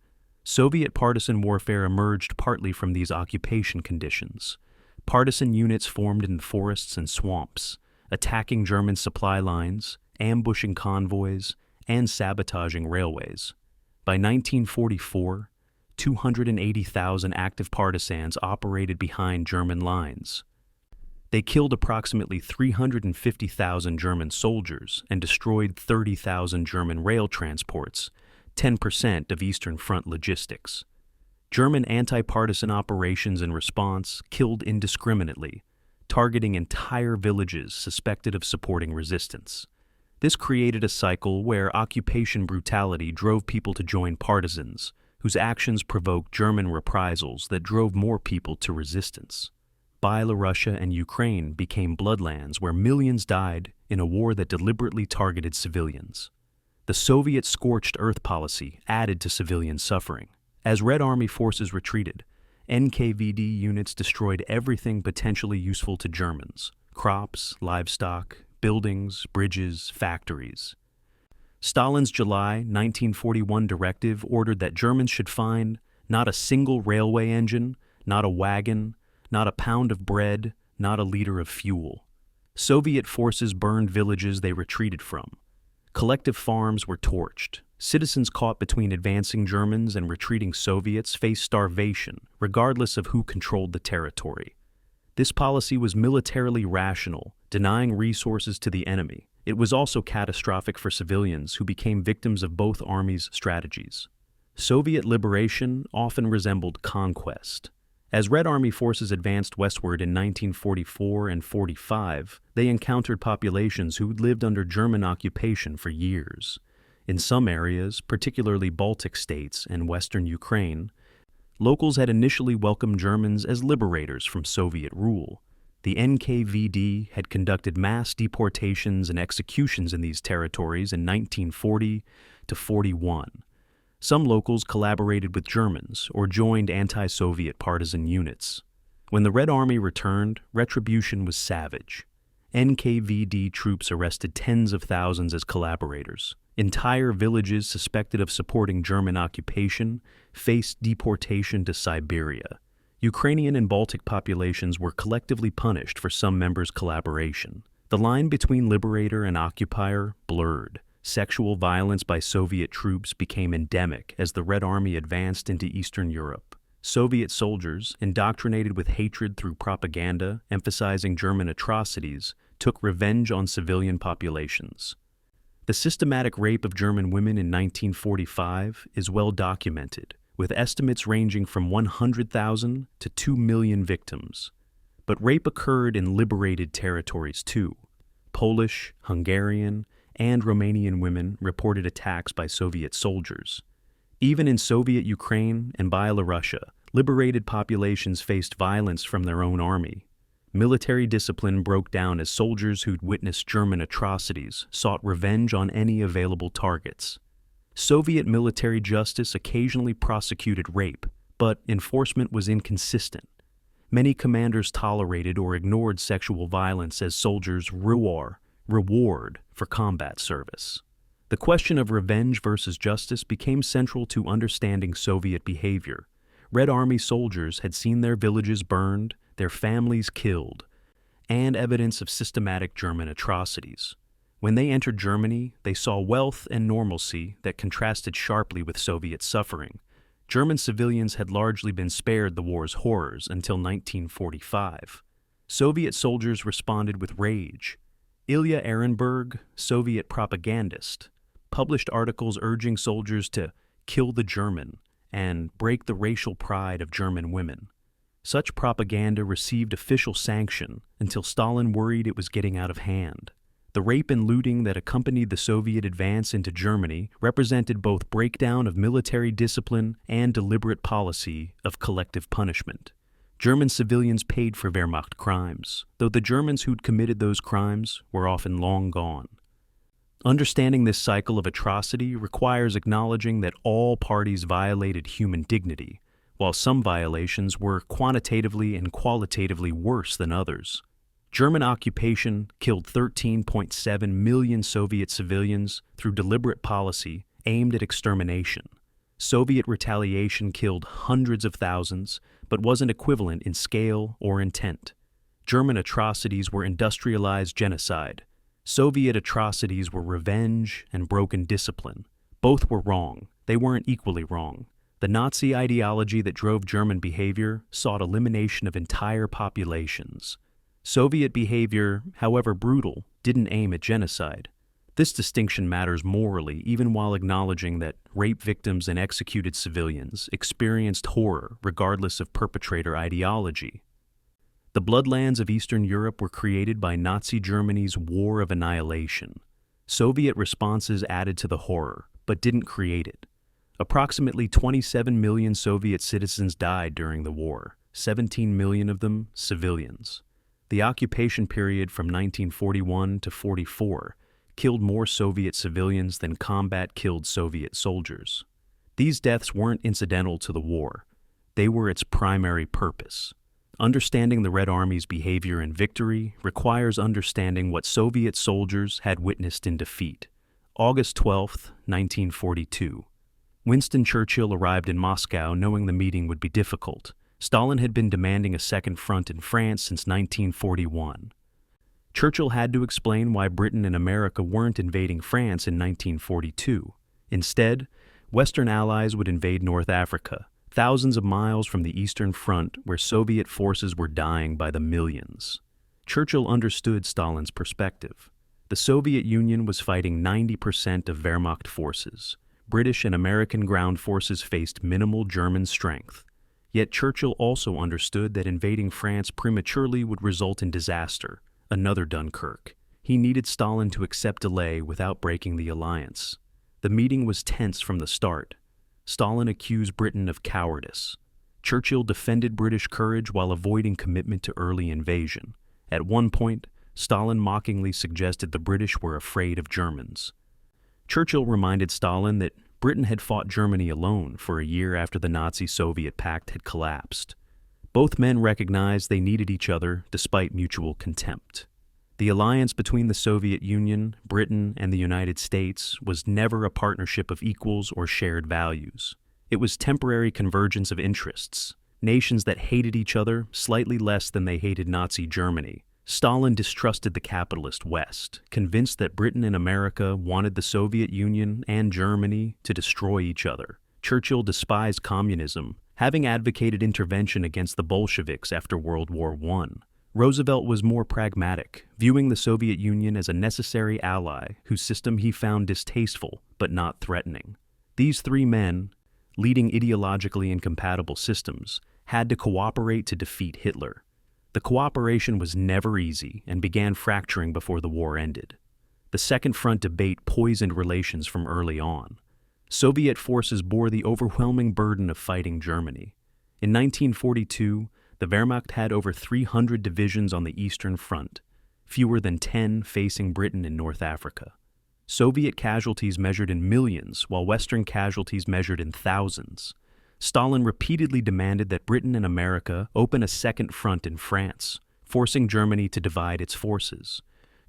[SPEAKER 1] Soviet partisan warfare emerged partly from these occupation conditions. Partisan units formed in forests and swamps, attacking German supply lines, ambushing convoys, and sabotaging railways. By 1944, 280,000 active partisans operated behind German lines. They killed approximately 350,000 German soldiers and destroyed 30,000 German rail transports, 10% of Eastern Front logistics. German anti-partisan operations in response killed indiscriminately, targeting entire villages suspected of supporting resistance. This created a cycle where occupation brutality drove people to join partisans, who whose actions provoked German reprisals that drove more people to resistance. Barbarossa and Ukraine became bloodlands where millions died in a war that deliberately targeted civilians. The Soviet scorched earth policy added to civilian suffering. As Red Army forces retreated, NKVD units destroyed everything potentially useful to Germans: crops, livestock, buildings, bridges, factories. Stalin's July 1941 directive ordered that Germans should find not a single railway engine, not a wagon, not a pound of bread, not a liter of fuel. Soviet forces burned villages they retreated from. Collective farms were torched. Citizens caught between advancing Germans and retreating Soviets faced starvation, regardless of who controlled the territory. This policy was militarily rational, denying resources to the enemy. It was also catastrophic for civilians who became victims of both armies' strategies. Soviet liberation often resembled conquest. As Red Army forces advanced westward in 1944 and 45, they encountered populations who'd lived under German occupation for years. In some areas, particularly Baltic states and western Ukraine, locals had initially welcomed Germans as liberators from Soviet rule. The NKVD had conducted mass deportations and executions in these territories in 1940 to 41. Some locals collaborated with Germans or joined anti-Soviet partisan units. When the Red Army returned, retribution was savage. NKVD troops arrested tens of thousands as collaborators. Entire villages suspected of supporting German occupation faced deportation to Siberia. Ukrainian and Baltic populations were collectively punished for some members' collaboration. The line between liberator and occupier blurred. Sexual violence by Soviet troops became endemic as the Red Army advanced into Eastern Europe. Soviet soldiers, indoctrinated with hatred through propaganda emphasizing German atrocities, took revenge on civilian populations. The systematic rape of German women in 1945 is well documented, with estimates ranging from 100,000 to 2 million victims. But rape occurred in liberated territories too. Polish, Hungarian, and Romanian women reported attacks by Soviet soldiers. Even in Soviet Ukraine and Byelorussia, liberated populations faced violence from their own army. Military discipline broke down as soldiers who'd witnessed German atrocities sought revenge on any available targets. Soviet military justice occasionally prosecuted rape, but enforcement was inconsistent. Many commanders tolerated or ignored sexual violence as soldiers' reward for combat service. The question of revenge versus justice became central to understanding Soviet behavior. Red Army soldiers had seen their villages burned, their families killed, and evidence of systematic German atrocities. When they entered Germany, they saw wealth and normalcy that contrasted sharply with Soviet suffering. German civilians had largely been spared the war's horrors until 1945. Soviet soldiers responded with rage. Ilya Ehrenberg, Soviet propagandist, published articles urging soldiers to kill the German and break the racial pride of German women. Such propaganda received official sanction until Stalin worried it was getting out of hand. The rape and looting that accompanied the Soviet advance into Germany represented both breakdown of military discipline and deliberate policy of collective punishment. German civilians paid for Wehrmacht crimes, though the Germans who'd committed those crimes were often long gone. Understanding this cycle of atrocity requires acknowledging that all parties violated human dignity, while some violations were quantitatively and qualitatively worse than others. German occupation killed 13.7 million Soviet civilians through deliberate policy aimed at extermination. Soviet retaliation killed hundreds of thousands, but wasn't equivalent in scale or intent. German atrocities were industrialized genocide. Soviet atrocities were revenge and broken discipline. Both were wrong. They weren't equally wrong. The Nazi ideology that drove German behavior sought elimination of entire populations. Soviet behavior, however brutal, didn't aim at genocide. This distinction matters morally even while acknowledging that rape victims and executed civilians experienced horror regardless of perpetrator ideology. The bloodlands of Eastern Europe were created by Nazi Germany's war of annihilation. Soviet responses added to the horror, but didn't create it. Approximately 27 million Soviet citizens died during the war, 17 million of them civilians. The occupation period from 1941 to 44 killed more Soviet civilians than combat killed Soviet soldiers. These deaths weren't incidental to the war. They were its primary purpose. Understanding the Red Army's behavior in victory requires understanding what Soviet soldiers had witnessed in defeat. August 12, 1942. Winston Churchill arrived in Moscow knowing the meeting would be difficult. Stalin had been demanding a second front in France since 1941. Churchill had to explain why Britain and America weren't invading France in 1942. Instead, Western allies would invade North Africa, thousands of miles from the Eastern Front where Soviet forces were dying by the millions. Churchill understood Stalin's perspective. The Soviet Union was fighting 90% of Wehrmacht forces. British and American ground forces faced minimal German strength. Yet Churchill also understood that invading France prematurely would result in disaster, another Dunkirk. He needed Stalin to accept delay without breaking the alliance. The meeting was tense from the start. Stalin accused Britain of cowardice. Churchill defended British courage while avoiding commitment to early invasion. At one point, Stalin mockingly suggested the British were afraid of Germans. Churchill reminded Stalin that Britain had fought Germany alone for a year after the Nazi-Soviet pact had collapsed. Both men recognized they needed each other despite mutual contempt. The alliance between the Soviet Union, Britain, and the United States was never a partnership of equals or shared values. It was temporary convergence of interests, nations that hated each other slightly less than they hated Nazi Germany. Stalin distrusted the capitalist West, convinced that Britain and America wanted the Soviet Union and Germany to destroy each other. Churchill despised communism, having advocated intervention against the Bolsheviks after World War I. Roosevelt was more pragmatic, viewing the Soviet Union as a necessary ally whose system he found distasteful but not threatening. These three men, leading ideologically incompatible systems, had to cooperate to defeat Hitler. The cooperation was never easy and began fracturing before the war ended. The Second Front debate poisoned relations from early on. Soviet forces bore the overwhelming burden of fighting Germany. In 1942, the Wehrmacht had over 300 divisions on the Eastern Front, fewer than 10 facing Britain in North Africa. Soviet casualties measured in millions, while Western casualties measured in thousands. Stalin repeatedly demanded that Britain and America open a second front in France, forcing Germany to divide its forces.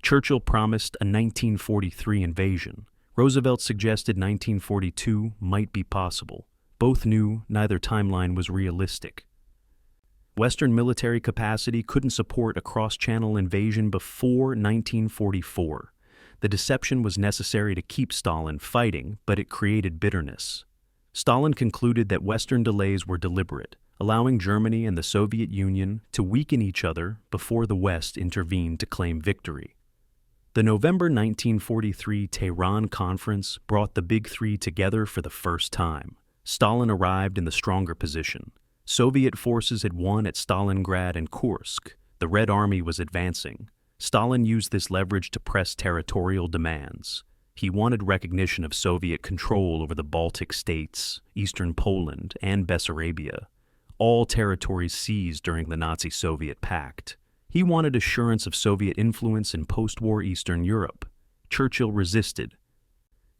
[SPEAKER 1] Churchill promised a 1943 invasion. Roosevelt suggested 1942 might be possible. Both knew neither timeline was realistic. Western military capacity couldn't support a cross-channel invasion before 1944. The deception was necessary to keep Stalin fighting, but it created bitterness. Stalin concluded that Western delays were deliberate, allowing Germany and the Soviet Union to weaken each other before the West intervened to claim victory. The November 1943 Tehran Conference brought the Big Three together for the first time. Stalin arrived in the stronger position. Soviet forces had won at Stalingrad and Kursk. The Red Army was advancing. Stalin used this leverage to press territorial demands. He wanted recognition of Soviet control over the Baltic states, eastern Poland, and Bessarabia, all territories seized during the Nazi-Soviet pact. He wanted assurance of Soviet influence in post-war Eastern Europe. Churchill resisted,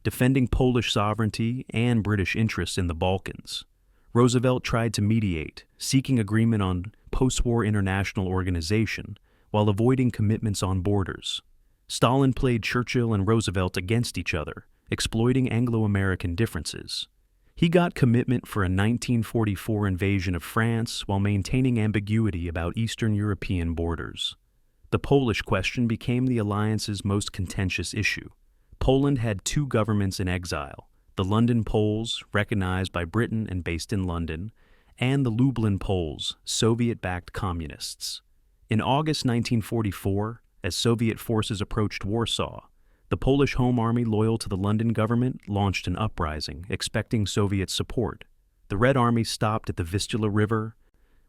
[SPEAKER 1] defending Polish sovereignty and British interests in the Balkans. Roosevelt tried to mediate, seeking agreement on post-war international organization while avoiding commitments on borders. Stalin played Churchill and Roosevelt against each other, exploiting Anglo-American differences. He got commitment for a 1944 invasion of France while maintaining ambiguity about Eastern European borders. The Polish question became the alliance's most contentious issue. Poland had two governments in exile, the London Poles, recognized by Britain and based in London, and the Lublin Poles, Soviet-backed communists. In August 1944, as Soviet forces approached Warsaw, the Polish Home Army loyal to the London government launched an uprising, expecting Soviet support. The Red Army stopped at the Vistula River,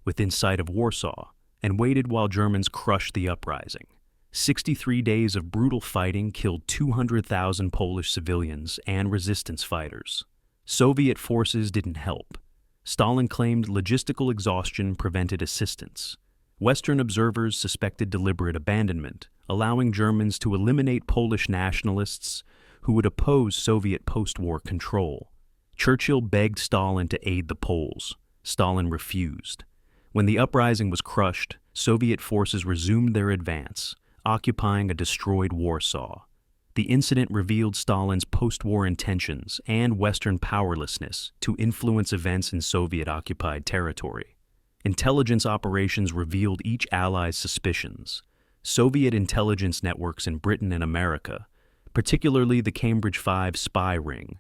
[SPEAKER 1] within sight of Warsaw, and waited while Germans crushed the uprising. 63 days of brutal fighting killed 200,000 Polish civilians and resistance fighters. Soviet forces didn't help. Stalin claimed logistical exhaustion prevented assistance. Western observers suspected deliberate abandonment, allowing Germans to eliminate Polish nationalists who would oppose Soviet post-war control. Churchill begged Stalin to aid the Poles. Stalin refused. When the uprising was crushed, Soviet forces resumed their advance, occupying a destroyed Warsaw. The incident revealed Stalin's post-war intentions and Western powerlessness to influence events in Soviet-occupied territory. Intelligence operations revealed each ally's suspicions. Soviet intelligence networks in Britain and America, particularly the Cambridge 5 spy ring,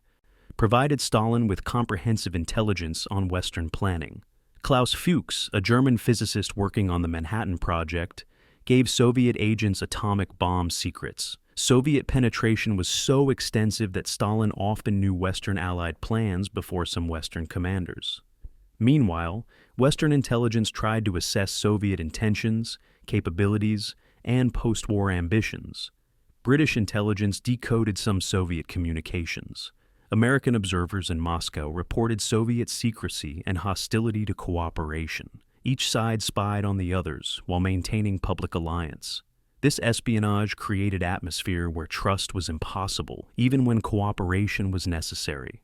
[SPEAKER 1] provided Stalin with comprehensive intelligence on Western planning. Klaus Fuchs, a German physicist working on the Manhattan Project, gave Soviet agents atomic bomb secrets. Soviet penetration was so extensive that Stalin often knew Western Allied plans before some Western commanders. Meanwhile, Western intelligence tried to assess Soviet intentions, capabilities, and post-war ambitions. British intelligence decoded some Soviet communications. American observers in Moscow reported Soviet secrecy and hostility to cooperation. Each side spied on the others while maintaining public alliance. This espionage created an atmosphere where trust was impossible, even when cooperation was necessary.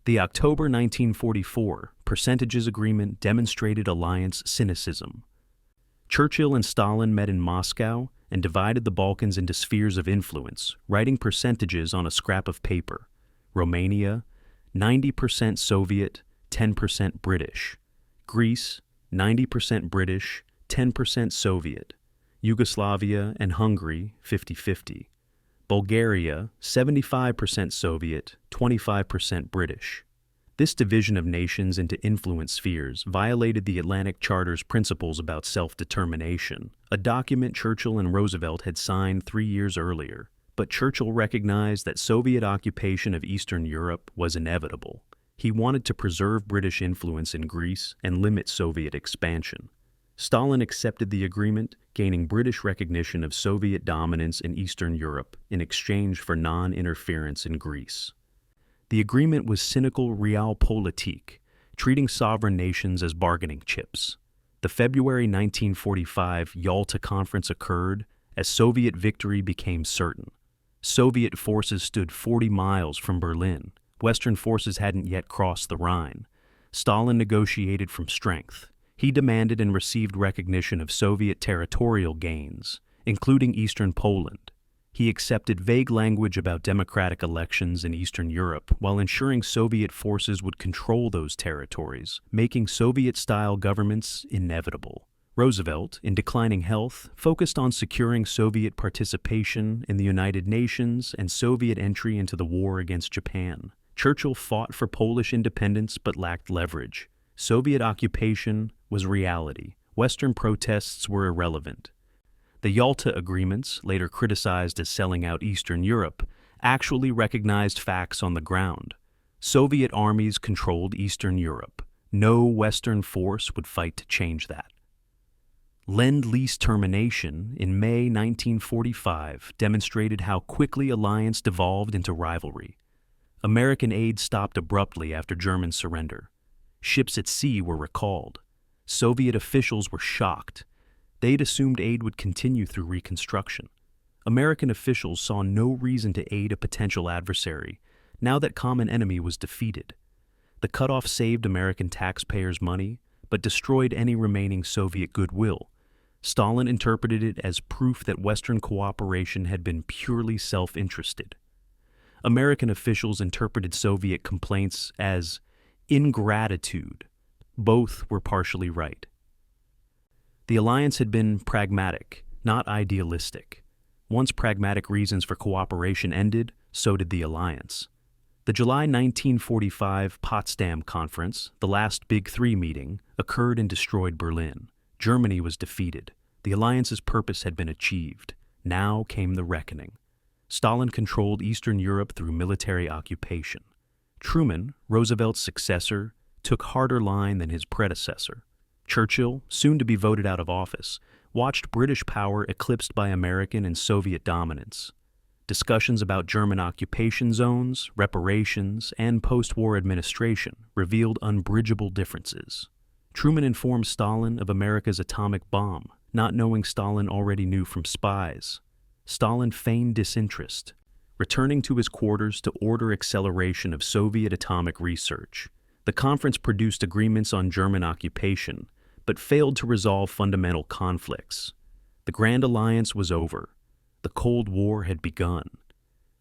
[SPEAKER 1] The October 1944 Percentages Agreement demonstrated alliance cynicism. Churchill and Stalin met in Moscow and divided the Balkans into spheres of influence, writing percentages on a scrap of paper. Romania, 90% Soviet, 10% British. Greece, 90% British, 10% Soviet. Yugoslavia and Hungary, 50-50. Bulgaria, 75% Soviet, 25% British. This division of nations into influence spheres violated the Atlantic Charter's principles about self-determination, a document Churchill and Roosevelt had signed 3 years earlier. But Churchill recognized that Soviet occupation of Eastern Europe was inevitable. He wanted to preserve British influence in Greece and limit Soviet expansion. Stalin accepted the agreement, gaining British recognition of Soviet dominance in Eastern Europe in exchange for non-interference in Greece. The agreement was cynical realpolitik, treating sovereign nations as bargaining chips. The February 1945 Yalta Conference occurred as Soviet victory became certain. Soviet forces stood 40 miles from Berlin. Western forces hadn't yet crossed the Rhine. Stalin negotiated from strength. He demanded and received recognition of Soviet territorial gains, including Eastern Poland. He accepted vague language about democratic elections in Eastern Europe while ensuring Soviet forces would control those territories, making Soviet-style governments inevitable. Roosevelt, in declining health, focused on securing Soviet participation in the United Nations and Soviet entry into the war against Japan. Churchill fought for Polish independence but lacked leverage. Soviet occupation was reality. Western protests were irrelevant. The Yalta Agreements, later criticized as selling out Eastern Europe, actually recognized facts on the ground. Soviet armies controlled Eastern Europe. No Western force would fight to change that. Lend-Lease termination in May 1945 demonstrated how quickly alliance devolved into rivalry. American aid stopped abruptly after German surrender. Ships at sea were recalled. Soviet officials were shocked. They'd assumed aid would continue through reconstruction. American officials saw no reason to aid a potential adversary, now that common enemy was defeated. The cutoff saved American taxpayers' money, but destroyed any remaining Soviet goodwill. Stalin interpreted it as proof that Western cooperation had been purely self-interested. American officials interpreted Soviet complaints as ingratitude. Both were partially right. The alliance had been pragmatic, not idealistic. Once pragmatic reasons for cooperation ended, so did the alliance. The July 1945 Potsdam Conference, the last Big Three meeting, occurred and destroyed Berlin. Germany was defeated. The alliance's purpose had been achieved. Now came the reckoning. Stalin controlled Eastern Europe through military occupation. Truman, Roosevelt's successor, took harder line than his predecessor. Churchill, soon to be voted out of office, watched British power eclipsed by American and Soviet dominance. Discussions about German occupation zones, reparations, and post-war administration revealed unbridgeable differences. Truman informed Stalin of America's atomic bomb, not knowing Stalin already knew from spies. Stalin feigned disinterest, returning to his quarters to order acceleration of Soviet atomic research. The conference produced agreements on German occupation, but failed to resolve fundamental conflicts. The Grand Alliance was over. The Cold War had begun.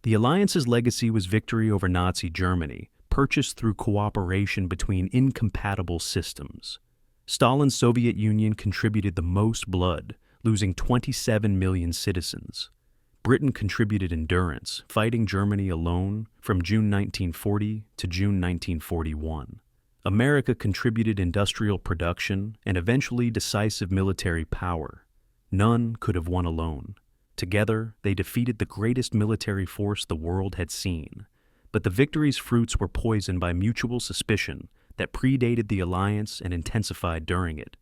[SPEAKER 1] The alliance's legacy was victory over Nazi Germany, purchased through cooperation between incompatible systems. Stalin's Soviet Union contributed the most blood, losing 27 million citizens. Britain contributed endurance, fighting Germany alone from June 1940 to June 1941. America contributed industrial production and eventually decisive military power. None could have won alone. Together, they defeated the greatest military force the world had seen. But the victory's fruits were poisoned by mutual suspicion that predated the alliance and intensified during it.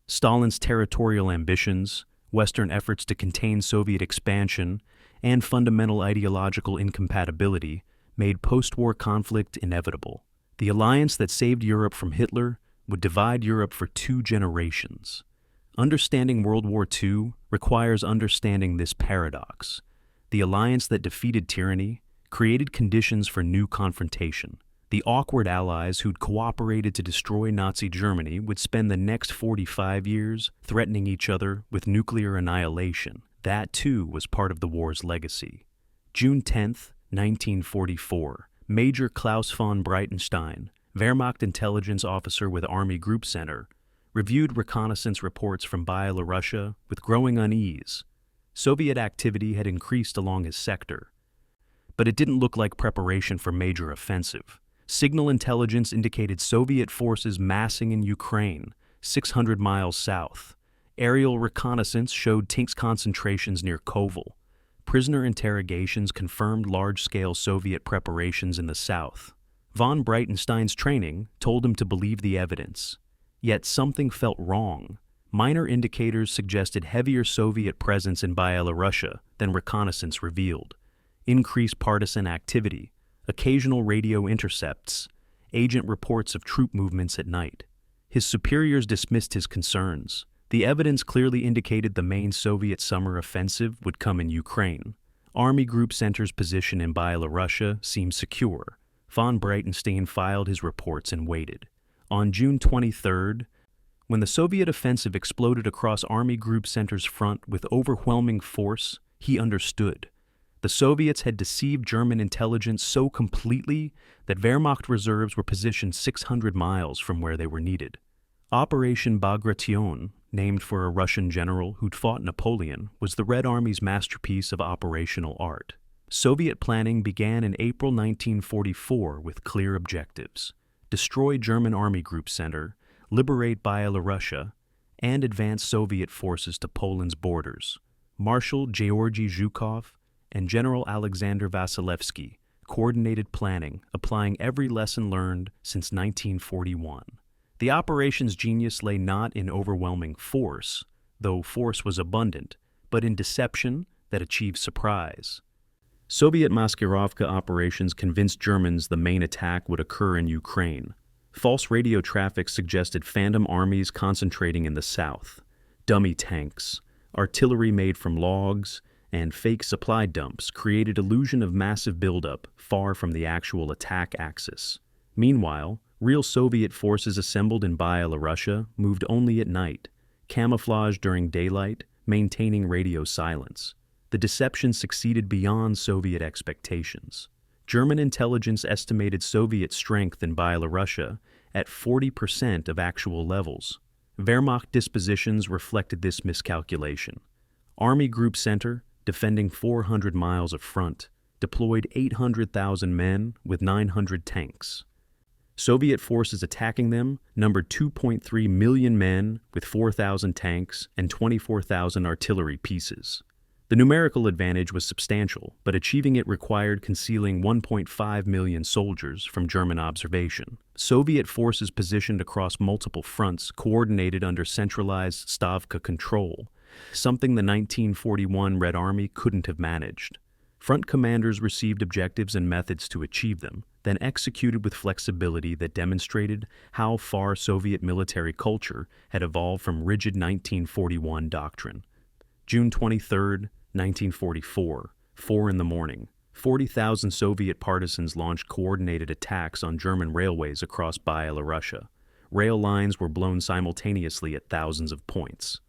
[SPEAKER 1] Stalin's territorial ambitions, Western efforts to contain Soviet expansion, and fundamental ideological incompatibility made post-war conflict inevitable. The alliance that saved Europe from Hitler would divide Europe for 2 generations. Understanding World War II requires understanding this paradox. The alliance that defeated tyranny created conditions for new confrontation. The awkward allies who'd cooperated to destroy Nazi Germany would spend the next 45 years threatening each other with nuclear annihilation. That, too, was part of the war's legacy. June 10, 1944, Major Klaus von Breitenstein, Wehrmacht intelligence officer with Army Group Center, reviewed reconnaissance reports from Byelorussia with growing unease. Soviet activity had increased along his sector. But it didn't look like preparation for major offensive. Signal intelligence indicated Soviet forces massing in Ukraine, 600 miles south. Aerial reconnaissance showed tanks concentrations near Kovel. Prisoner interrogations confirmed large-scale Soviet preparations in the south. Von Breitenstein's training told him to believe the evidence. Yet something felt wrong. Minor indicators suggested heavier Soviet presence in Byelorussia than reconnaissance revealed. Increased partisan activity, occasional radio intercepts, agent reports of troop movements at night. His superiors dismissed his concerns. The evidence clearly indicated the main Soviet summer offensive would come in Ukraine. Army Group Center's position in Byelorussia seemed secure. Von Breitenstein filed his reports and waited. On June 23rd, when the Soviet offensive exploded across Army Group Center's front with overwhelming force, he understood. The Soviets had deceived German intelligence so completely that Wehrmacht reserves were positioned 600 miles from where they were needed. Operation Bagration, named for a Russian general who'd fought Napoleon, was the Red Army's masterpiece of operational art. Soviet planning began in April 1944 with clear objectives: destroy German Army Group Center, liberate Byelorussia, and advance Soviet forces to Poland's borders. Marshal Georgy Zhukov and General Alexander Vasilevsky coordinated planning, applying every lesson learned since 1941. The operation's genius lay not in overwhelming force, though force was abundant, but in deception that achieved surprise. Soviet Maskirovka operations convinced Germans the main attack would occur in Ukraine. False radio traffic suggested phantom armies concentrating in the south. Dummy tanks, artillery made from logs, and fake supply dumps created illusion of massive buildup far from the actual attack axis. Meanwhile, real Soviet forces assembled in Byelorussia moved only at night, camouflaged during daylight, maintaining radio silence. The deception succeeded beyond Soviet expectations. German intelligence estimated Soviet strength in Byelorussia at 40% of actual levels. Wehrmacht dispositions reflected this miscalculation. Army Group Center, defending 400 miles of front, deployed 800,000 men with 900 tanks. Soviet forces attacking them numbered 2.3 million men with 4,000 tanks and 24,000 artillery pieces. The numerical advantage was substantial, but achieving it required concealing 1.5 million soldiers from German observation. Soviet forces positioned across multiple fronts coordinated under centralized Stavka control, something the 1941 Red Army couldn't have managed. Front commanders received objectives and methods to achieve them, then executed with flexibility that demonstrated how far Soviet military culture had evolved from rigid 1941 doctrine. June 23, 1944, 4 in the morning. 40,000 Soviet partisans launched coordinated attacks on German railways across Byelorussia. Rail lines were blown simultaneously at thousands of points.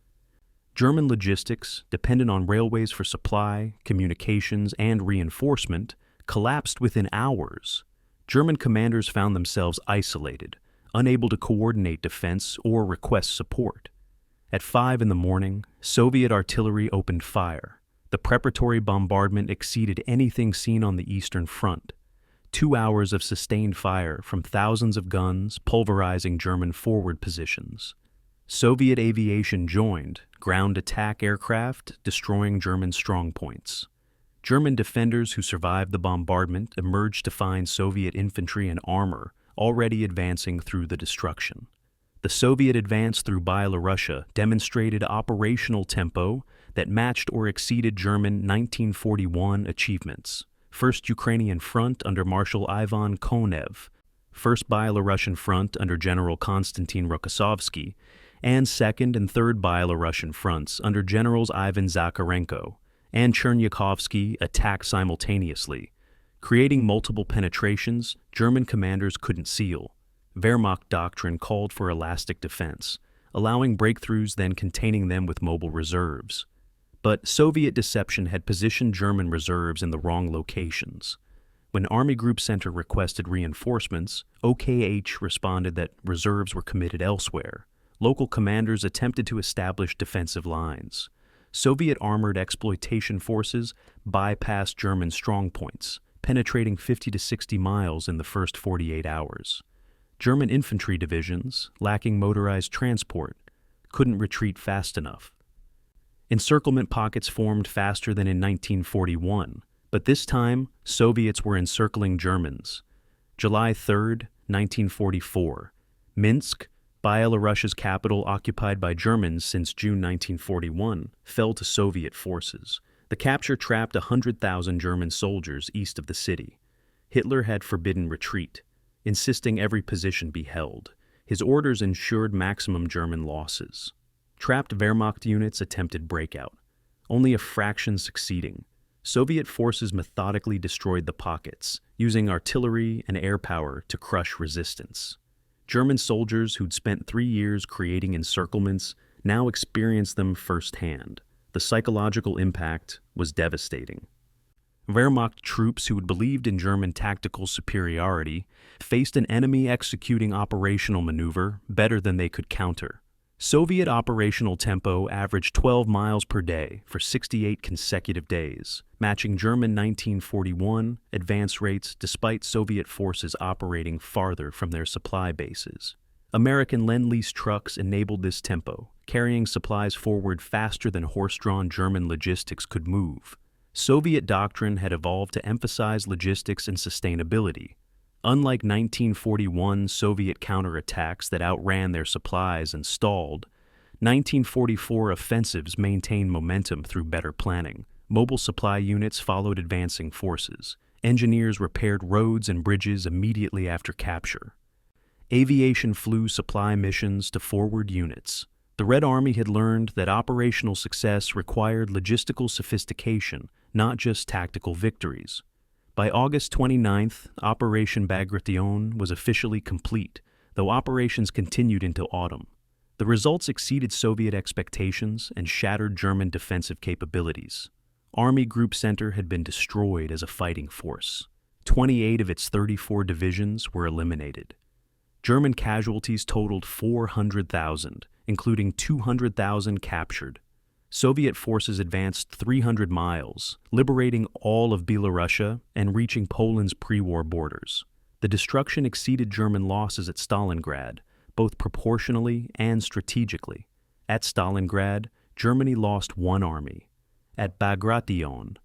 [SPEAKER 1] German logistics, dependent on railways for supply, communications, and reinforcement, collapsed within hours. German commanders found themselves isolated, unable to coordinate defense or request support. At 5 in the morning, Soviet artillery opened fire. The preparatory bombardment exceeded anything seen on the Eastern Front. 2 hours of sustained fire from thousands of guns pulverizing German forward positions. Soviet aviation joined, ground attack aircraft destroying German strongpoints. German defenders who survived the bombardment emerged to find Soviet infantry and armor already advancing through the destruction. The Soviet advance through Byelorussia demonstrated operational tempo that matched or exceeded German 1941 achievements. 1st Ukrainian Front under Marshal Ivan Konev, 1st Byelorussian Front under General Konstantin Rokossovsky, and 2nd and 3rd Byelorussian Fronts under Generals Ivan Zakharenko and Chernyakhovsky attacked simultaneously. Creating multiple penetrations German commanders couldn't seal. Wehrmacht doctrine called for elastic defense, allowing breakthroughs then containing them with mobile reserves. But Soviet deception had positioned German reserves in the wrong locations. When Army Group Center requested reinforcements, OKH responded that reserves were committed elsewhere. Local commanders attempted to establish defensive lines. Soviet armored exploitation forces bypassed German strongpoints, penetrating 50 to 60 miles in the first 48 hours. German infantry divisions, lacking motorized transport, couldn't retreat fast enough. Encirclement pockets formed faster than in 1941, but this time Soviets were encircling Germans. July 3, 1944, Minsk, Byelorussia's capital occupied by Germans since June 1941, fell to Soviet forces. The capture trapped 100,000 German soldiers east of the city. Hitler had forbidden retreat, insisting every position be held. His orders ensured maximum German losses. Trapped Wehrmacht units attempted breakout, only a fraction succeeding. Soviet forces methodically destroyed the pockets, using artillery and air power to crush resistance. German soldiers who'd spent 3 years creating encirclements now experienced them firsthand. The psychological impact was devastating. Wehrmacht troops who had believed in German tactical superiority faced an enemy executing operational maneuver better than they could counter. Soviet operational tempo averaged 12 miles per day for 68 consecutive days, matching German 1941 advance rates despite Soviet forces operating farther from their supply bases. American Lend-Lease trucks enabled this tempo, carrying supplies forward faster than horse-drawn German logistics could move. Soviet doctrine had evolved to emphasize logistics and sustainability. Unlike 1941 Soviet counterattacks that outran their supplies and stalled, 1944 offensives maintained momentum through better planning. Mobile supply units followed advancing forces. Engineers repaired roads and bridges immediately after capture. Aviation flew supply missions to forward units. The Red Army had learned that operational success required logistical sophistication, not just tactical victories. By August 29th, Operation Bagration was officially complete, though operations continued into autumn. The results exceeded Soviet expectations and shattered German defensive capabilities. Army Group Center had been destroyed as a fighting force. 28 of its 34 divisions were eliminated. German casualties totaled 400,000, including 200,000 captured. Soviet forces advanced 300 miles, liberating all of Belorussia and reaching Poland's pre-war borders. The destruction exceeded German losses at Stalingrad, both proportionally and strategically. At Stalingrad, Germany lost 1 army. At Bagration,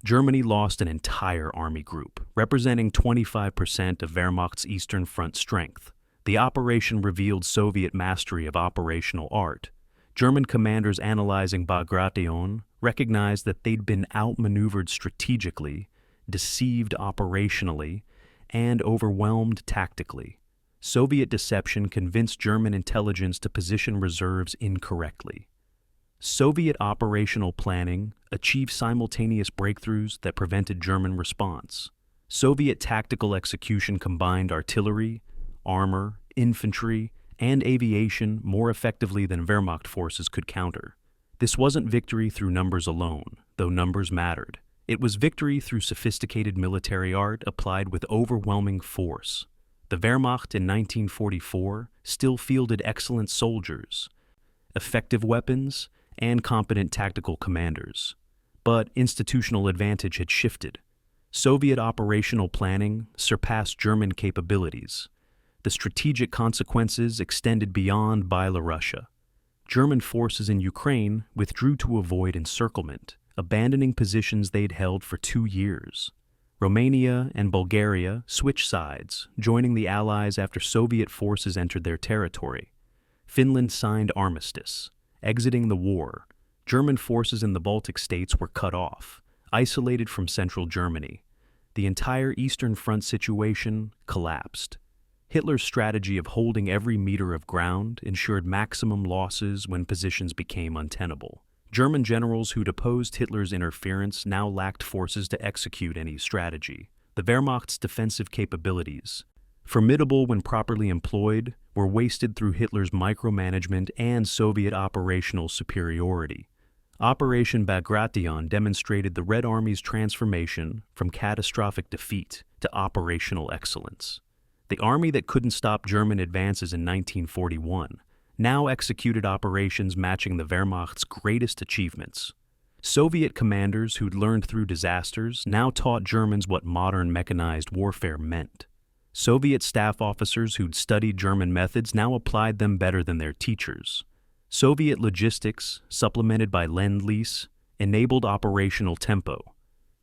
[SPEAKER 1] Germany lost an entire army group, representing 25% of Wehrmacht's Eastern Front strength. The operation revealed Soviet mastery of operational art. German commanders analyzing Bagration recognized that they'd been outmaneuvered strategically, deceived operationally, and overwhelmed tactically. Soviet deception convinced German intelligence to position reserves incorrectly. Soviet operational planning achieved simultaneous breakthroughs that prevented German response. Soviet tactical execution combined artillery, armor, infantry, and aviation more effectively than Wehrmacht forces could counter. This wasn't victory through numbers alone, though numbers mattered. It was victory through sophisticated military art applied with overwhelming force. The Wehrmacht in 1944 still fielded excellent soldiers, effective weapons, and competent tactical commanders. But institutional advantage had shifted. Soviet operational planning surpassed German capabilities. The strategic consequences extended beyond Byelarussia. German forces in Ukraine withdrew to avoid encirclement, abandoning positions they'd held for 2 years. Romania and Bulgaria switched sides, joining the Allies after Soviet forces entered their territory. Finland signed armistice, exiting the war. German forces in the Baltic states were cut off, isolated from central Germany. The entire Eastern Front situation collapsed. Hitler's strategy of holding every meter of ground ensured maximum losses when positions became untenable. German generals who'd opposed Hitler's interference now lacked forces to execute any strategy. The Wehrmacht's defensive capabilities, formidable when properly employed, were wasted through Hitler's micromanagement and Soviet operational superiority. Operation Bagration demonstrated the Red Army's transformation from catastrophic defeat to operational excellence. The army that couldn't stop German advances in 1941 now executed operations matching the Wehrmacht's greatest achievements. Soviet commanders who'd learned through disasters now taught Germans what modern mechanized warfare meant. Soviet staff officers who'd studied German methods now applied them better than their teachers. Soviet logistics, supplemented by Lend-Lease, enabled operational tempo.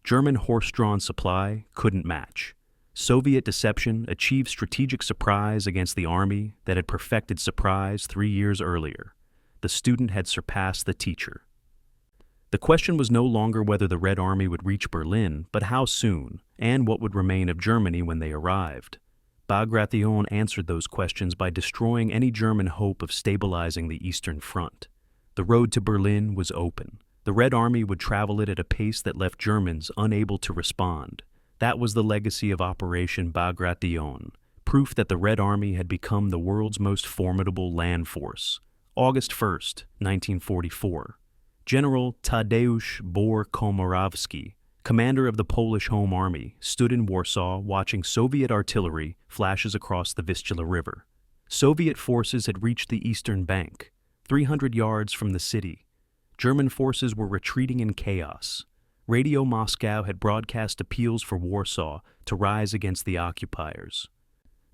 [SPEAKER 1] German horse-drawn supply couldn't match. Soviet deception achieved strategic surprise against the army that had perfected surprise 3 years earlier. The student had surpassed the teacher. The question was no longer whether the Red Army would reach Berlin, but how soon, and what would remain of Germany when they arrived. Bagration answered those questions by destroying any German hope of stabilizing the Eastern Front. The road to Berlin was open. The Red Army would travel it at a pace that left Germans unable to respond. That was the legacy of Operation Bagration, proof that the Red Army had become the world's most formidable land force. August 1st, 1944. General Tadeusz Komorowski, commander of the Polish Home Army, stood in Warsaw watching Soviet artillery flashes across the Vistula River. Soviet forces had reached the eastern bank, 300 yards from the city. German forces were retreating in chaos. Radio Moscow had broadcast appeals for Warsaw to rise against the occupiers.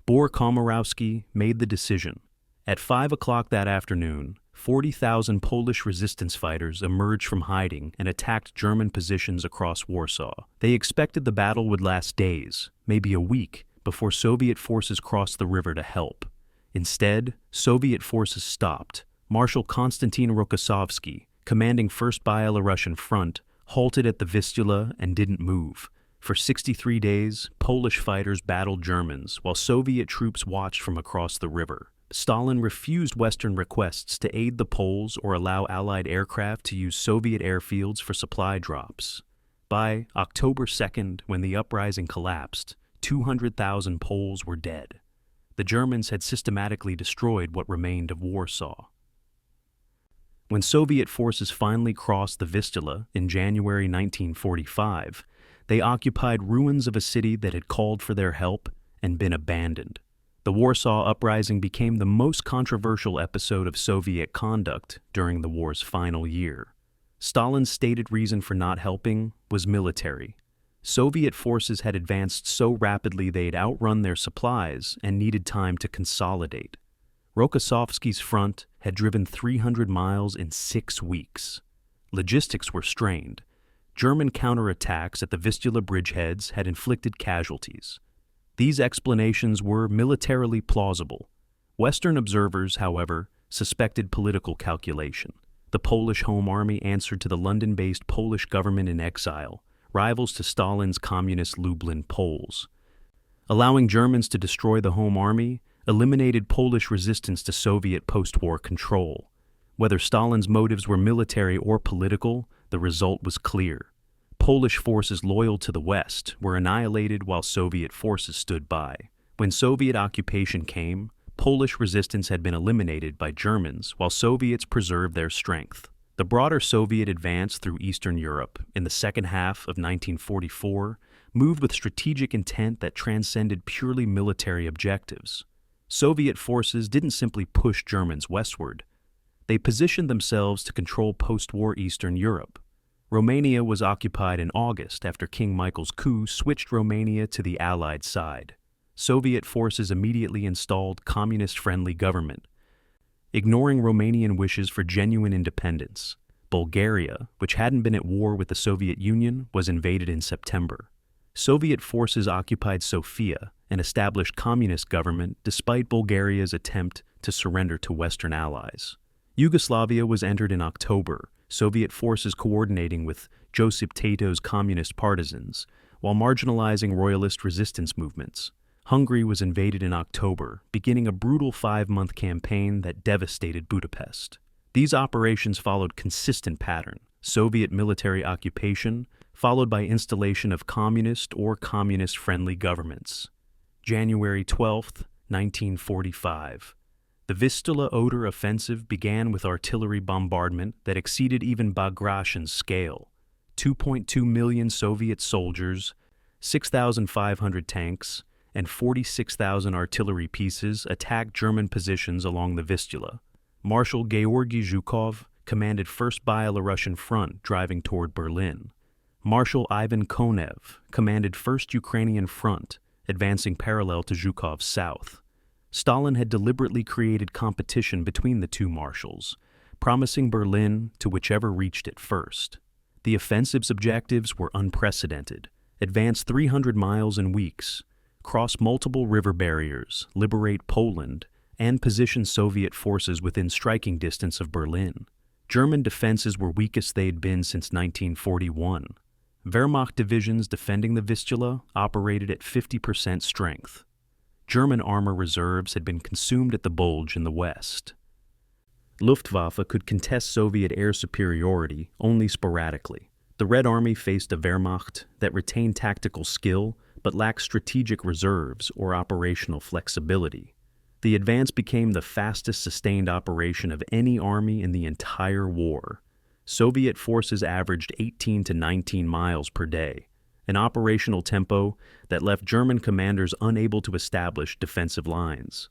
[SPEAKER 1] Komorowski made the decision. At 5 o'clock that afternoon, 40,000 Polish resistance fighters emerged from hiding and attacked German positions across Warsaw. They expected the battle would last days, maybe a week, before Soviet forces crossed the river to help. Instead, Soviet forces stopped. Marshal Konstantin Rokossovsky, commanding 1st Byelorussian Front, halted at the Vistula and didn't move. For 63 days, Polish fighters battled Germans while Soviet troops watched from across the river. Stalin refused Western requests to aid the Poles or allow Allied aircraft to use Soviet airfields for supply drops. By October 2nd, when the uprising collapsed, 200,000 Poles were dead. The Germans had systematically destroyed what remained of Warsaw. When Soviet forces finally crossed the Vistula in January 1945, they occupied ruins of a city that had called for their help and been abandoned. The Warsaw Uprising became the most controversial episode of Soviet conduct during the war's final year. Stalin's stated reason for not helping was military. Soviet forces had advanced so rapidly they'd outrun their supplies and needed time to consolidate. Rokossovsky's front had driven 300 miles in 6 weeks. Logistics were strained. German counterattacks at the Vistula bridgeheads had inflicted casualties. These explanations were militarily plausible. Western observers, however, suspected political calculation. The Polish Home Army answered to the London-based Polish government in exile, rivals to Stalin's communist Lublin Poles. Allowing Germans to destroy the Home Army eliminated Polish resistance to Soviet post-war control. Whether Stalin's motives were military or political, the result was clear. Polish forces loyal to the West were annihilated while Soviet forces stood by. When Soviet occupation came, Polish resistance had been eliminated by Germans while Soviets preserved their strength. The broader Soviet advance through Eastern Europe in the second half of 1944 moved with strategic intent that transcended purely military objectives. Soviet forces didn't simply push Germans westward. They positioned themselves to control post-war Eastern Europe. Romania was occupied in August after King Michael's coup switched Romania to the Allied side. Soviet forces immediately installed communist-friendly government, ignoring Romanian wishes for genuine independence. Bulgaria, which hadn't been at war with the Soviet Union, was invaded in September. Soviet forces occupied Sofia and established communist government despite Bulgaria's attempt to surrender to Western allies. Yugoslavia was entered in October, Soviet forces coordinating with Josip Tito's communist partisans, while marginalizing royalist resistance movements. Hungary was invaded in October, beginning a brutal 5-month campaign that devastated Budapest. These operations followed consistent pattern: Soviet military occupation, followed by installation of communist or communist-friendly governments. January 12, 1945. The Vistula-Oder offensive began with artillery bombardment that exceeded even Bagration's scale. 2.2 million Soviet soldiers, 6,500 tanks, and 46,000 artillery pieces attacked German positions along the Vistula. Marshal Georgy Zhukov commanded 1st Byelorussian Front driving toward Berlin. Marshal Ivan Konev commanded 1st Ukrainian Front, advancing parallel to Zhukov's south. Stalin had deliberately created competition between the two marshals, promising Berlin to whichever reached it first. The offensive's objectives were unprecedented: advance 300 miles in weeks, cross multiple river barriers, liberate Poland, and position Soviet forces within striking distance of Berlin. German defenses were weakest they'd been since 1941. Wehrmacht divisions defending the Vistula operated at 50% strength. German armor reserves had been consumed at the Bulge in the west. Luftwaffe could contest Soviet air superiority only sporadically. The Red Army faced a Wehrmacht that retained tactical skill but lacked strategic reserves or operational flexibility. The advance became the fastest sustained operation of any army in the entire war. Soviet forces averaged 18 to 19 miles per day, an operational tempo that left German commanders unable to establish defensive lines.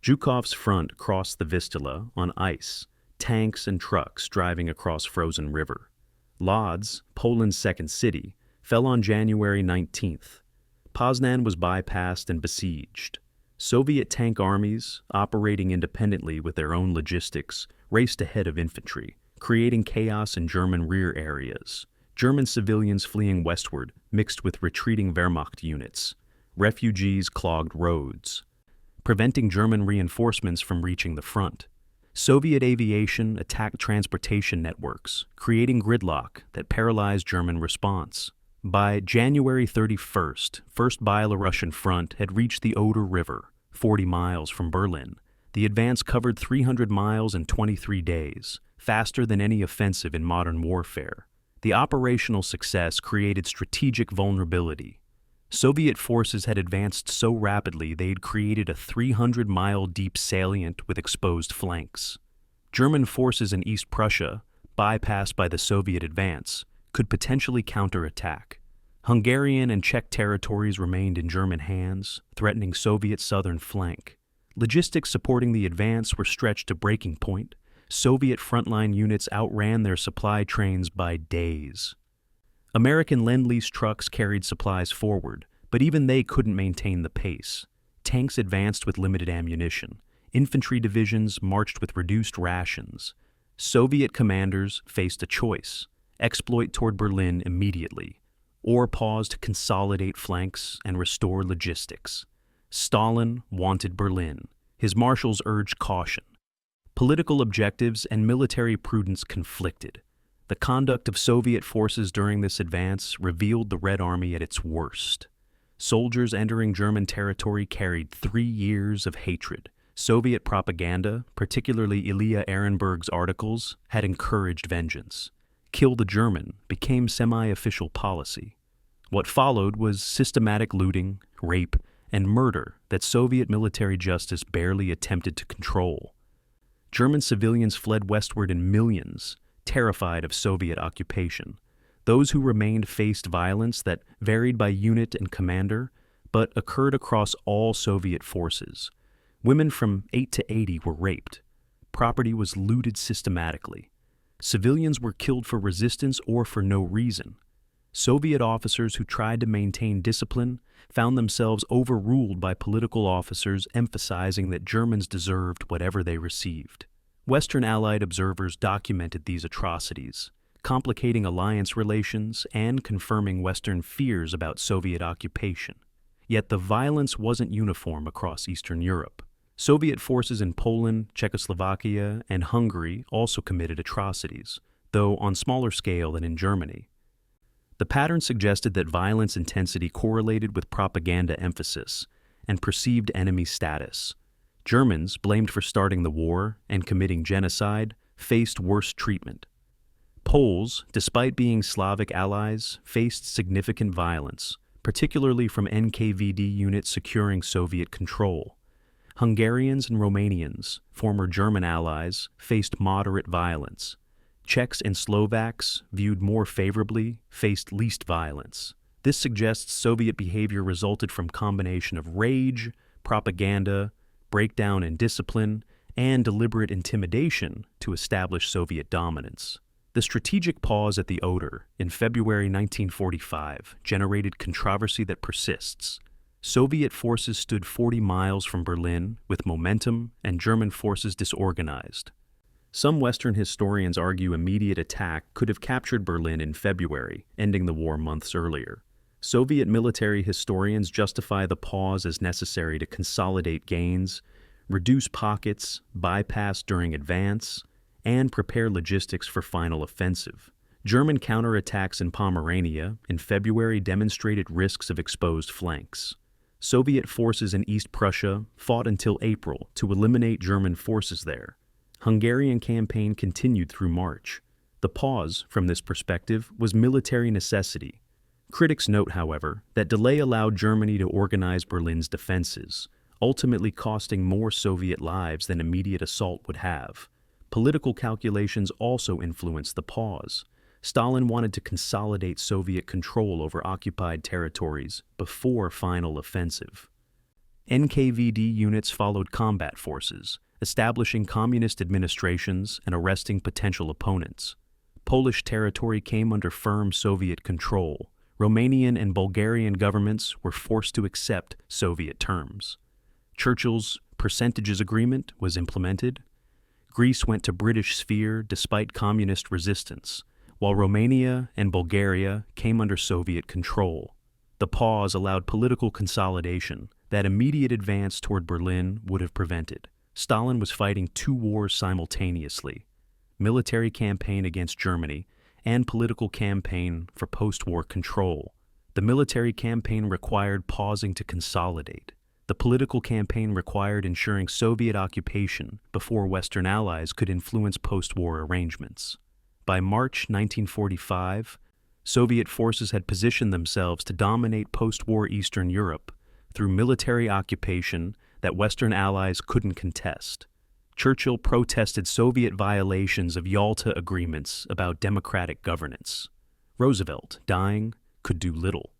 [SPEAKER 1] Zhukov's front crossed the Vistula on ice, tanks and trucks driving across frozen river. Lodz, Poland's second city, fell on January 19th. Poznan was bypassed and besieged. Soviet tank armies, operating independently with their own logistics, raced ahead of infantry, creating chaos in German rear areas. German civilians fleeing westward mixed with retreating Wehrmacht units. Refugees clogged roads, preventing German reinforcements from reaching the front. Soviet aviation attacked transportation networks, creating gridlock that paralyzed German response. By January 31st, 1st Byelorussian Front had reached the Oder River, 40 miles from Berlin. The advance covered 300 miles in 23 days, faster than any offensive in modern warfare. The operational success created strategic vulnerability. Soviet forces had advanced so rapidly they'd created a 300-mile deep salient with exposed flanks. German forces in East Prussia, bypassed by the Soviet advance, could potentially counterattack. Hungarian and Czech territories remained in German hands, threatening Soviet southern flank. Logistics supporting the advance were stretched to breaking point. Soviet frontline units outran their supply trains by days. American Lend-Lease trucks carried supplies forward, but even they couldn't maintain the pace. Tanks advanced with limited ammunition. Infantry divisions marched with reduced rations. Soviet commanders faced a choice: exploit toward Berlin immediately, or pause to consolidate flanks and restore logistics. Stalin wanted Berlin. His marshals urged caution. Political objectives and military prudence conflicted. The conduct of Soviet forces during this advance revealed the Red Army at its worst. Soldiers entering German territory carried 3 years of hatred. Soviet propaganda, particularly Ilya Ehrenberg's articles, had encouraged vengeance. Kill the German became semi-official policy. What followed was systematic looting, rape, and murder that Soviet military justice barely attempted to control. German civilians fled westward in millions, terrified of Soviet occupation. Those who remained faced violence that varied by unit and commander, but occurred across all Soviet forces. Women from 8 to 80 were raped. Property was looted systematically. Civilians were killed for resistance or for no reason. Soviet officers who tried to maintain discipline found themselves overruled by political officers emphasizing that Germans deserved whatever they received. Western Allied observers documented these atrocities, complicating alliance relations and confirming Western fears about Soviet occupation. Yet the violence wasn't uniform across Eastern Europe. Soviet forces in Poland, Czechoslovakia, and Hungary also committed atrocities, though on smaller scale than in Germany. The pattern suggested that violence intensity correlated with propaganda emphasis and perceived enemy status. Germans, blamed for starting the war and committing genocide, faced worse treatment. Poles, despite being Slavic allies, faced significant violence, particularly from NKVD units securing Soviet control. Hungarians and Romanians, former German allies, faced moderate violence. Czechs and Slovaks, viewed more favorably, faced least violence. This suggests Soviet behavior resulted from combination of rage, propaganda, breakdown in discipline, and deliberate intimidation to establish Soviet dominance. The strategic pause at the Oder in February 1945 generated controversy that persists. Soviet forces stood 40 miles from Berlin with momentum and German forces disorganized. Some Western historians argue immediate attack could have captured Berlin in February, ending the war months earlier. Soviet military historians justify the pause as necessary to consolidate gains, reduce pockets, bypass during advance, and prepare logistics for final offensive. German counterattacks in Pomerania in February demonstrated risks of exposed flanks. Soviet forces in East Prussia fought until April to eliminate German forces there. Hungarian campaign continued through March. The pause, from this perspective, was military necessity. Critics note, however, that delay allowed Germany to organize Berlin's defenses, ultimately costing more Soviet lives than immediate assault would have. Political calculations also influenced the pause. Stalin wanted to consolidate Soviet control over occupied territories before final offensive. NKVD units followed combat forces, establishing communist administrations and arresting potential opponents. Polish territory came under firm Soviet control. Romanian and Bulgarian governments were forced to accept Soviet terms. Churchill's percentages agreement was implemented. Greece went to British sphere despite communist resistance, while Romania and Bulgaria came under Soviet control. The pause allowed political consolidation that immediate advance toward Berlin would have prevented. Stalin was fighting 2 wars simultaneously: military campaign against Germany and political campaign for post-war control. The military campaign required pausing to consolidate. The political campaign required ensuring Soviet occupation before Western allies could influence post-war arrangements. By March 1945, Soviet forces had positioned themselves to dominate post-war Eastern Europe through military occupation that Western allies couldn't contest. Churchill protested Soviet violations of Yalta agreements about democratic governance. Roosevelt, dying, could do little.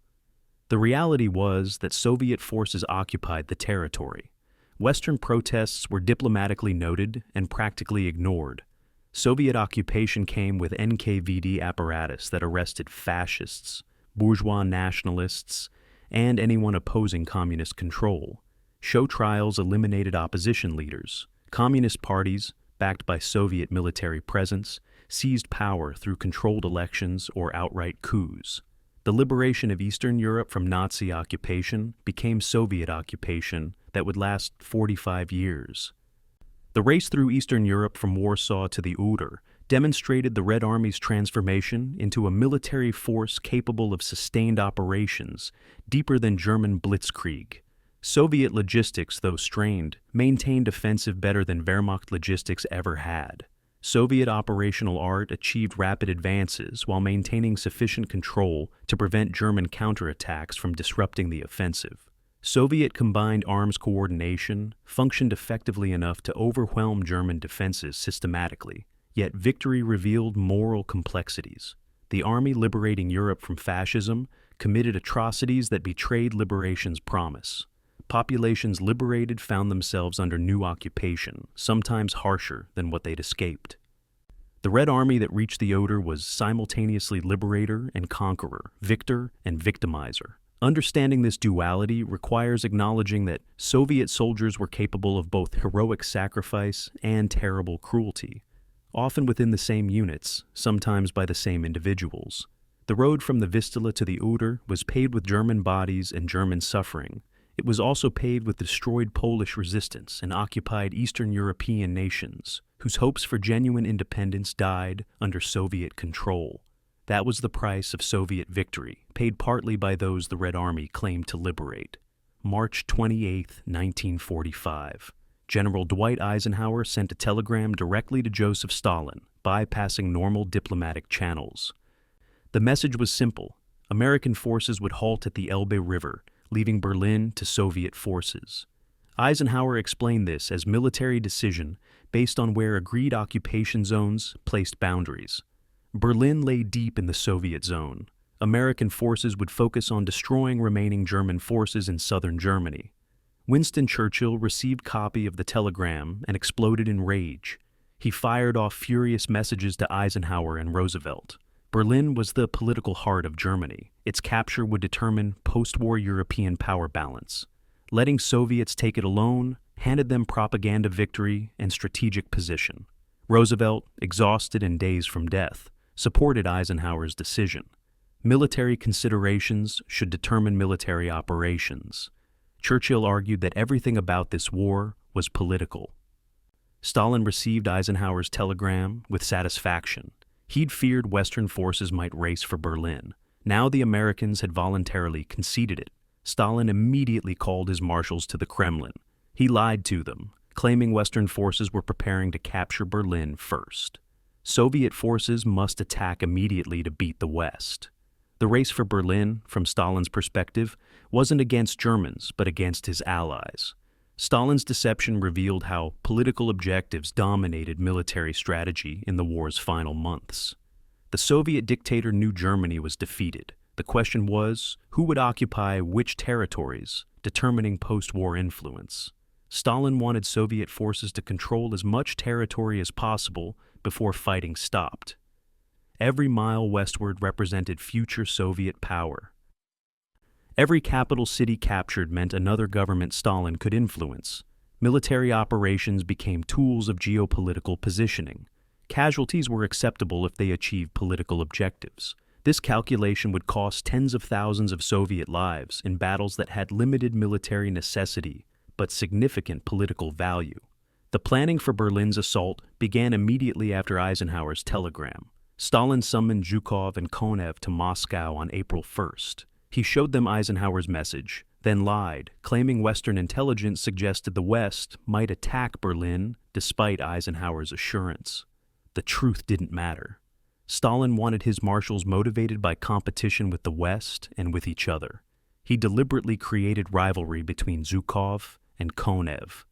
[SPEAKER 1] The reality was that Soviet forces occupied the territory. Western protests were diplomatically noted and practically ignored. Soviet occupation came with NKVD apparatus that arrested fascists, bourgeois nationalists, and anyone opposing communist control. Show trials eliminated opposition leaders. Communist parties, backed by Soviet military presence, seized power through controlled elections or outright coups. The liberation of Eastern Europe from Nazi occupation became Soviet occupation that would last 45 years. The race through Eastern Europe from Warsaw to the Oder demonstrated the Red Army's transformation into a military force capable of sustained operations deeper than German blitzkrieg. Soviet logistics, though strained, maintained offensive better than Wehrmacht logistics ever had. Soviet operational art achieved rapid advances while maintaining sufficient control to prevent German counterattacks from disrupting the offensive. Soviet combined arms coordination functioned effectively enough to overwhelm German defenses systematically, yet victory revealed moral complexities. The army liberating Europe from fascism committed atrocities that betrayed liberation's promise. Populations liberated found themselves under new occupation, sometimes harsher than what they'd escaped. The Red Army that reached the Oder was simultaneously liberator and conqueror, victor and victimizer. Understanding this duality requires acknowledging that Soviet soldiers were capable of both heroic sacrifice and terrible cruelty, often within the same units, sometimes by the same individuals. The road from the Vistula to the Oder was paved with German bodies and German suffering. It was also paved with destroyed Polish resistance and occupied Eastern European nations, whose hopes for genuine independence died under Soviet control. That was the price of Soviet victory, paid partly by those the Red Army claimed to liberate. March 28, 1945. General Dwight Eisenhower sent a telegram directly to Joseph Stalin, bypassing normal diplomatic channels. The message was simple. American forces would halt at the Elbe River, leaving Berlin to Soviet forces. Eisenhower explained this as military decision based on where agreed occupation zones placed boundaries. Berlin lay deep in the Soviet zone. American forces would focus on destroying remaining German forces in southern Germany. Winston Churchill received copy of the telegram and exploded in rage. He fired off furious messages to Eisenhower and Roosevelt. Berlin was the political heart of Germany. Its capture would determine post-war European power balance. Letting Soviets take it alone handed them propaganda victory and strategic position. Roosevelt, exhausted and dazed from death, supported Eisenhower's decision. Military considerations should determine military operations. Churchill argued that everything about this war was political. Stalin received Eisenhower's telegram with satisfaction. He'd feared Western forces might race for Berlin. Now the Americans had voluntarily conceded it. Stalin immediately called his marshals to the Kremlin. He lied to them, claiming Western forces were preparing to capture Berlin first. Soviet forces must attack immediately to beat the West. The race for Berlin, from Stalin's perspective, wasn't against Germans, but against his allies. Stalin's deception revealed how political objectives dominated military strategy in the war's final months. The Soviet dictator knew Germany was defeated. The question was, who would occupy which territories, determining post-war influence. Stalin wanted Soviet forces to control as much territory as possible before fighting stopped. Every mile westward represented future Soviet power. Every capital city captured meant another government Stalin could influence. Military operations became tools of geopolitical positioning. Casualties were acceptable if they achieved political objectives. This calculation would cost tens of thousands of Soviet lives in battles that had limited military necessity but significant political value. The planning for Berlin's assault began immediately after Eisenhower's telegram. Stalin summoned Zhukov and Konev to Moscow on April 1st. He showed them Eisenhower's message, then lied, claiming Western intelligence suggested the West might attack Berlin despite Eisenhower's assurance. The truth didn't matter. Stalin wanted his marshals motivated by competition with the West and with each other. He deliberately created rivalry between Zhukov and Konev.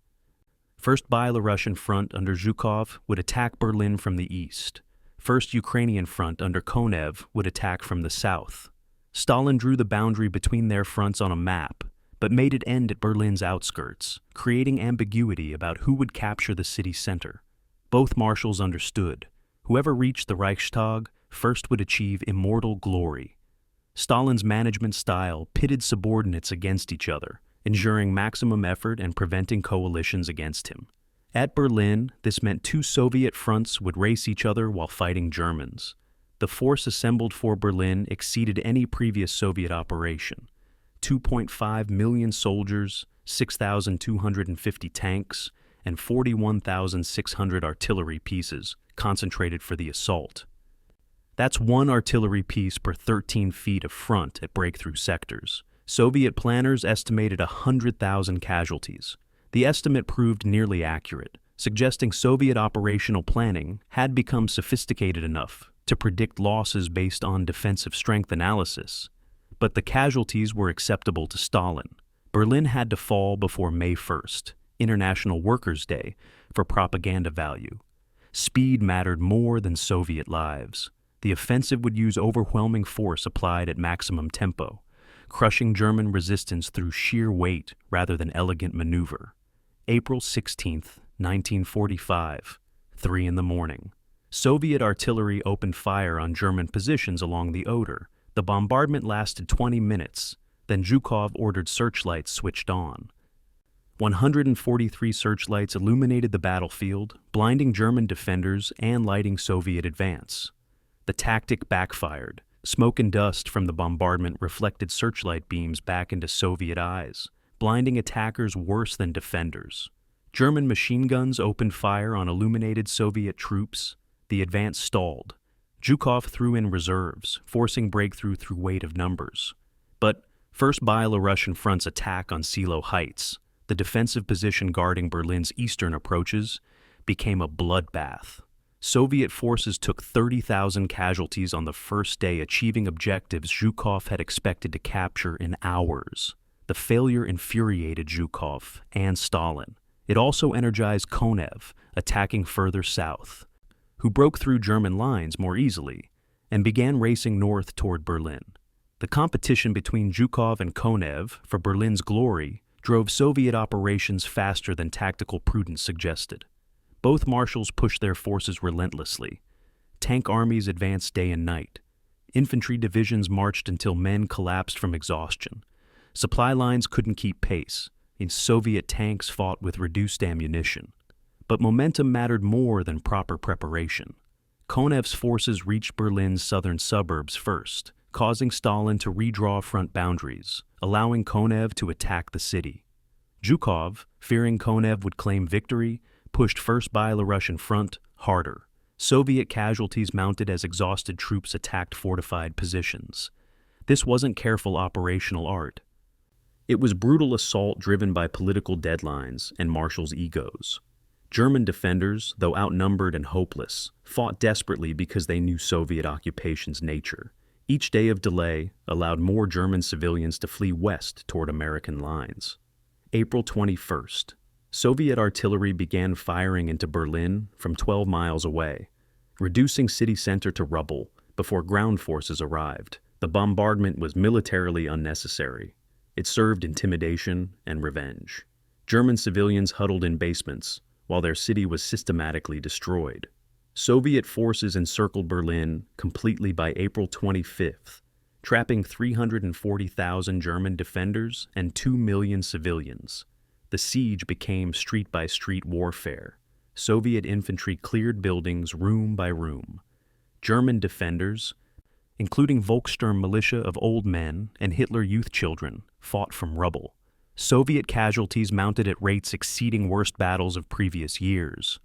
[SPEAKER 1] First Byelorussian Front under Zhukov would attack Berlin from the east. First Ukrainian Front under Konev would attack from the south. Stalin drew the boundary between their fronts on a map, but made it end at Berlin's outskirts, creating ambiguity about who would capture the city center. Both marshals understood. Whoever reached the Reichstag first would achieve immortal glory. Stalin's management style pitted subordinates against each other, ensuring maximum effort and preventing coalitions against him. At Berlin, this meant two Soviet fronts would race each other while fighting Germans. The force assembled for Berlin exceeded any previous Soviet operation. 2.5 million soldiers, 6,250 tanks, and 41,600 artillery pieces concentrated for the assault. That's one artillery piece per 13 feet of front at breakthrough sectors. Soviet planners estimated 100,000 casualties. The estimate proved nearly accurate, suggesting Soviet operational planning had become sophisticated enough to predict losses based on defensive strength analysis. But the casualties were acceptable to Stalin. Berlin had to fall before May 1st, International Workers' Day, for propaganda value. Speed mattered more than Soviet lives. The offensive would use overwhelming force applied at maximum tempo, crushing German resistance through sheer weight rather than elegant maneuver. April 16, 1945, 3 in the morning. Soviet artillery opened fire on German positions along the Oder. The bombardment lasted 20 minutes, then Zhukov ordered searchlights switched on. 143 searchlights illuminated the battlefield, blinding German defenders and lighting Soviet advance. The tactic backfired. Smoke and dust from the bombardment reflected searchlight beams back into Soviet eyes, blinding attackers worse than defenders. German machine guns opened fire on illuminated Soviet troops. The advance stalled. Zhukov threw in reserves, forcing breakthrough through weight of numbers. But first Byelorussian front's attack on Silo Heights, the defensive position guarding Berlin's eastern approaches, became a bloodbath. Soviet forces took 30,000 casualties on the first day, achieving objectives Zhukov had expected to capture in hours. The failure infuriated Zhukov and Stalin. It also energized Konev, attacking further south, who broke through German lines more easily and began racing north toward Berlin. The competition between Zhukov and Konev for Berlin's glory drove Soviet operations faster than tactical prudence suggested. Both marshals pushed their forces relentlessly. Tank armies advanced day and night. Infantry divisions marched until men collapsed from exhaustion. Supply lines couldn't keep pace, and Soviet tanks fought with reduced ammunition. But momentum mattered more than proper preparation. Konev's forces reached Berlin's southern suburbs first, causing Stalin to redraw front boundaries, allowing Konev to attack the city. Zhukov, fearing Konev would claim victory, pushed First Byelorussian Front harder. Soviet casualties mounted as exhausted troops attacked fortified positions. This wasn't careful operational art. It was brutal assault driven by political deadlines and marshals' egos. German defenders, though outnumbered and hopeless, fought desperately because they knew Soviet occupation's nature. Each day of delay allowed more German civilians to flee west toward American lines. April 21st. Soviet artillery began firing into Berlin from 12 miles away, reducing city center to rubble before ground forces arrived. The bombardment was militarily unnecessary. It served intimidation and revenge. German civilians huddled in basements while their city was systematically destroyed. Soviet forces encircled Berlin completely by April 25th, trapping 340,000 German defenders and 2 million civilians. The siege became street-by-street warfare. Soviet infantry cleared buildings room by room. German defenders, including Volkssturm militia of old men and Hitler Youth children, fought from rubble. Soviet casualties mounted at rates exceeding worst battles of previous years.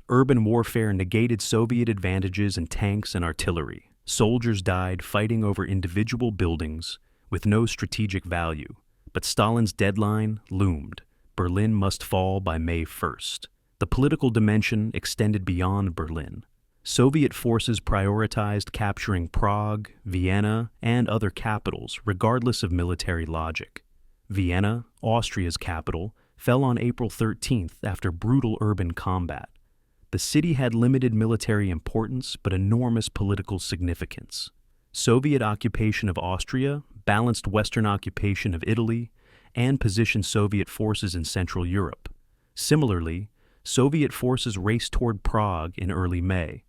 [SPEAKER 1] Urban warfare negated Soviet advantages in tanks and artillery. Soldiers died fighting over individual buildings with no strategic value. But Stalin's deadline loomed. Berlin must fall by May 1st. The political dimension extended beyond Berlin. Soviet forces prioritized capturing Prague, Vienna, and other capitals, regardless of military logic. Vienna, Austria's capital, fell on April 13th after brutal urban combat. The city had limited military importance but enormous political significance. Soviet occupation of Austria balanced Western occupation of Italy and positioned Soviet forces in Central Europe. Similarly, Soviet forces raced toward Prague in early May.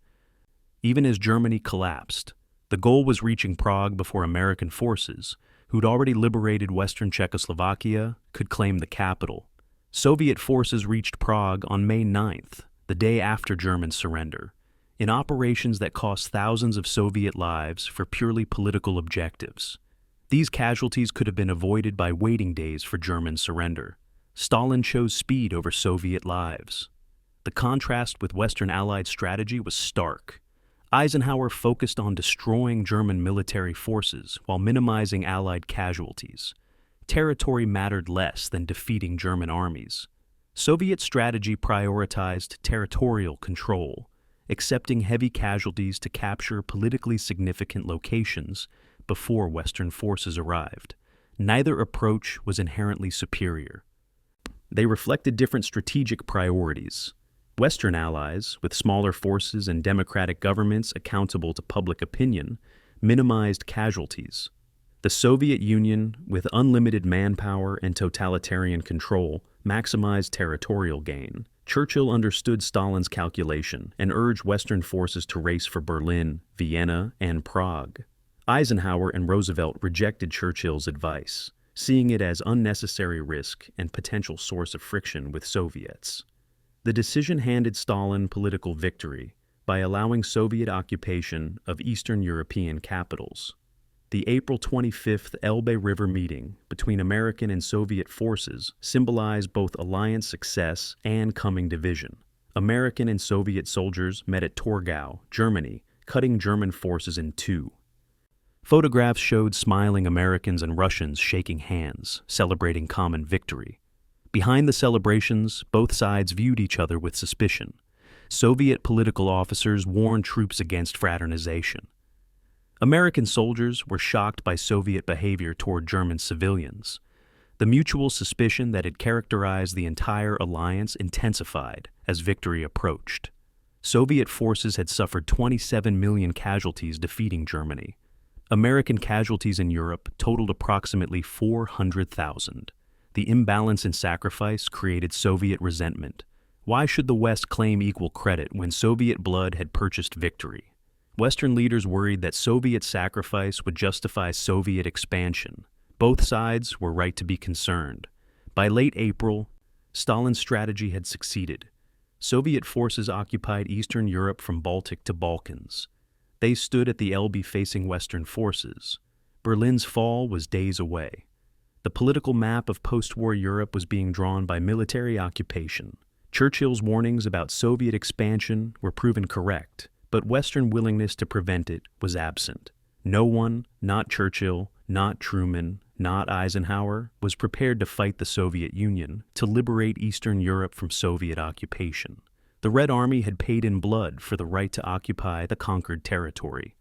[SPEAKER 1] Even as Germany collapsed, the goal was reaching Prague before American forces, who'd already liberated Western Czechoslovakia, could claim the capital. Soviet forces reached Prague on May 9th, the day after German surrender, in operations that cost thousands of Soviet lives for purely political objectives. These casualties could have been avoided by waiting days for German surrender. Stalin chose speed over Soviet lives. The contrast with Western Allied strategy was stark. Eisenhower focused on destroying German military forces while minimizing Allied casualties. Territory mattered less than defeating German armies. Soviet strategy prioritized territorial control, accepting heavy casualties to capture politically significant locations before Western forces arrived. Neither approach was inherently superior. They reflected different strategic priorities. Western allies, with smaller forces and democratic governments accountable to public opinion, minimized casualties. The Soviet Union, with unlimited manpower and totalitarian control, maximized territorial gain. Churchill understood Stalin's calculation and urged Western forces to race for Berlin, Vienna, and Prague. Eisenhower and Roosevelt rejected Churchill's advice, seeing it as unnecessary risk and potential source of friction with Soviets. The decision handed Stalin political victory by allowing Soviet occupation of Eastern European capitals. The April 25th Elbe River meeting between American and Soviet forces symbolized both alliance success and coming division. American and Soviet soldiers met at Torgau, Germany, cutting German forces in two. Photographs showed smiling Americans and Russians shaking hands, celebrating common victory. Behind the celebrations, both sides viewed each other with suspicion. Soviet political officers warned troops against fraternization. American soldiers were shocked by Soviet behavior toward German civilians. The mutual suspicion that had characterized the entire alliance intensified as victory approached. Soviet forces had suffered 27 million casualties defeating Germany. American casualties in Europe totaled approximately 400,000. The imbalance in sacrifice created Soviet resentment. Why should the West claim equal credit when Soviet blood had purchased victory? Western leaders worried that Soviet sacrifice would justify Soviet expansion. Both sides were right to be concerned. By late April, Stalin's strategy had succeeded. Soviet forces occupied Eastern Europe from Baltic to Balkans. They stood at the Elbe facing Western forces. Berlin's fall was days away. The political map of post-war Europe was being drawn by military occupation. Churchill's warnings about Soviet expansion were proven correct, but Western willingness to prevent it was absent. No one, not Churchill, not Truman, not Eisenhower, was prepared to fight the Soviet Union to liberate Eastern Europe from Soviet occupation. The Red Army had paid in blood for the right to occupy the conquered territory.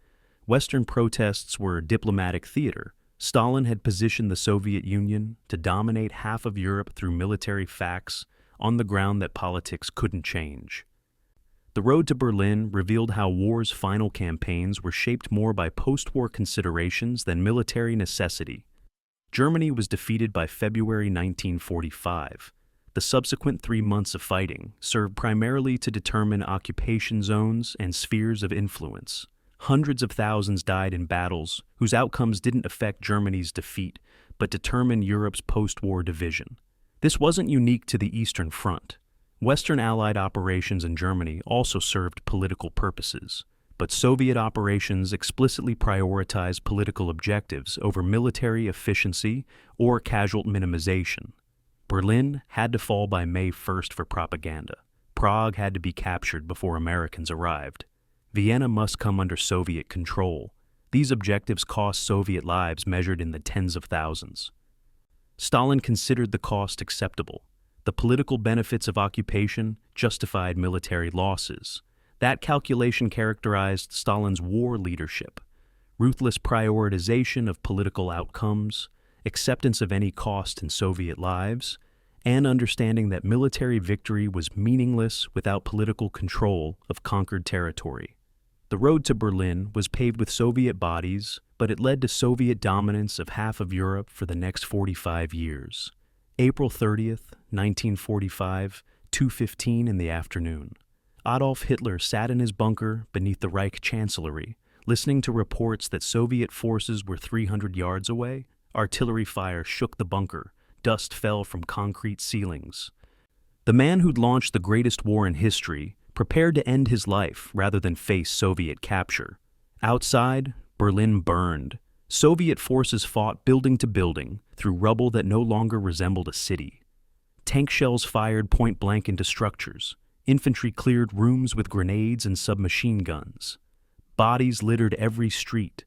[SPEAKER 1] Western protests were diplomatic theater. Stalin had positioned the Soviet Union to dominate half of Europe through military facts on the ground that politics couldn't change. The road to Berlin revealed how war's final campaigns were shaped more by post-war considerations than military necessity. Germany was defeated by February 1945. The subsequent 3 months of fighting served primarily to determine occupation zones and spheres of influence. Hundreds of thousands died in battles whose outcomes didn't affect Germany's defeat, but determined Europe's post-war division. This wasn't unique to the Eastern Front. Western Allied operations in Germany also served political purposes, but Soviet operations explicitly prioritized political objectives over military efficiency or casualty minimization. Berlin had to fall by May 1st for propaganda. Prague had to be captured before Americans arrived. Vienna must come under Soviet control. These objectives cost Soviet lives measured in the tens of thousands. Stalin considered the cost acceptable. The political benefits of occupation justified military losses. That calculation characterized Stalin's war leadership. Ruthless prioritization of political outcomes, acceptance of any cost in Soviet lives, and understanding that military victory was meaningless without political control of conquered territory. The road to Berlin was paved with Soviet bodies, but it led to Soviet dominance of half of Europe for the next 45 years. April 30th, 1945, 2:15 in the afternoon. Adolf Hitler sat in his bunker beneath the Reich Chancellery, listening to reports that Soviet forces were 300 yards away. Artillery fire shook the bunker. Dust fell from concrete ceilings. The man who'd launched the greatest war in history prepared to end his life rather than face Soviet capture. Outside, Berlin burned. Soviet forces fought building to building through rubble that no longer resembled a city. Tank shells fired point-blank into structures. Infantry cleared rooms with grenades and submachine guns. Bodies littered every street.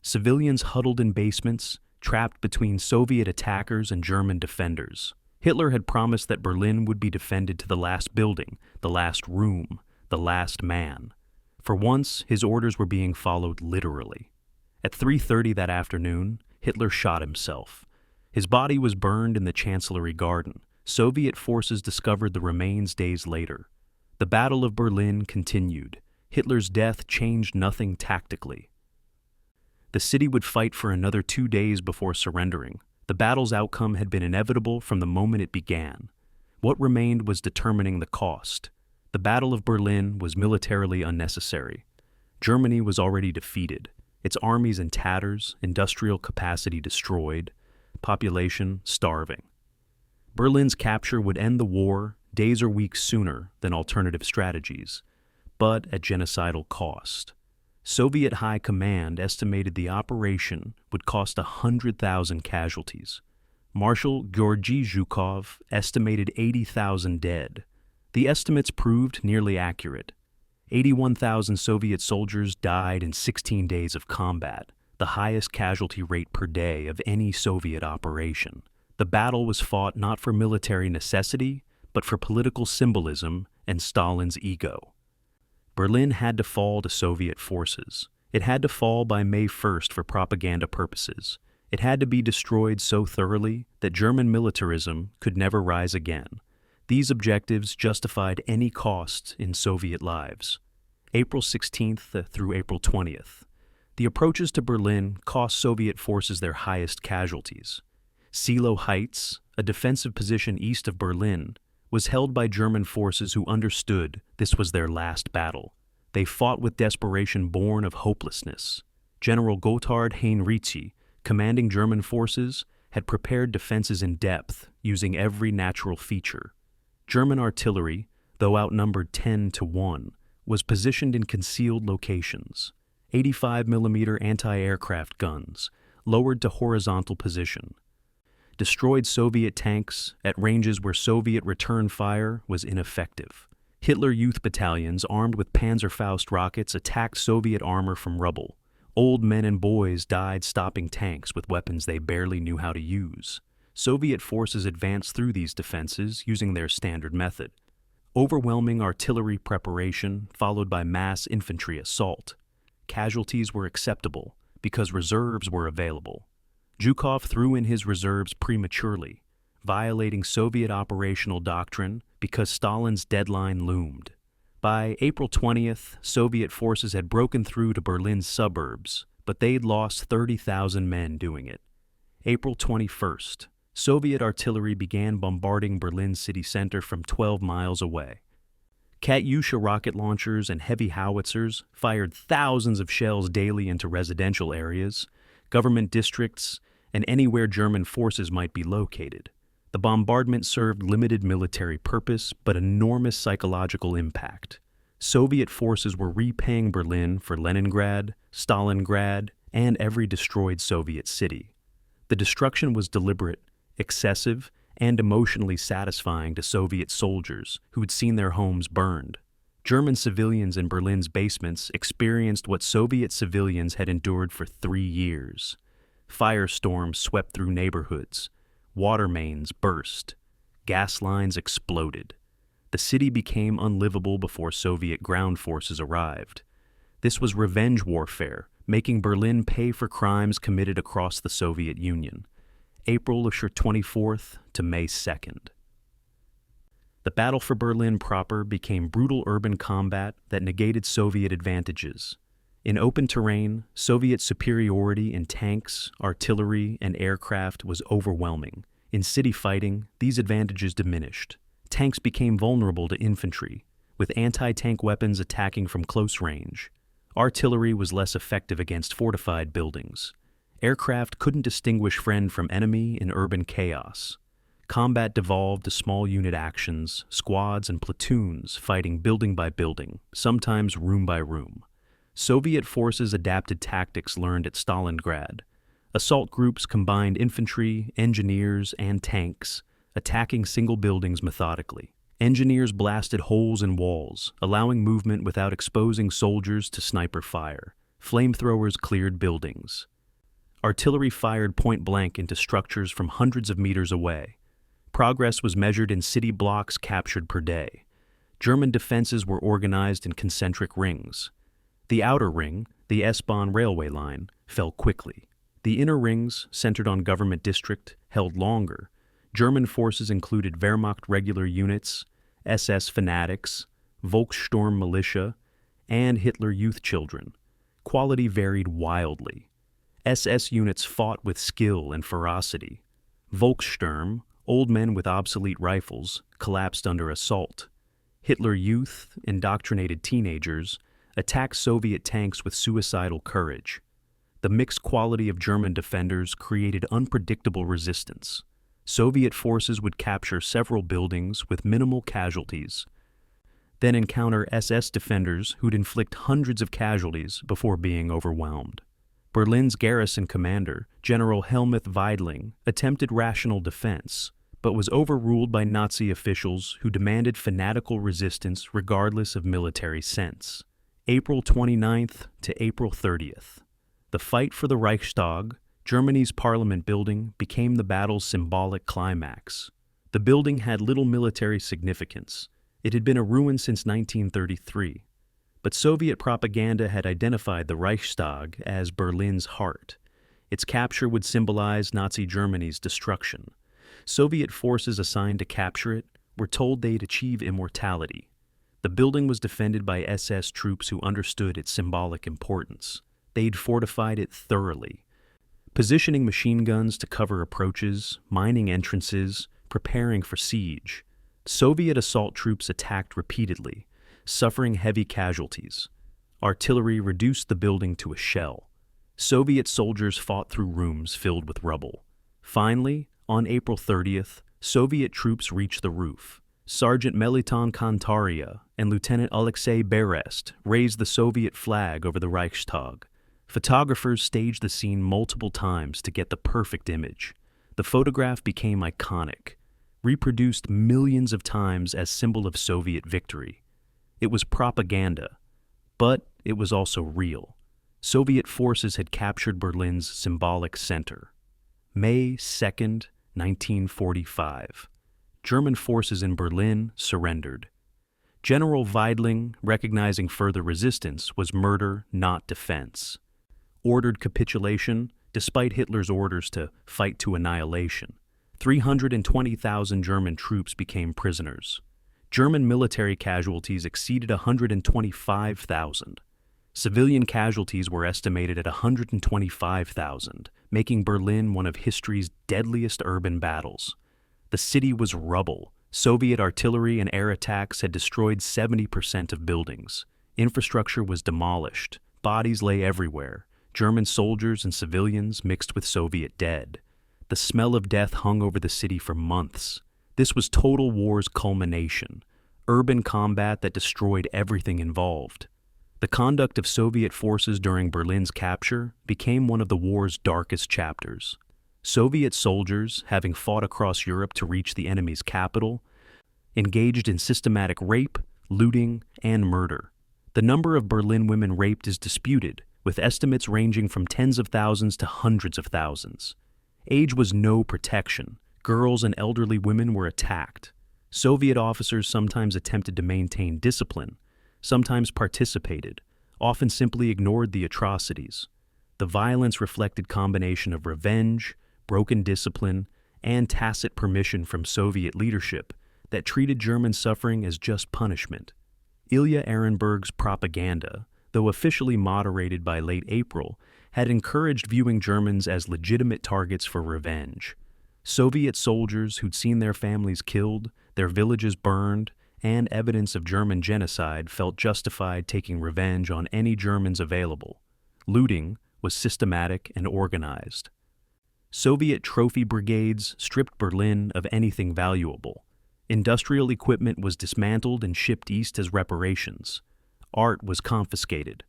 [SPEAKER 1] Civilians huddled in basements, trapped between Soviet attackers and German defenders. Hitler had promised that Berlin would be defended to the last building, the last room, the last man. For once, his orders were being followed literally. At 3:30 that afternoon, Hitler shot himself. His body was burned in the Chancellery Garden. Soviet forces discovered the remains days later. The Battle of Berlin continued. Hitler's death changed nothing tactically. The city would fight for another 2 days before surrendering. The battle's outcome had been inevitable from the moment it began. What remained was determining the cost. The Battle of Berlin was militarily unnecessary. Germany was already defeated, its armies in tatters, industrial capacity destroyed, population starving. Berlin's capture would end the war days or weeks sooner than alternative strategies, but at genocidal cost. Soviet High Command estimated the operation would cost 100,000 casualties. Marshal Georgy Zhukov estimated 80,000 dead. The estimates proved nearly accurate. 81,000 Soviet soldiers died in 16 days of combat, the highest casualty rate per day of any Soviet operation. The battle was fought not for military necessity, but for political symbolism and Stalin's ego. Berlin had to fall to Soviet forces. It had to fall by May 1st for propaganda purposes. It had to be destroyed so thoroughly that German militarism could never rise again. These objectives justified any cost in Soviet lives. April 16th through April 20th. The approaches to Berlin cost Soviet forces their highest casualties. Silo Heights, a defensive position east of Berlin, was held by German forces who understood this was their last battle. They fought with desperation born of hopelessness. General Gotthard Heinrici, commanding German forces, had prepared defenses in depth, using every natural feature. German artillery, though outnumbered 10-1, was positioned in concealed locations. 85mm anti-aircraft guns, lowered to horizontal position. Destroyed Soviet tanks at ranges where Soviet return fire was ineffective. Hitler Youth battalions armed with Panzerfaust rockets attacked Soviet armor from rubble. Old men and boys died stopping tanks with weapons they barely knew how to use. Soviet forces advanced through these defenses using their standard method. Overwhelming artillery preparation followed by mass infantry assault. Casualties were acceptable because reserves were available. Zhukov threw in his reserves prematurely, violating Soviet operational doctrine because Stalin's deadline loomed. By April 20th, Soviet forces had broken through to Berlin's suburbs, but they'd lost 30,000 men doing it. April 21st, Soviet artillery began bombarding Berlin city center from 12 miles away. Katyusha rocket launchers and heavy howitzers fired thousands of shells daily into residential areas, government districts, and anywhere German forces might be located. The bombardment served limited military purpose, but enormous psychological impact. Soviet forces were repaying Berlin for Leningrad, Stalingrad, and every destroyed Soviet city. The destruction was deliberate, excessive, and emotionally satisfying to Soviet soldiers who had seen their homes burned. German civilians in Berlin's basements experienced what Soviet civilians had endured for 3 years. Firestorms swept through neighborhoods. Water mains burst. Gas lines exploded. The city became unlivable before Soviet ground forces arrived. This was revenge warfare, making Berlin pay for crimes committed across the Soviet Union. April 24th to May 2nd. The battle for Berlin proper became brutal urban combat that negated Soviet advantages. In open terrain, Soviet superiority in tanks, artillery, and aircraft was overwhelming. In city fighting, these advantages diminished. Tanks became vulnerable to infantry, with anti-tank weapons attacking from close range. Artillery was less effective against fortified buildings. Aircraft couldn't distinguish friend from enemy in urban chaos. Combat devolved to small unit actions, squads and platoons fighting building by building, sometimes room by room. Soviet forces adapted tactics learned at Stalingrad. Assault groups combined infantry, engineers, and tanks, attacking single buildings methodically. Engineers blasted holes in walls, allowing movement without exposing soldiers to sniper fire. Flamethrowers cleared buildings. Artillery fired point-blank into structures from hundreds of meters away. Progress was measured in city blocks captured per day. German defenses were organized in concentric rings. The outer ring, the S-Bahn railway line, fell quickly. The inner rings, centered on government district, held longer. German forces included Wehrmacht regular units, SS fanatics, Volkssturm militia, and Hitler Youth children. Quality varied wildly. SS units fought with skill and ferocity. Volkssturm, old men with obsolete rifles, collapsed under assault. Hitler Youth, indoctrinated teenagers, attacked Soviet tanks with suicidal courage. The mixed quality of German defenders created unpredictable resistance. Soviet forces would capture several buildings with minimal casualties, then encounter SS defenders who'd inflict hundreds of casualties before being overwhelmed. Berlin's garrison commander, General Helmuth Weidling, attempted rational defense, but was overruled by Nazi officials who demanded fanatical resistance regardless of military sense. April 29th to April 30th. The fight for the Reichstag, Germany's parliament building, became the battle's symbolic climax. The building had little military significance. It had been a ruin since 1933. But Soviet propaganda had identified the Reichstag as Berlin's heart. Its capture would symbolize Nazi Germany's destruction. Soviet forces assigned to capture it were told they'd achieve immortality. The building was defended by SS troops who understood its symbolic importance. They'd fortified it thoroughly, positioning machine guns to cover approaches, mining entrances, preparing for siege. Soviet assault troops attacked repeatedly, suffering heavy casualties. Artillery reduced the building to a shell. Soviet soldiers fought through rooms filled with rubble. Finally, on April 30th, Soviet troops reached the roof. Sergeant Meliton Kantaria and Lieutenant Alexei Berest raised the Soviet flag over the Reichstag. Photographers staged the scene multiple times to get the perfect image. The photograph became iconic, reproduced millions of times as symbol of Soviet victory. It was propaganda, but it was also real. Soviet forces had captured Berlin's symbolic center. May 2nd, 1945. German forces in Berlin surrendered. General Weidling, recognizing further resistance, was murder, not defense. Ordered capitulation, despite Hitler's orders to fight to annihilation. 320,000 German troops became prisoners. German military casualties exceeded 125,000. Civilian casualties were estimated at 125,000, making Berlin one of history's deadliest urban battles. The city was rubble. Soviet artillery and air attacks had destroyed 70% of buildings. Infrastructure was demolished. Bodies lay everywhere. German soldiers and civilians mixed with Soviet dead. The smell of death hung over the city for months. This was total war's culmination, urban combat that destroyed everything involved. The conduct of Soviet forces during Berlin's capture became one of the war's darkest chapters. Soviet soldiers, having fought across Europe to reach the enemy's capital, engaged in systematic rape, looting, and murder. The number of Berlin women raped is disputed, with estimates ranging from tens of thousands to hundreds of thousands. Age was no protection. Girls and elderly women were attacked. Soviet officers sometimes attempted to maintain discipline, sometimes participated, often simply ignored the atrocities. The violence reflected combination of revenge, broken discipline, and tacit permission from Soviet leadership that treated German suffering as just punishment. Ilya Ehrenberg's propaganda, though officially moderated by late April, had encouraged viewing Germans as legitimate targets for revenge. Soviet soldiers who'd seen their families killed, their villages burned, and evidence of German genocide felt justified taking revenge on any Germans available. Looting was systematic and organized. Soviet trophy brigades stripped Berlin of anything valuable. Industrial equipment was dismantled and shipped east as reparations. Art was confiscated.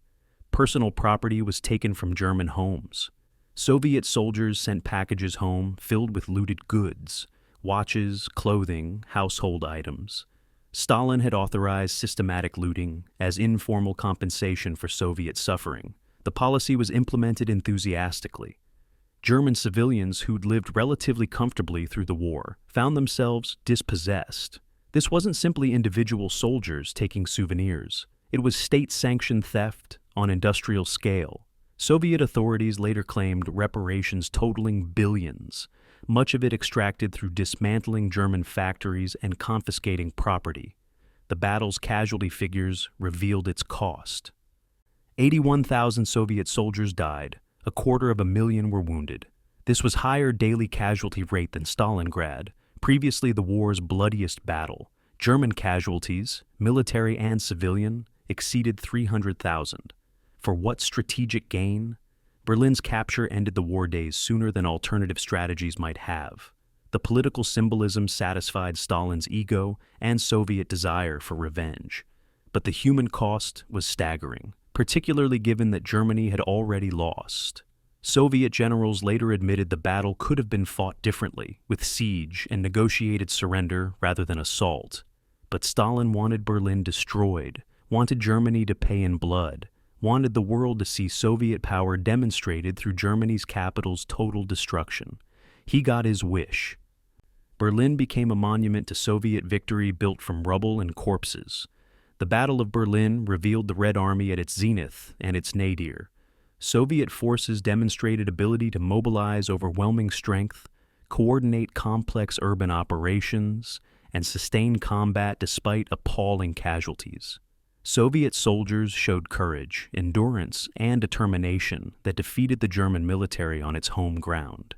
[SPEAKER 1] Personal property was taken from German homes. Soviet soldiers sent packages home filled with looted goods, watches, clothing, household items. Stalin had authorized systematic looting as informal compensation for Soviet suffering. The policy was implemented enthusiastically. German civilians who'd lived relatively comfortably through the war found themselves dispossessed. This wasn't simply individual soldiers taking souvenirs. It was state-sanctioned theft on industrial scale. Soviet authorities later claimed reparations totaling billions, much of it extracted through dismantling German factories and confiscating property. The battle's casualty figures revealed its cost. 81,000 Soviet soldiers died, 250,000 were wounded. This was higher daily casualty rate than Stalingrad, previously the war's bloodiest battle. German casualties, military and civilian, exceeded 300,000. For what strategic gain? Berlin's capture ended the war days sooner than alternative strategies might have. The political symbolism satisfied Stalin's ego and Soviet desire for revenge. But the human cost was staggering, particularly given that Germany had already lost. Soviet generals later admitted the battle could have been fought differently, with siege and negotiated surrender rather than assault. But Stalin wanted Berlin destroyed, wanted Germany to pay in blood, wanted the world to see Soviet power demonstrated through Germany's capital's total destruction. He got his wish. Berlin became a monument to Soviet victory built from rubble and corpses. The Battle of Berlin revealed the Red Army at its zenith and its nadir. Soviet forces demonstrated ability to mobilize overwhelming strength, coordinate complex urban operations, and sustain combat despite appalling casualties. Soviet soldiers showed courage, endurance, and determination that defeated the German military on its home ground.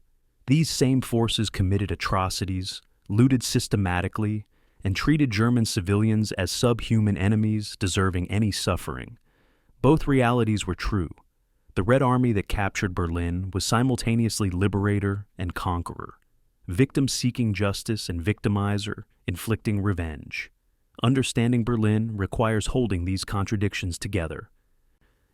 [SPEAKER 1] These same forces committed atrocities, looted systematically, and treated German civilians as subhuman enemies deserving any suffering. Both realities were true. The Red Army that captured Berlin was simultaneously liberator and conqueror, victim seeking justice and victimizer, inflicting revenge. Understanding Berlin requires holding these contradictions together.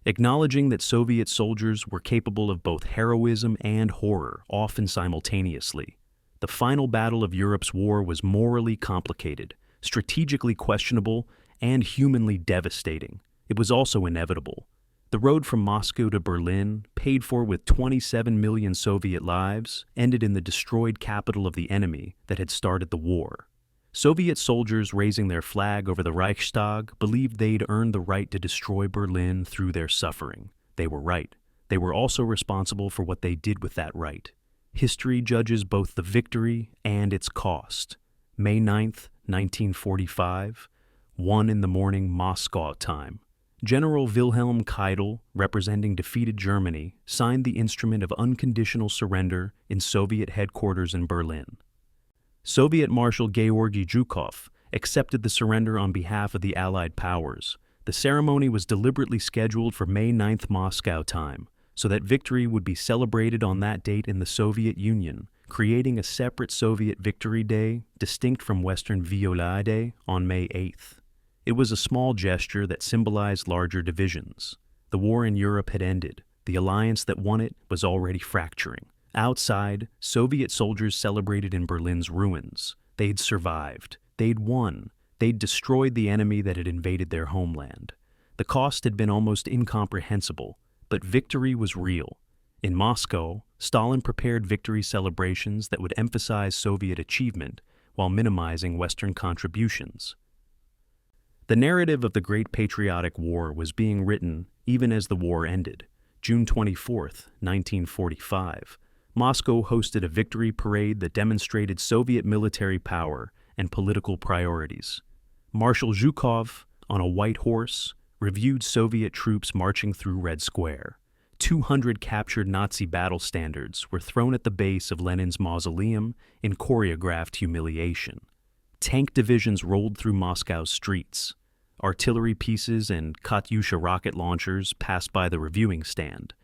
[SPEAKER 1] Acknowledging that Soviet soldiers were capable of both heroism and horror, often simultaneously. The final battle of Europe's war was morally complicated, strategically questionable, and humanly devastating. It was also inevitable. The road from Moscow to Berlin, paid for with 27 million Soviet lives, ended in the destroyed capital of the enemy that had started the war. Soviet soldiers raising their flag over the Reichstag believed they'd earned the right to destroy Berlin through their suffering. They were right. They were also responsible for what they did with that right. History judges both the victory and its cost. May 9th, 1945, 1 in the morning Moscow time. General Wilhelm Keitel, representing defeated Germany, signed the instrument of unconditional surrender in Soviet headquarters in Berlin. Soviet Marshal Georgy Zhukov accepted the surrender on behalf of the Allied powers. The ceremony was deliberately scheduled for May 9th Moscow time, so that victory would be celebrated on that date in the Soviet Union, creating a separate Soviet Victory Day distinct from Western Viola Day on May 8th. It was a small gesture that symbolized larger divisions. The war in Europe had ended. The alliance that won it was already fracturing. Outside, Soviet soldiers celebrated in Berlin's ruins. They'd survived. They'd won. They'd destroyed the enemy that had invaded their homeland. The cost had been almost incomprehensible, but victory was real. In Moscow, Stalin prepared victory celebrations that would emphasize Soviet achievement while minimizing Western contributions. The narrative of the Great Patriotic War was being written even as the war ended. June 24th, 1945. Moscow hosted a victory parade that demonstrated Soviet military power and political priorities. Marshal Zhukov, on a white horse, reviewed Soviet troops marching through Red Square. 200 captured Nazi battle standards were thrown at the base of Lenin's mausoleum in choreographed humiliation. Tank divisions rolled through Moscow's streets. Artillery pieces and Katyusha rocket launchers passed by the reviewing stand.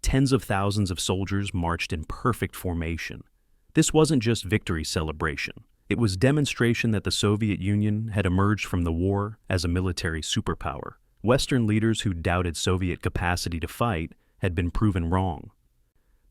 [SPEAKER 1] Tens of thousands of soldiers marched in perfect formation. This wasn't just victory celebration. It was demonstration that the Soviet Union had emerged from the war as a military superpower. Western leaders who doubted Soviet capacity to fight had been proven wrong.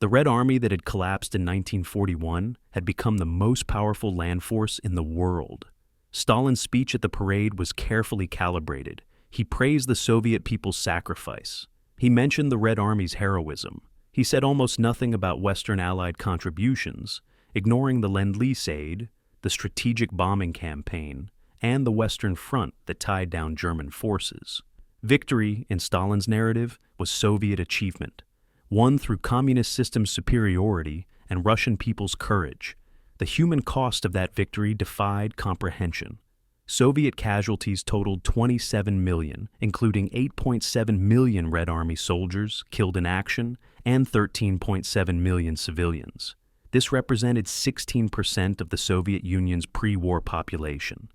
[SPEAKER 1] The Red Army that had collapsed in 1941 had become the most powerful land force in the world. Stalin's speech at the parade was carefully calibrated. He praised the Soviet people's sacrifice. He mentioned the Red Army's heroism. He said almost nothing about Western Allied contributions, ignoring the Lend-Lease aid, the strategic bombing campaign, and the Western Front that tied down German forces. Victory, in Stalin's narrative, was Soviet achievement, won through communist system superiority and Russian people's courage. The human cost of that victory defied comprehension. Soviet casualties totaled 27 million, including 8.7 million Red Army soldiers killed in action and 13.7 million civilians. This represented 16% of the Soviet Union's pre-war population.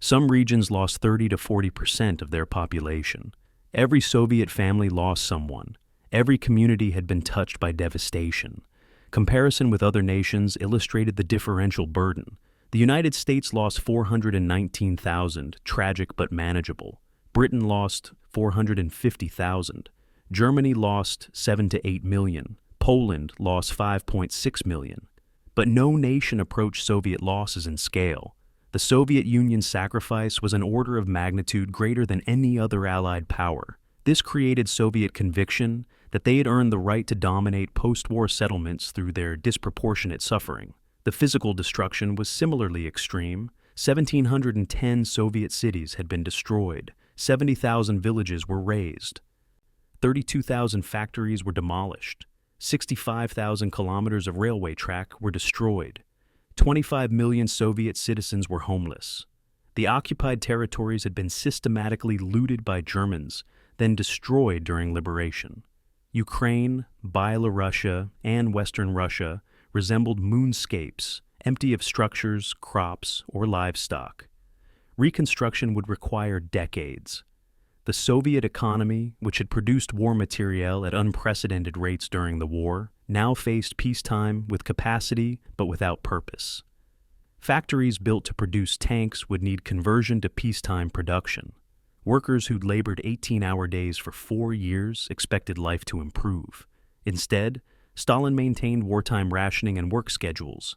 [SPEAKER 1] Some regions lost 30 to 40% of their population. Every Soviet family lost someone. Every community had been touched by devastation. Comparison with other nations illustrated the differential burden. The United States lost 419,000, tragic but manageable. Britain lost 450,000. Germany lost 7 to 8 million. Poland lost 5.6 million. But no nation approached Soviet losses in scale. The Soviet Union's sacrifice was an order of magnitude greater than any other Allied power. This created Soviet conviction that they had earned the right to dominate post-war settlements through their disproportionate suffering. The physical destruction was similarly extreme. 1,710 Soviet cities had been destroyed. 70,000 villages were razed. 32,000 factories were demolished. 65,000 kilometers of railway track were destroyed. 25 million Soviet citizens were homeless. The occupied territories had been systematically looted by Germans, then destroyed during liberation. Ukraine, Byelorussia, and Western Russia resembled moonscapes, empty of structures, crops, or livestock. Reconstruction would require decades. The Soviet economy, which had produced war materiel at unprecedented rates during the war, now faced peacetime with capacity but without purpose. Factories built to produce tanks would need conversion to peacetime production. Workers who'd labored 18-hour days for 4 years expected life to improve. Instead, Stalin maintained wartime rationing and work schedules,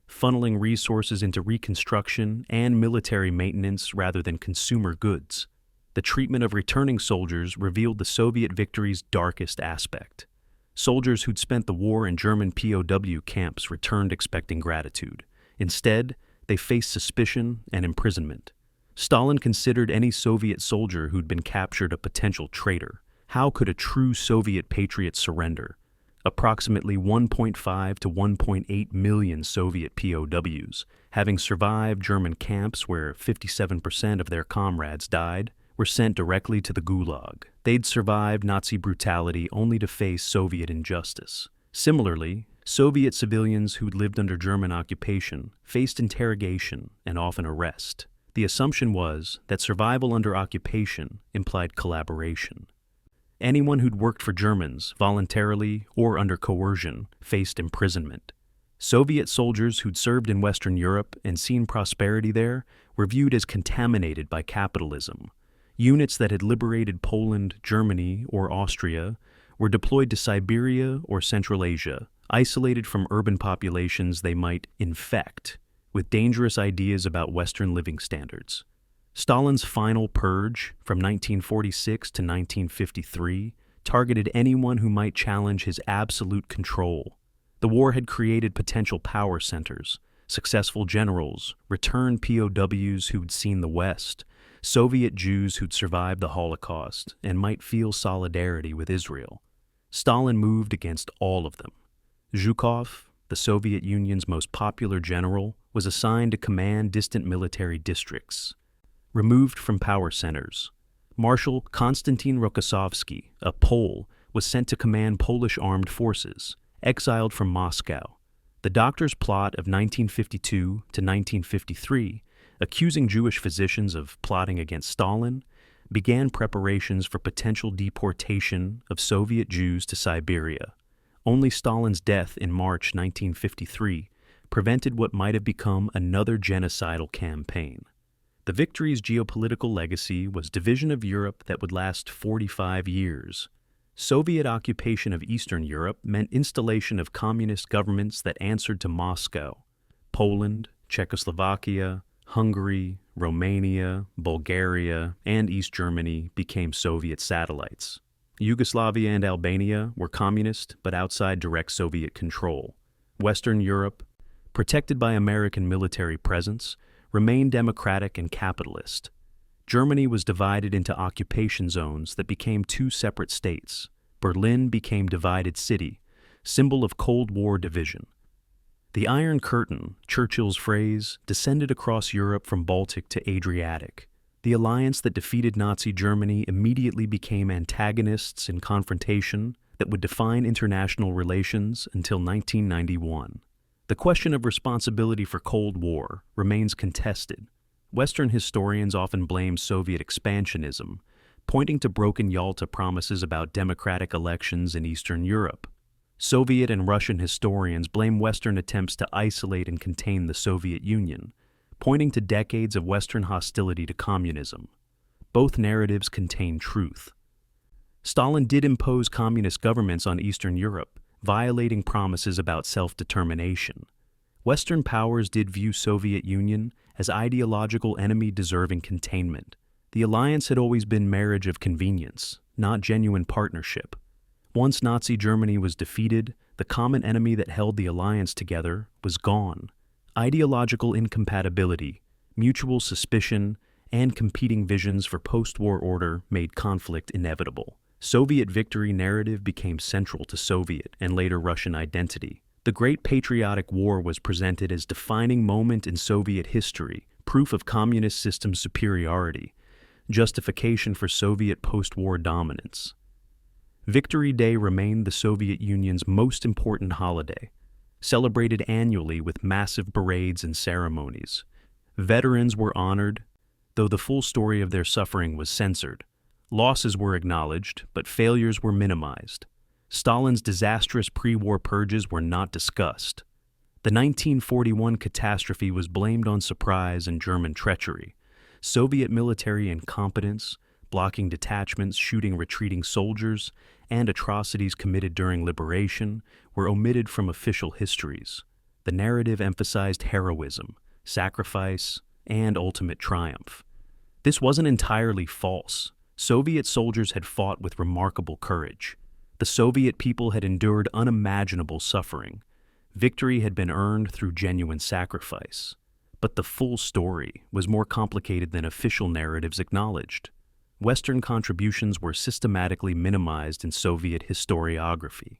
[SPEAKER 1] funneling resources into reconstruction and military maintenance rather than consumer goods. The treatment of returning soldiers revealed the Soviet victory's darkest aspect. Soldiers who'd spent the war in German POW camps returned expecting gratitude. Instead, they faced suspicion and imprisonment. Stalin considered any Soviet soldier who'd been captured a potential traitor. How could a true Soviet patriot surrender? Approximately 1.5 to 1.8 million Soviet POWs, having survived German camps where 57% of their comrades died, were sent directly to the Gulag. They'd survived Nazi brutality only to face Soviet injustice. Similarly, Soviet civilians who'd lived under German occupation faced interrogation and often arrest. The assumption was that survival under occupation implied collaboration. Anyone who'd worked for Germans, voluntarily or under coercion, faced imprisonment. Soviet soldiers who'd served in Western Europe and seen prosperity there were viewed as contaminated by capitalism. Units that had liberated Poland, Germany, or Austria were deployed to Siberia or Central Asia, isolated from urban populations they might infect with dangerous ideas about Western living standards. Stalin's final purge, from 1946 to 1953, targeted anyone who might challenge his absolute control. The war had created potential power centers, successful generals, returned POWs who'd seen the West, Soviet Jews who'd survived the Holocaust and might feel solidarity with Israel. Stalin moved against all of them. Zhukov, the Soviet Union's most popular general, was assigned to command distant military districts. Removed from power centers, Marshal Konstantin Rokossovsky, a Pole, was sent to command Polish armed forces, exiled from Moscow. The Doctor's Plot of 1952 to 1953, accusing Jewish physicians of plotting against Stalin, began preparations for potential deportation of Soviet Jews to Siberia. Only Stalin's death in March 1953 prevented what might have become another genocidal campaign. The victory's geopolitical legacy was division of Europe that would last 45 years. Soviet occupation of Eastern Europe meant installation of communist governments that answered to Moscow. Poland, Czechoslovakia, Hungary, Romania, Bulgaria, and East Germany became Soviet satellites. Yugoslavia and Albania were communist but outside direct Soviet control. Western Europe, protected by American military presence, remained democratic and capitalist. Germany was divided into occupation zones that became two separate states. Berlin became divided city, symbol of Cold War division. The Iron Curtain, Churchill's phrase, descended across Europe from Baltic to Adriatic. The alliance that defeated Nazi Germany immediately became antagonists in confrontation that would define international relations until 1991. The question of responsibility for Cold War remains contested. Western historians often blame Soviet expansionism, pointing to broken Yalta promises about democratic elections in Eastern Europe. Soviet and Russian historians blame Western attempts to isolate and contain the Soviet Union, pointing to decades of Western hostility to communism. Both narratives contain truth. Stalin did impose communist governments on Eastern Europe, violating promises about self-determination. Western powers did view Soviet Union as ideological enemy deserving containment. The alliance had always been marriage of convenience, not genuine partnership. Once Nazi Germany was defeated, the common enemy that held the alliance together was gone. Ideological incompatibility, mutual suspicion, and competing visions for post-war order made conflict inevitable. Soviet victory narrative became central to Soviet and later Russian identity. The Great Patriotic War was presented as defining moment in Soviet history, proof of communist system superiority, justification for Soviet post-war dominance. Victory Day remained the Soviet Union's most important holiday, celebrated annually with massive parades and ceremonies. Veterans were honored, though the full story of their suffering was censored. Losses were acknowledged, but failures were minimized. Stalin's disastrous pre-war purges were not discussed. The 1941 catastrophe was blamed on surprise and German treachery. Soviet military incompetence, blocking detachments, shooting retreating soldiers, and atrocities committed during liberation were omitted from official histories. The narrative emphasized heroism, sacrifice, and ultimate triumph. This wasn't entirely false. Soviet soldiers had fought with remarkable courage. The Soviet people had endured unimaginable suffering. Victory had been earned through genuine sacrifice. But the full story was more complicated than official narratives acknowledged. Western contributions were systematically minimized in Soviet historiography.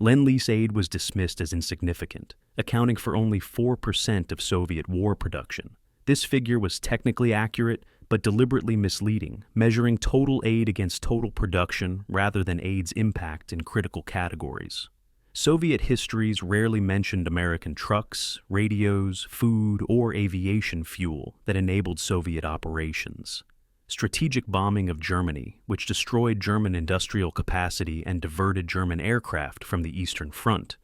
[SPEAKER 1] Lend-Lease aid was dismissed as insignificant, accounting for only 4% of Soviet war production. This figure was technically accurate, but deliberately misleading, measuring total aid against total production rather than aid's impact in critical categories. Soviet histories rarely mentioned American trucks, radios, food, or aviation fuel that enabled Soviet operations. Strategic bombing of Germany, which destroyed German industrial capacity and diverted German aircraft from the Eastern Front,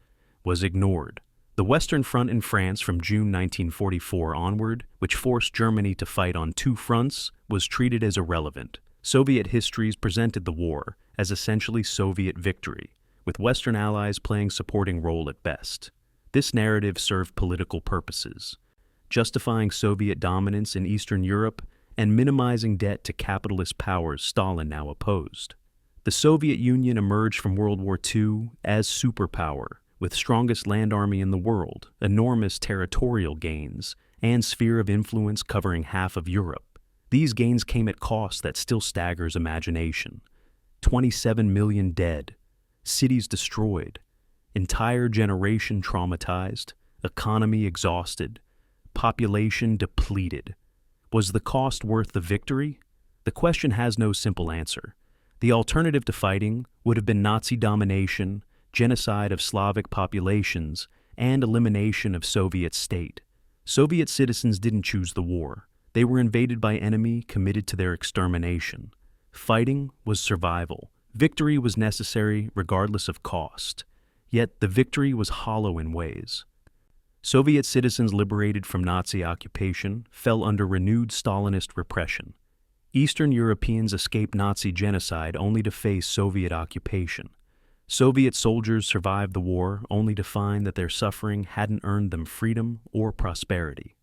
[SPEAKER 1] was ignored. The Western Front in France from June 1944 onward, which forced Germany to fight on two fronts, was treated as irrelevant. Soviet histories presented the war as essentially Soviet victory, with Western allies playing supporting role at best. This narrative served political purposes, justifying Soviet dominance in Eastern Europe and minimizing debt to capitalist powers Stalin now opposed. The Soviet Union emerged from World War II as superpower, with strongest land army in the world, enormous territorial gains, and sphere of influence covering half of Europe. These gains came at cost that still staggers imagination. 27 million dead, cities destroyed, entire generation traumatized, economy exhausted, population depleted. Was the cost worth the victory? The question has no simple answer. The alternative to fighting would have been Nazi domination, genocide of Slavic populations, and elimination of Soviet state. Soviet citizens didn't choose the war. They were invaded by enemy committed to their extermination. Fighting was survival. Victory was necessary regardless of cost. Yet the victory was hollow in ways. Soviet citizens liberated from Nazi occupation fell under renewed Stalinist repression. Eastern Europeans escaped Nazi genocide only to face Soviet occupation. Soviet soldiers survived the war only to find that their suffering hadn't earned them freedom or prosperity.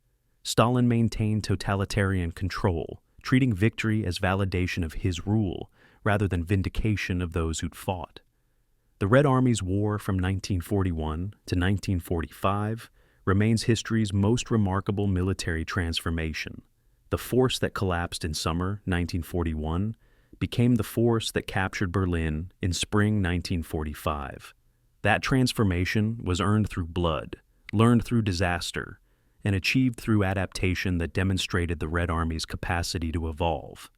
[SPEAKER 1] Stalin maintained totalitarian control, treating victory as validation of his rule rather than vindication of those who'd fought. The Red Army's war from 1941 to 1945 remains history's most remarkable military transformation. The force that collapsed in summer 1941 became the force that captured Berlin in spring 1945. That transformation was earned through blood, learned through disaster, and achieved through adaptation that demonstrated the Red Army's capacity to evolve.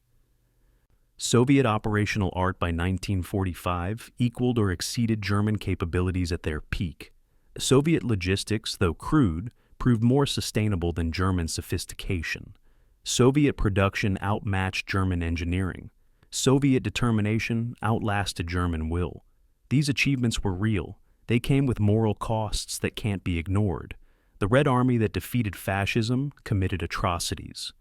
[SPEAKER 1] Soviet operational art by 1945 equaled or exceeded German capabilities at their peak. Soviet logistics, though crude, proved more sustainable than German sophistication. Soviet production outmatched German engineering. Soviet determination outlasted German will. These achievements were real. They came with moral costs that can't be ignored. The Red Army that defeated fascism committed atrocities.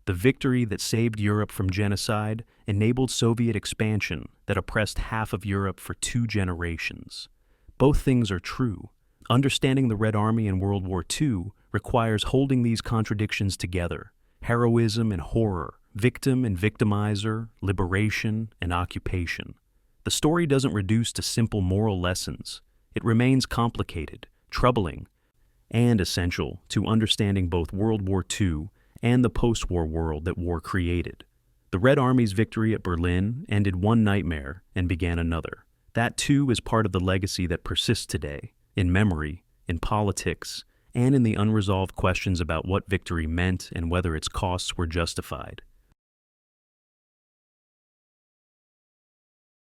[SPEAKER 1] The victory that saved Europe from genocide enabled Soviet expansion that oppressed half of Europe for 2 generations. Both things are true. Understanding the Red Army in World War II requires holding these contradictions together: heroism and horror, victim and victimizer, liberation and occupation. The story doesn't reduce to simple moral lessons. It remains complicated, troubling, and essential to understanding both World War II and the post-war world that war created. The Red Army's victory at Berlin ended one nightmare and began another. That too is part of the legacy that persists today, in memory, in politics, and in the unresolved questions about what victory meant and whether its costs were justified.